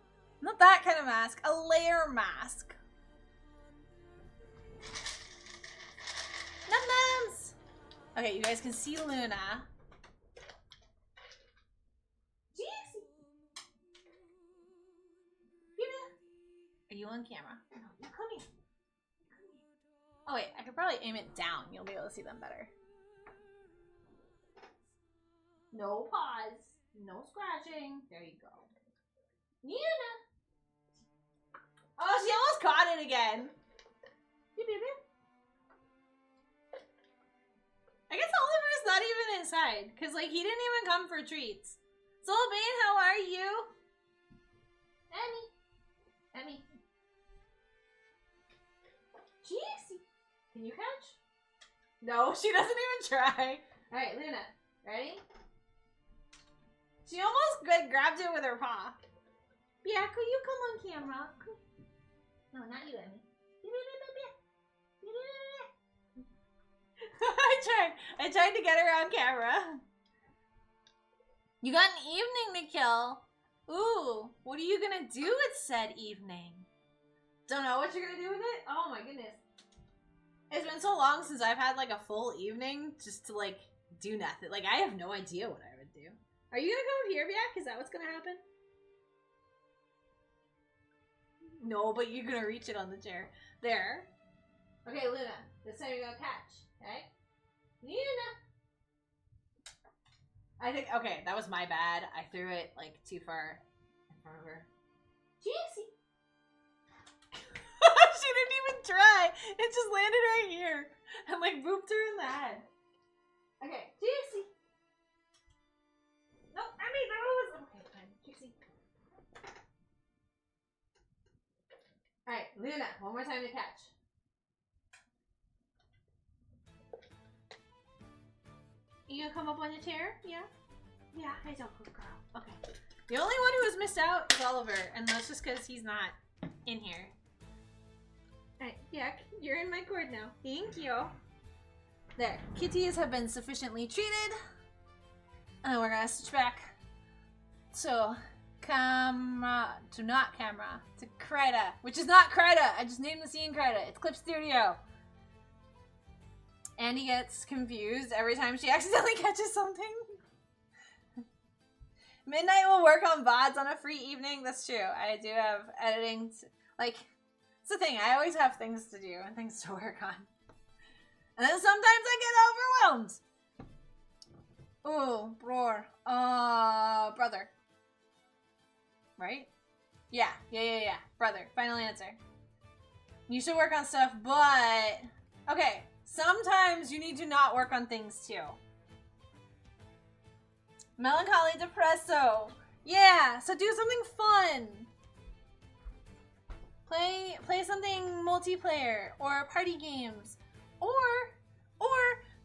Not that kind of mask. A layer mask. Num-nums! Okay, you guys can see Luna. Jeez! Are you on camera? No, you come here. Oh wait, I could probably aim it down. You'll be able to see them better. No paws. No scratching. There you go. Nina! Oh, she almost caught it again. I guess Oliver's not even inside. Because, like, he didn't even come for treats. Soulbane, how are you? Emmy. Jeez. Can you catch? No, she doesn't even try. Alright, Luna. Ready? She almost grabbed it with her paw. Yeah, could you come on camera? No, not you, Emmy. I tried to get her on camera. You got an evening to kill. Ooh, what are you gonna do with said evening? Don't know what you're gonna do with it? Oh my goodness. It's been so long since I've had like a full evening just to like do nothing. Like I have no idea what I would do. Are you gonna go here, Biak? Is that what's gonna happen? No, but you're gonna reach it on the chair. There. Okay, Luna. This time you're gonna catch. Okay? Luna! I think, okay, that was my bad. I threw it, like, too far in front of her. Jeezy! She didn't even try! It just landed right here. And, like, booped her in the head. Okay, Jeezy! No, I mean, that was... Okay, fine. Jeezy. Alright, Luna, one more time to catch. You gonna come up on the chair? Yeah? Yeah, I don't, good girl. Okay. The only one who has missed out is Oliver, and that's just because he's not in here. Alright, yeah, you're in my cord now. Thank you. There. Kitties have been sufficiently treated. And we're gonna switch back to camera, to not camera, to Krida, which is not Krida. I just named the scene Krida. It's Clip Studio. Andy gets confused every time she accidentally catches something. Midnight will work on VODs on a free evening. That's true. I do have editing. Like, it's the thing. I always have things to do and things to work on. And then sometimes I get overwhelmed. Ooh, brother. Right? Yeah. Brother. Final answer. You should work on stuff, but... Okay. Sometimes you need to not work on things too. Melancholy Depresso. Yeah, so do something fun. Play something multiplayer or party games. Or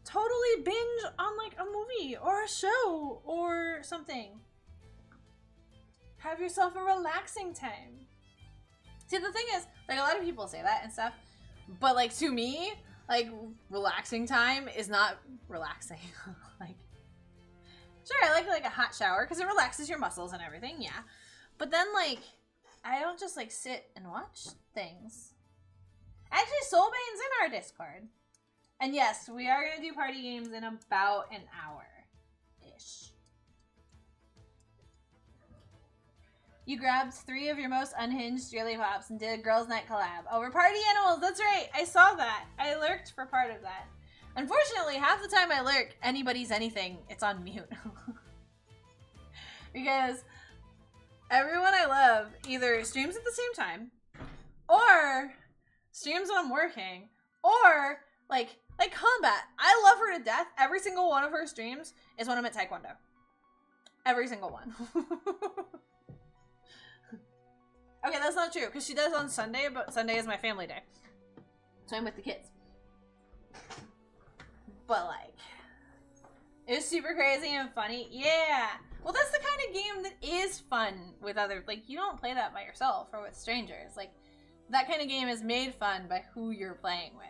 totally binge on like a movie or a show or something. Have yourself a relaxing time. See, the thing is, like a lot of people say that and stuff, but like to me, like, relaxing time is not relaxing. Like, sure, I like a hot shower because it relaxes your muscles and everything, yeah. But then, like, I don't just, like, sit and watch things. Actually, Soulbane's in our Discord. And yes, we are going to do party games in about an hour. fish. You grabbed 3 of your most unhinged yearly pops and did a girls' night collab over party animals. That's right. I saw that. I lurked for part of that. Unfortunately, half the time I lurk, anybody's anything, it's on mute. Because everyone I love either streams at the same time, or streams when I'm working, or like Combat. I love her to death. Every single one of her streams is when I'm at Taekwondo. Every single one. Okay, that's not true, because she does on Sunday, but Sunday is my family day. So I'm with the kids. But, like, it's super crazy and funny. Yeah! Well, that's the kind of game that is fun with other... Like, you don't play that by yourself or with strangers. Like, that kind of game is made fun by who you're playing with.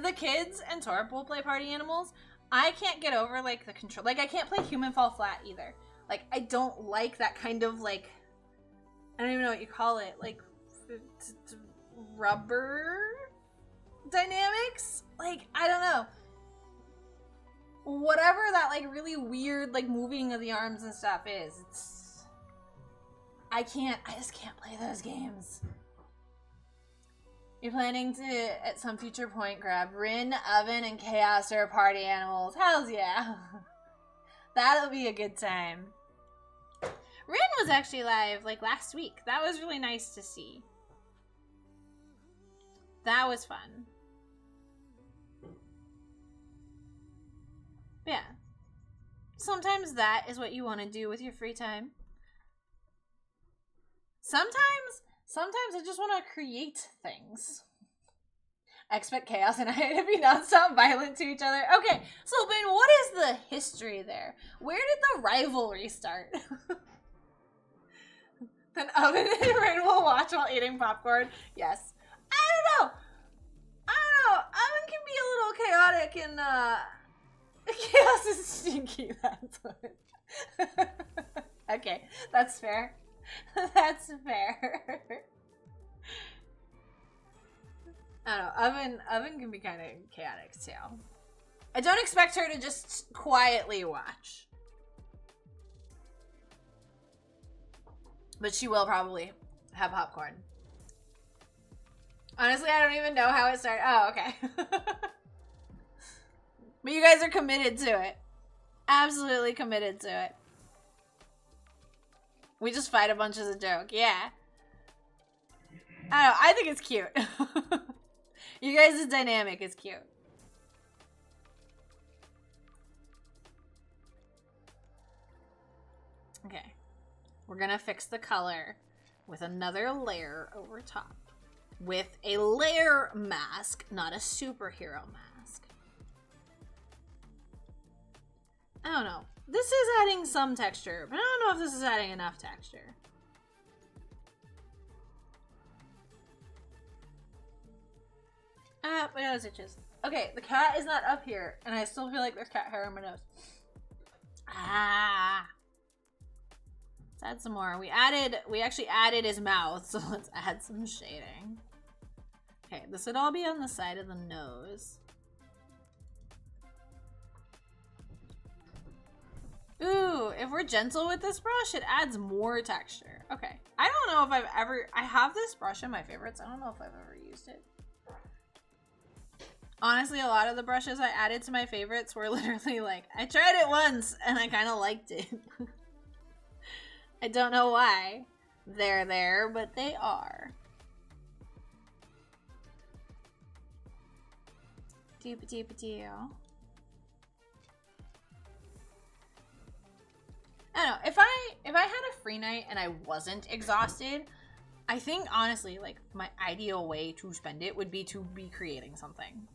The kids and Torp will play party animals. I can't get over, like, the control... Like, I can't play Human Fall Flat, either. Like, I don't like that kind of, like... I don't even know what you call it. Like, rubber dynamics? Like, I don't know. Whatever that, like, really weird, like, moving of the arms and stuff is, it's... I just can't play those games. You're planning to, at some future point, grab Rin, Oven, and Chaos or party animals. Hells yeah. That'll be a good time. Rin was actually live, like, last week. That was really nice to see. That was fun. Yeah. Sometimes that is what you want to do with your free time. Sometimes I just want to create things. I expect Chaos and I to be nonstop violent to each other. Okay, so Ben, what is the history there? Where did the rivalry start? Then Oven and Rin will watch while eating popcorn. Yes. I don't know. Oven can be a little chaotic and Chaos is stinky, that's what. Okay, that's fair. That's fair. I don't know. Oven can be kind of chaotic too. I don't expect her to just quietly watch. But she will probably have popcorn. Honestly, I don't even know how it started. Oh, okay. But you guys are committed to it. Absolutely committed to it. We just fight a bunch as a joke. Yeah. I don't know. I think it's cute. You guys' dynamic is cute. Okay. We're gonna fix the color with another layer over top. With a layer mask, not a superhero mask. I don't know. This is adding some texture, but I don't know if this is adding enough texture. My nose itches. Okay, the cat is not up here, and I still feel like there's cat hair on my nose. Ah. Let's add some more. We actually added his mouth, so let's add some shading. Okay, this would all be on the side of the nose. Ooh, if we're gentle with this brush, it adds more texture. Okay. I don't know if I have this brush in my favorites. I don't know if I've ever used it. Honestly, a lot of the brushes I added to my favorites were literally like, I tried it once and I kind of liked it. I don't know why they're there, but they are. Doop-a-doop-a-doo. I don't know, if I had a free night and I wasn't exhausted, I think honestly, like, my ideal way to spend it would be to be creating something.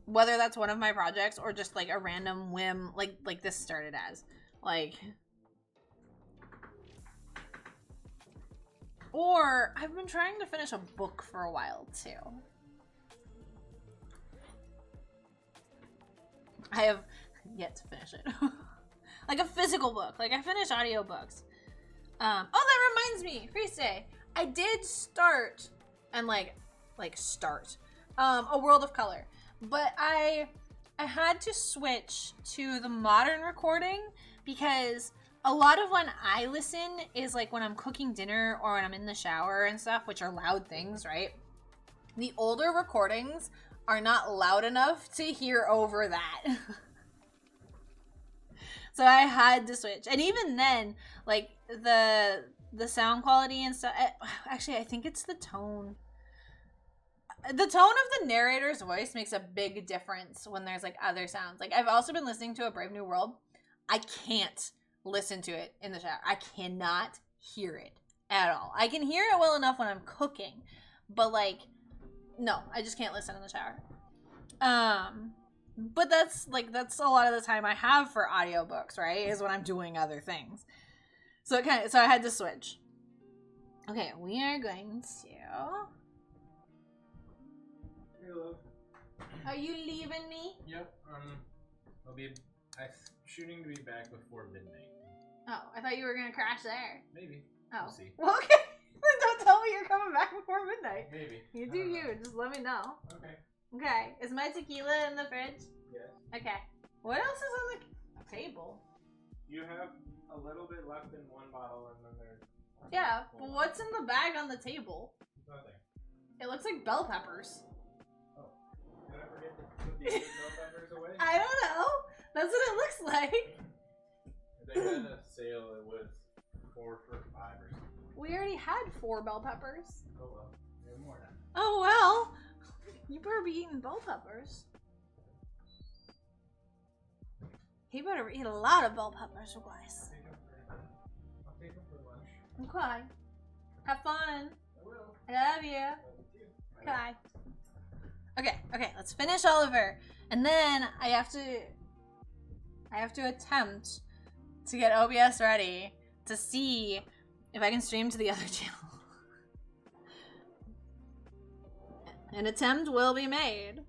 Whether that's one of my projects or just like a random whim, like this started as. Like, or I've been trying to finish a book for a while too. I have yet to finish it. Like a physical book. Like, I finished audiobooks. Oh, that reminds me, Feast Day. I did start and like start A World of Color. But I had to switch to the modern recording because a lot of when I listen is like when I'm cooking dinner or when I'm in the shower and stuff, which are loud things, right? The older recordings are not loud enough to hear over that. So I had to switch. And even then, like the sound quality and stuff, actually I think it's the tone. The tone of the narrator's voice makes a big difference when there's like other sounds. Like I've also been listening to A Brave New World. I can't listen to it in the shower. I cannot hear it at all. I can hear it well enough when I'm cooking, but like, no, I just can't listen in the shower. But that's a lot of the time I have for audiobooks, right? Is when I'm doing other things. So I had to switch. Okay, we are going to. Hello. Are you leaving me? Yep. I'm shooting to be back before midnight. Oh, I thought you were gonna crash there. Maybe. Oh. We'll see. Well, okay. Then don't tell me you're coming back before midnight. Maybe. You I do don't know. you. Just let me know. Okay. Okay. Is my tequila in the fridge? Yes. Okay. What else is on the table? You have a little bit left in one bottle, and then there's. Yeah, but what's in the bag on the table? Nothing. It looks like bell peppers. Oh. Did I forget to put the other bell peppers away? I don't know. That's what it looks like. They had a sale. It was 4 for $5 or something. We already had 4 bell peppers. Oh well. We have more now. Oh well. You better be eating bell peppers. He better eat a lot of bell peppers, you guys. I'll take them for lunch. Okay. Have fun. I will. I love you. Bye. Okay. Okay, let's finish Oliver. And then I have to attempt to get OBS ready to see if I can stream to the other channel. An attempt will be made.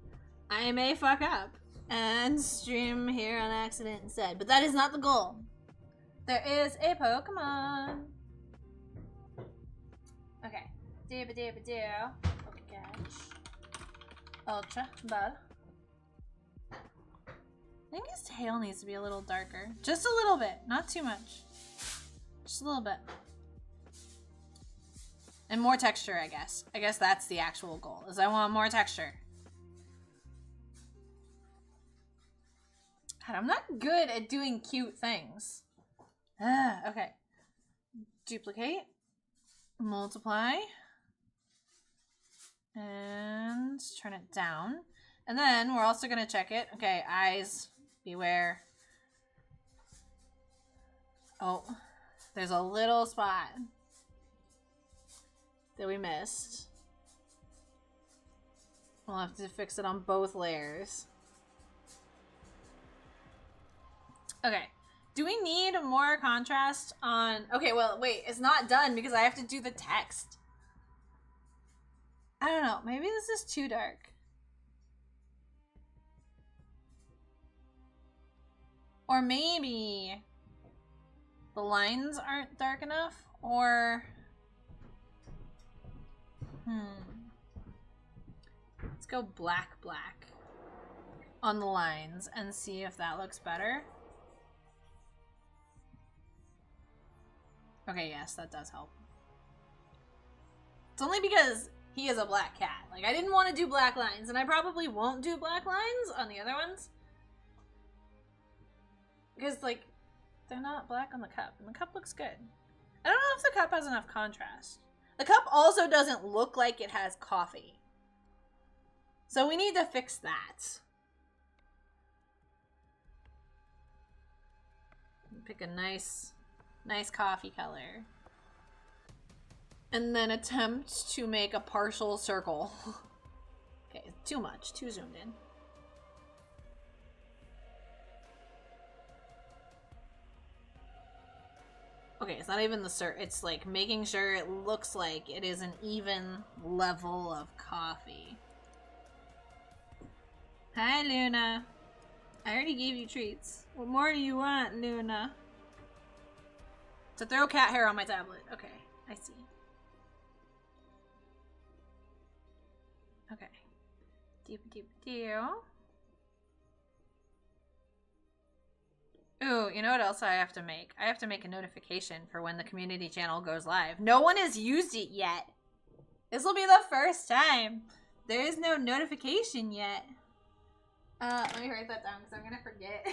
I may fuck up and stream here on accident instead, but that is not the goal. There is a Pokemon. Okay. Doo-ba-doo-ba-doo. Pokecatch. Ultra Ball. I think his tail needs to be a little darker. Just a little bit. Not too much. Just a little bit. And more texture, I guess. I guess that's the actual goal, is I want more texture. God, I'm not good at doing cute things. Okay. Duplicate. Multiply. And turn it down. And then we're also going to check it. Okay, eyes. Beware. Oh, there's a little spot that we missed. We'll have to fix it on both layers. Okay. Do we need more contrast on... Okay, well, wait. It's not done because I have to do the text. I don't know. Maybe this is too dark. Or maybe the lines aren't dark enough, or... Let's go black on the lines and see if that looks better. Okay, yes, that does help. It's only because he is a black cat. Like, I didn't want to do black lines, and I probably won't do black lines on the other ones. Because, like, they're not black on the cup, and the cup looks good. I don't know if the cup has enough contrast. The cup also doesn't look like it has coffee. So we need to fix that. Pick a nice coffee color. And then attempt to make a partial circle. Okay, too much, too zoomed in. Okay, it's not even the it's like making sure it looks like it is an even level of coffee. Hi, Luna. I already gave you treats. What more do you want, Luna? To throw cat hair on my tablet. Okay, I see. Okay. Ooh, you know what else I have to make? I have to make a notification for when the community channel goes live. No one has used it yet. This will be the first time. There is no notification yet. Let me write that down because I'm gonna forget.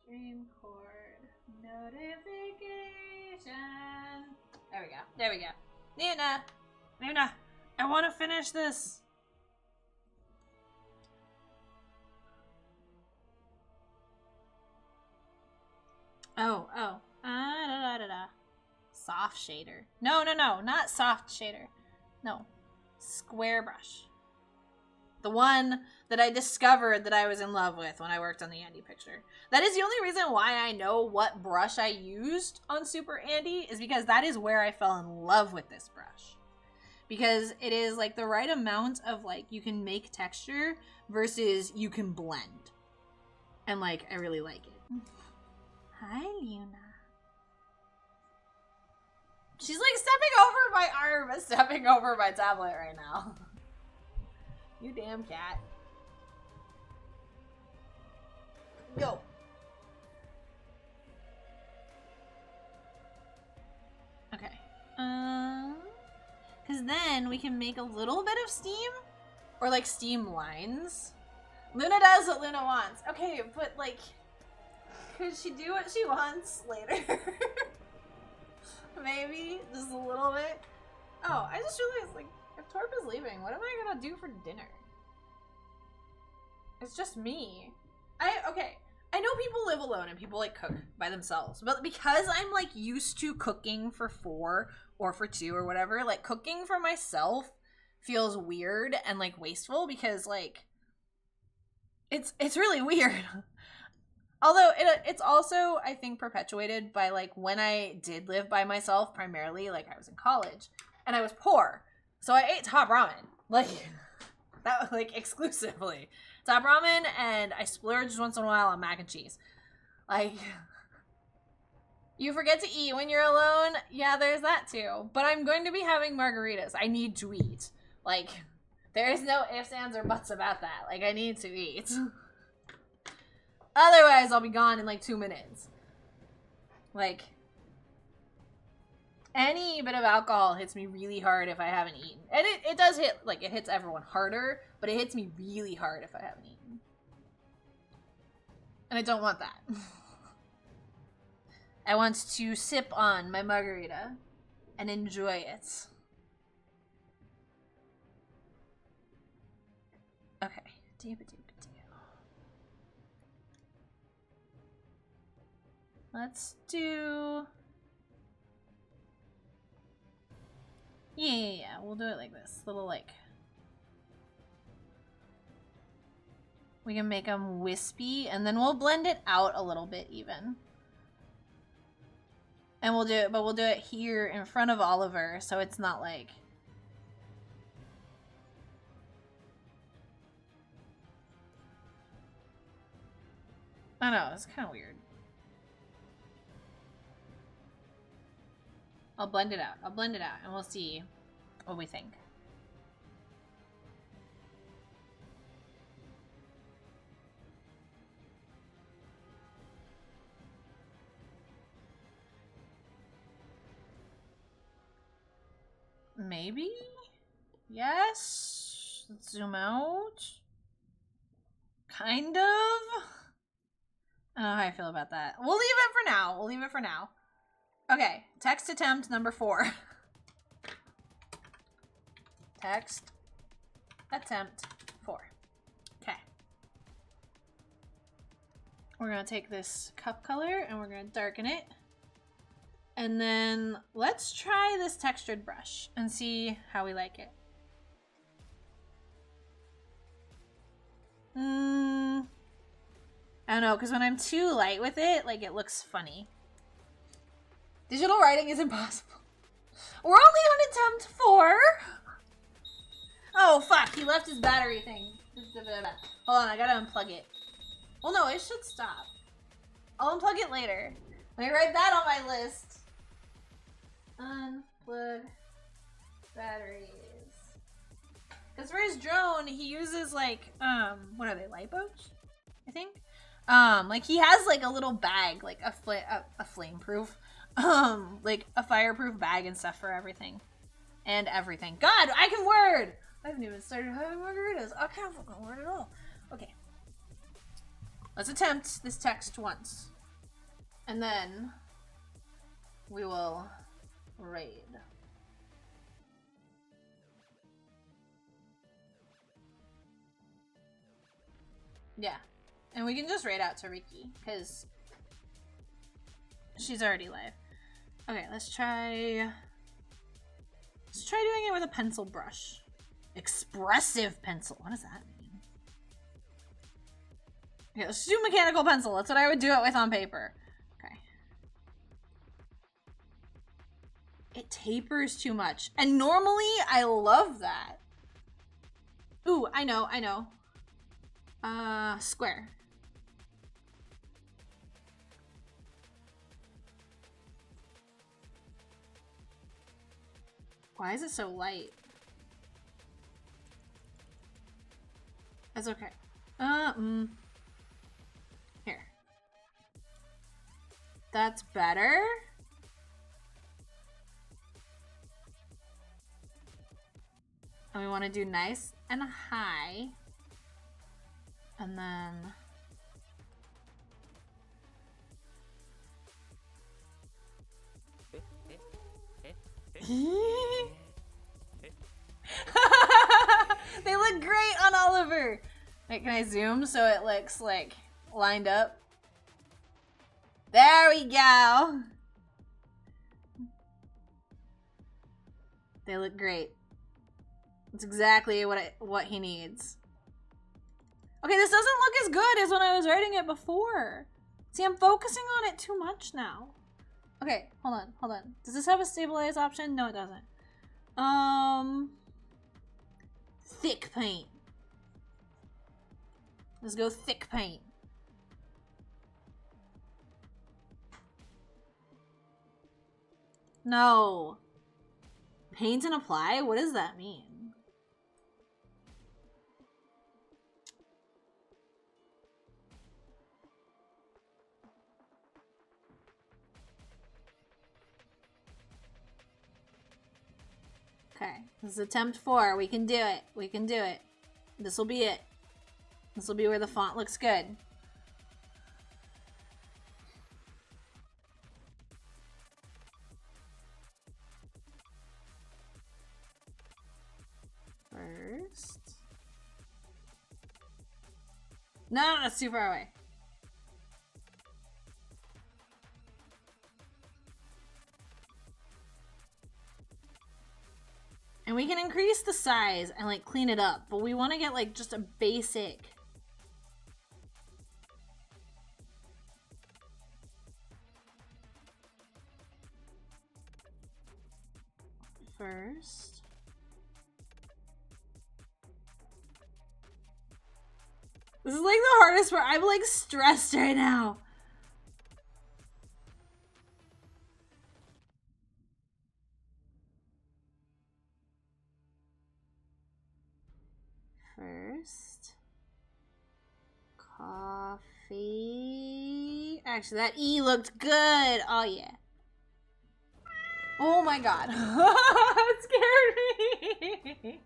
Stream cord notification. There we go. There we go. Nuna, I want to finish this. Oh. Soft shader. No, not soft shader. No. Square brush. The one that I discovered that I was in love with when I worked on the Andy picture. That is the only reason why I know what brush I used on Super Andy, is because that is where I fell in love with this brush. Because it is like the right amount of like, you can make texture versus you can blend. And like, I really like it. Hi, Luna. She's like stepping over my arm and stepping over my tablet right now. You damn cat. Go. Okay. Because then we can make a little bit of steam. Or like steam lines. Luna does what Luna wants. Okay, but like, could she do what she wants later? Maybe just a little bit. Oh, I just realized, like, if Torp is leaving, what am I gonna do for dinner? It's just me. Okay, I know people live alone and people like cook by themselves, but because I'm like used to cooking for 4 or for 2 or whatever, like cooking for myself feels weird and like wasteful because like it's really weird. Although it's also, I think, perpetuated by, like, when I did live by myself, primarily, like, I was in college, and I was poor, so I ate top ramen, like, that was, like, exclusively. Top ramen, and I splurged once in a while on mac and cheese. Like, you forget to eat when you're alone? Yeah, there's that, too. But I'm going to be having margaritas. I need to eat. Like, there is no ifs, ands, or buts about that. Like, I need to eat. Otherwise, I'll be gone in like 2 minutes. Like, any bit of alcohol hits me really hard if I haven't eaten. And it does hit, like, it hits everyone harder, but it hits me really hard if I haven't eaten. And I don't want that. I want to sip on my margarita and enjoy it. Okay. Let's do... Yeah, we'll do it like this. Little, like... We can make them wispy, and then we'll blend it out a little bit, even. And we'll do it, but we'll do it here in front of Oliver, so it's not like... I don't know, it's kind of weird. I'll blend it out, and we'll see what we think. Maybe? Yes? Let's zoom out. Kind of? I don't know how I feel about that. We'll leave it for now. Okay, text attempt number 4. Text attempt 4. Okay. We're gonna take this cup color and we're gonna darken it. And then let's try this textured brush and see how we like it. I don't know, because when I'm too light with it, like, it looks funny. Digital writing is impossible. We're only on attempt 4. Oh, fuck. He left his battery thing. Hold on, I gotta unplug it. Well, no, it should stop. I'll unplug it later. Let me write that on my list. Unplug batteries. Because for his drone, he uses like, what are they, lipos? I think. Like he has like a little bag, like a flame-proof, like a fireproof bag and stuff for everything. And everything. God, I can word! I haven't even started having margaritas. I can't fucking word at all. Okay. Let's attempt this text once. And then we will raid. Yeah. And we can just raid out to Riki, because she's already live. Okay, let's try doing it with a pencil brush. Expressive pencil. What does that mean? Okay, let's do mechanical pencil. That's what I would do it with on paper. Okay. It tapers too much. And normally, I love that. Ooh, I know. Square. Why is it so light? That's okay. Here. That's better. And we want to do nice and high. And then... They look great on Oliver! Wait, can I zoom so it looks like lined up? There we go! They look great. That's exactly what he needs. Okay, this doesn't look as good as when I was writing it before. See, I'm focusing on it too much now. Okay, hold on. Does this have a stabilize option? No, it doesn't. Thick paint. Let's go thick paint. No. Paint and apply? What does that mean? Okay, this is attempt 4. We can do it. We can do it. This will be it. This will be where the font looks good. First. No, that's too far away. And we can increase the size and like clean it up, but we want to get like just a basic. First. This is like the hardest part. I'm like stressed right now. First, coffee. Actually, that E looked good. Oh, yeah. Oh my god. It scared me.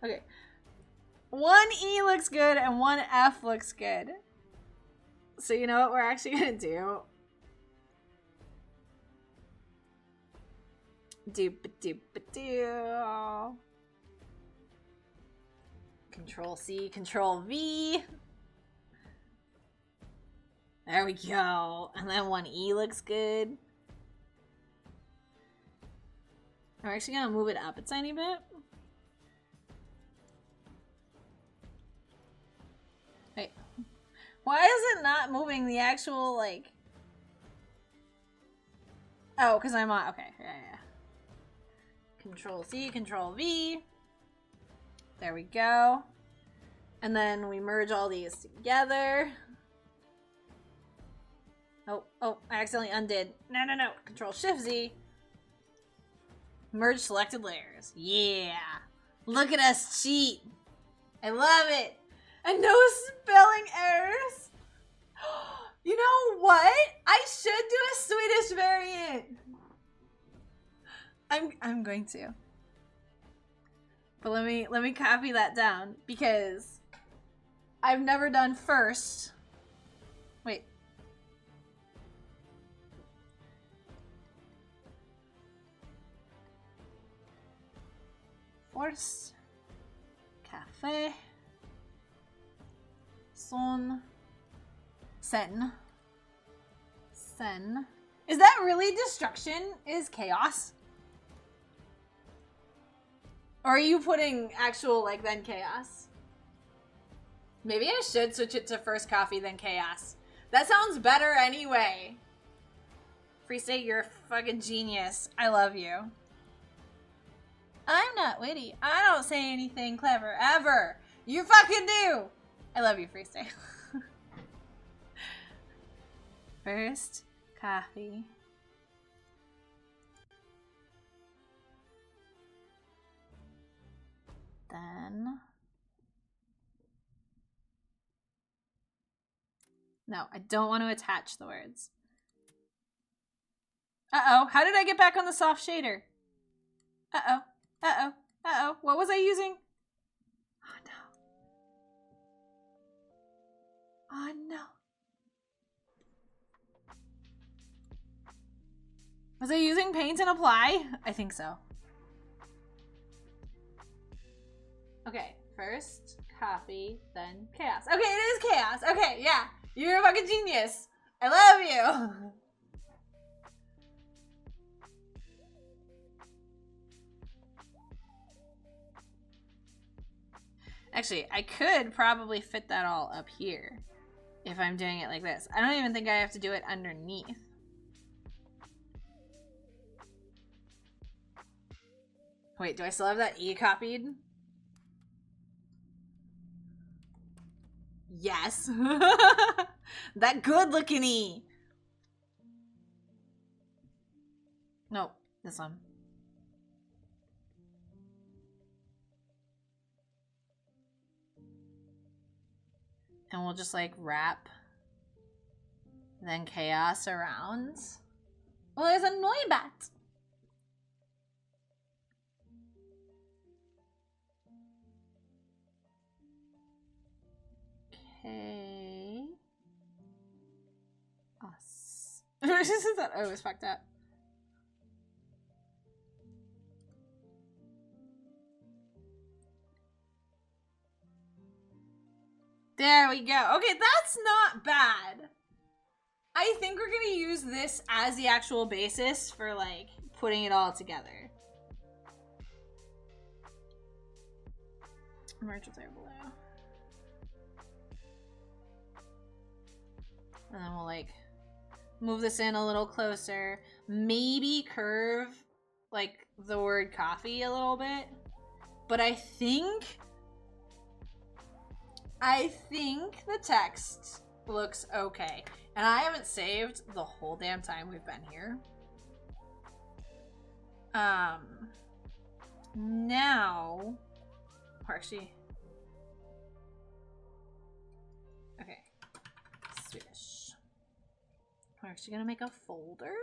Okay. One E looks good and one F looks good. So you know what we're actually gonna do? Doop-a-doop-a-doo. Control C, Control V. There we go. And then one E looks good. I'm actually gonna move it up a tiny bit. Wait. Why is it not moving the actual, like... Oh, because I'm on... Okay, yeah. Control C, Control V. There we go. And then we merge all these together. Oh, I accidentally undid. No. Control Shift Z. Merge selected layers. Yeah. Look at us cheat. I love it. And no spelling errors. You know what? I should do a Swedish variant. I'm going to. But let me copy that down because I've never done first. Wait. Forced cafe son sen. Is that really destruction is chaos? Or are you putting actual like then chaos? Maybe I should switch it to first coffee then chaos. That sounds better anyway. Free State, you're a fucking genius. I love you. I'm not witty. I don't say anything clever ever. You fucking do. I love you, Free State. First coffee. Then. No, I don't want to attach the words. Uh-oh, how did I get back on the soft shader? Uh-oh, uh-oh, uh-oh. What was I using? Oh, no. Oh, no. Was I using paint and apply? I think so. Okay, first coffee, then chaos. Okay, it is chaos. Okay, yeah. You're a fucking genius. I love you. Actually, I could probably fit that all up here if I'm doing it like this. I don't even think I have to do it underneath. Wait, do I still have that E copied? Yes. That good looking E. No, this one. And we'll just like wrap then chaos around. Well, there's a Noibat. Okay. Us. That O was fucked up. There we go. Okay, that's not bad. I think we're gonna use this as the actual basis for like putting it all together. Merge with our blue. And then we'll like move this in a little closer. Maybe curve like the word coffee a little bit. But I think the text looks okay. And I haven't saved the whole damn time we've been here. Now, or actually, okay, Swedish. We're actually gonna make a folder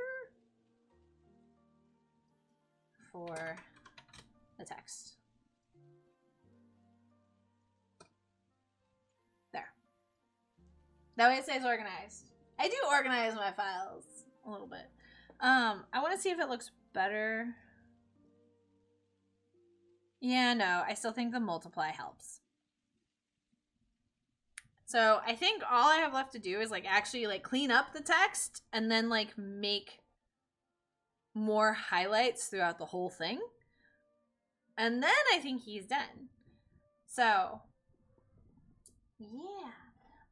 for the text. There. That way it stays organized. I do organize my files a little bit. I want to see if it looks better. Yeah, no, I still think the multiply helps. So I think all I have left to do is like actually like clean up the text and then like make more highlights throughout the whole thing. And then I think he's done. So yeah.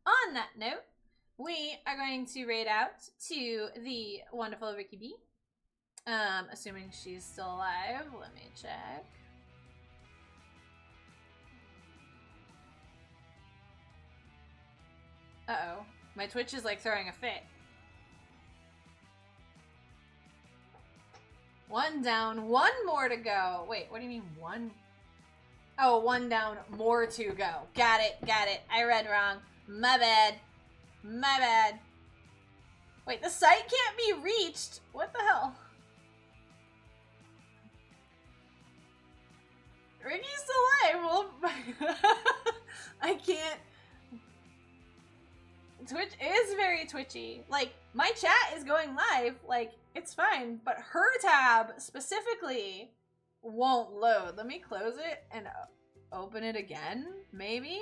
On that note, we are going to raid out to the wonderful Ricky B. Assuming she's still alive. Let me check. Uh-oh. My Twitch is like throwing a fit. One down, one more to go. Wait, what do you mean one? Oh, one down, more to go. Got it, got it. I read wrong. My bad. My bad. Wait, the site can't be reached. What the hell? Ricky's still alive. Well, I can't. Twitch is very twitchy. Like, my chat is going live. Like, it's fine. But her tab specifically won't load. Let me close it and open it again, maybe?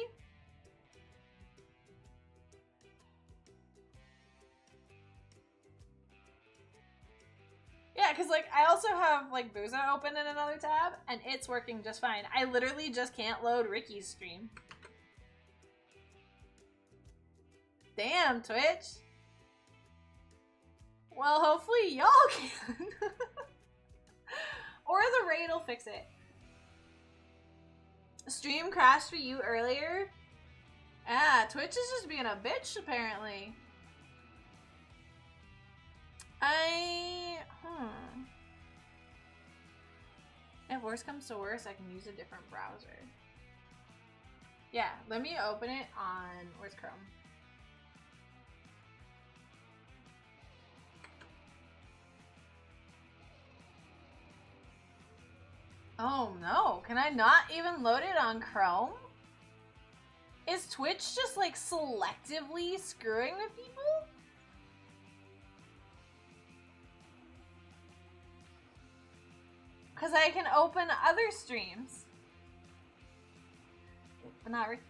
Yeah, because, like, I also have, like, Booza open in another tab, and it's working just fine. I literally just can't load Ricky's stream. Damn, Twitch. Well, hopefully y'all can. Or the raid will fix it. Stream crashed for you earlier? Ah, Twitch is just being a bitch, apparently. If worse comes to worse, I can use a different browser. Yeah, let me open it on, where's Chrome? Oh no, can I not even load it on Chrome? Is Twitch just like selectively screwing with people? Because I can open other streams. But not Ricky's.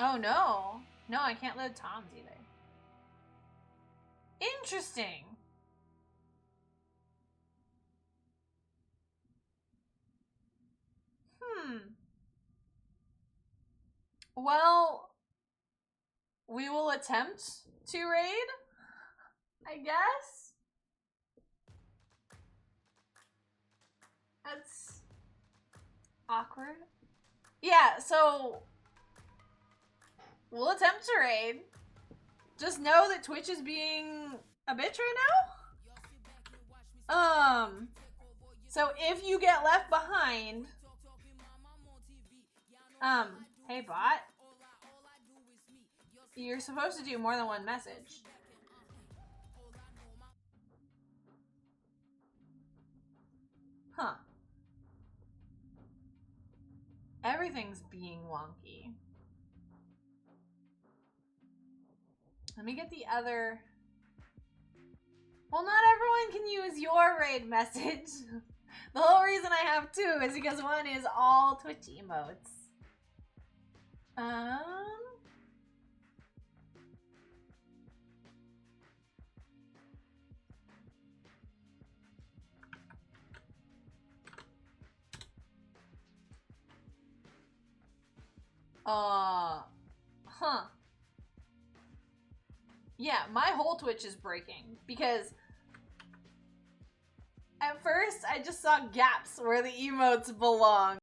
Oh no. No, I can't load Tom's either. Interesting. Well, we will attempt to raid, I guess. That's awkward. Yeah, so we'll attempt to raid. Just know that Twitch is being a bitch right now. So if you get left behind, hey bot, you're supposed to do more than one message. Huh. Everything's being wonky. Let me get the other. Well, not everyone can use your raid message. The whole reason I have two is because one is all Twitch emotes. Huh. Yeah, my whole Twitch is breaking because at first I just saw gaps where the emotes belong.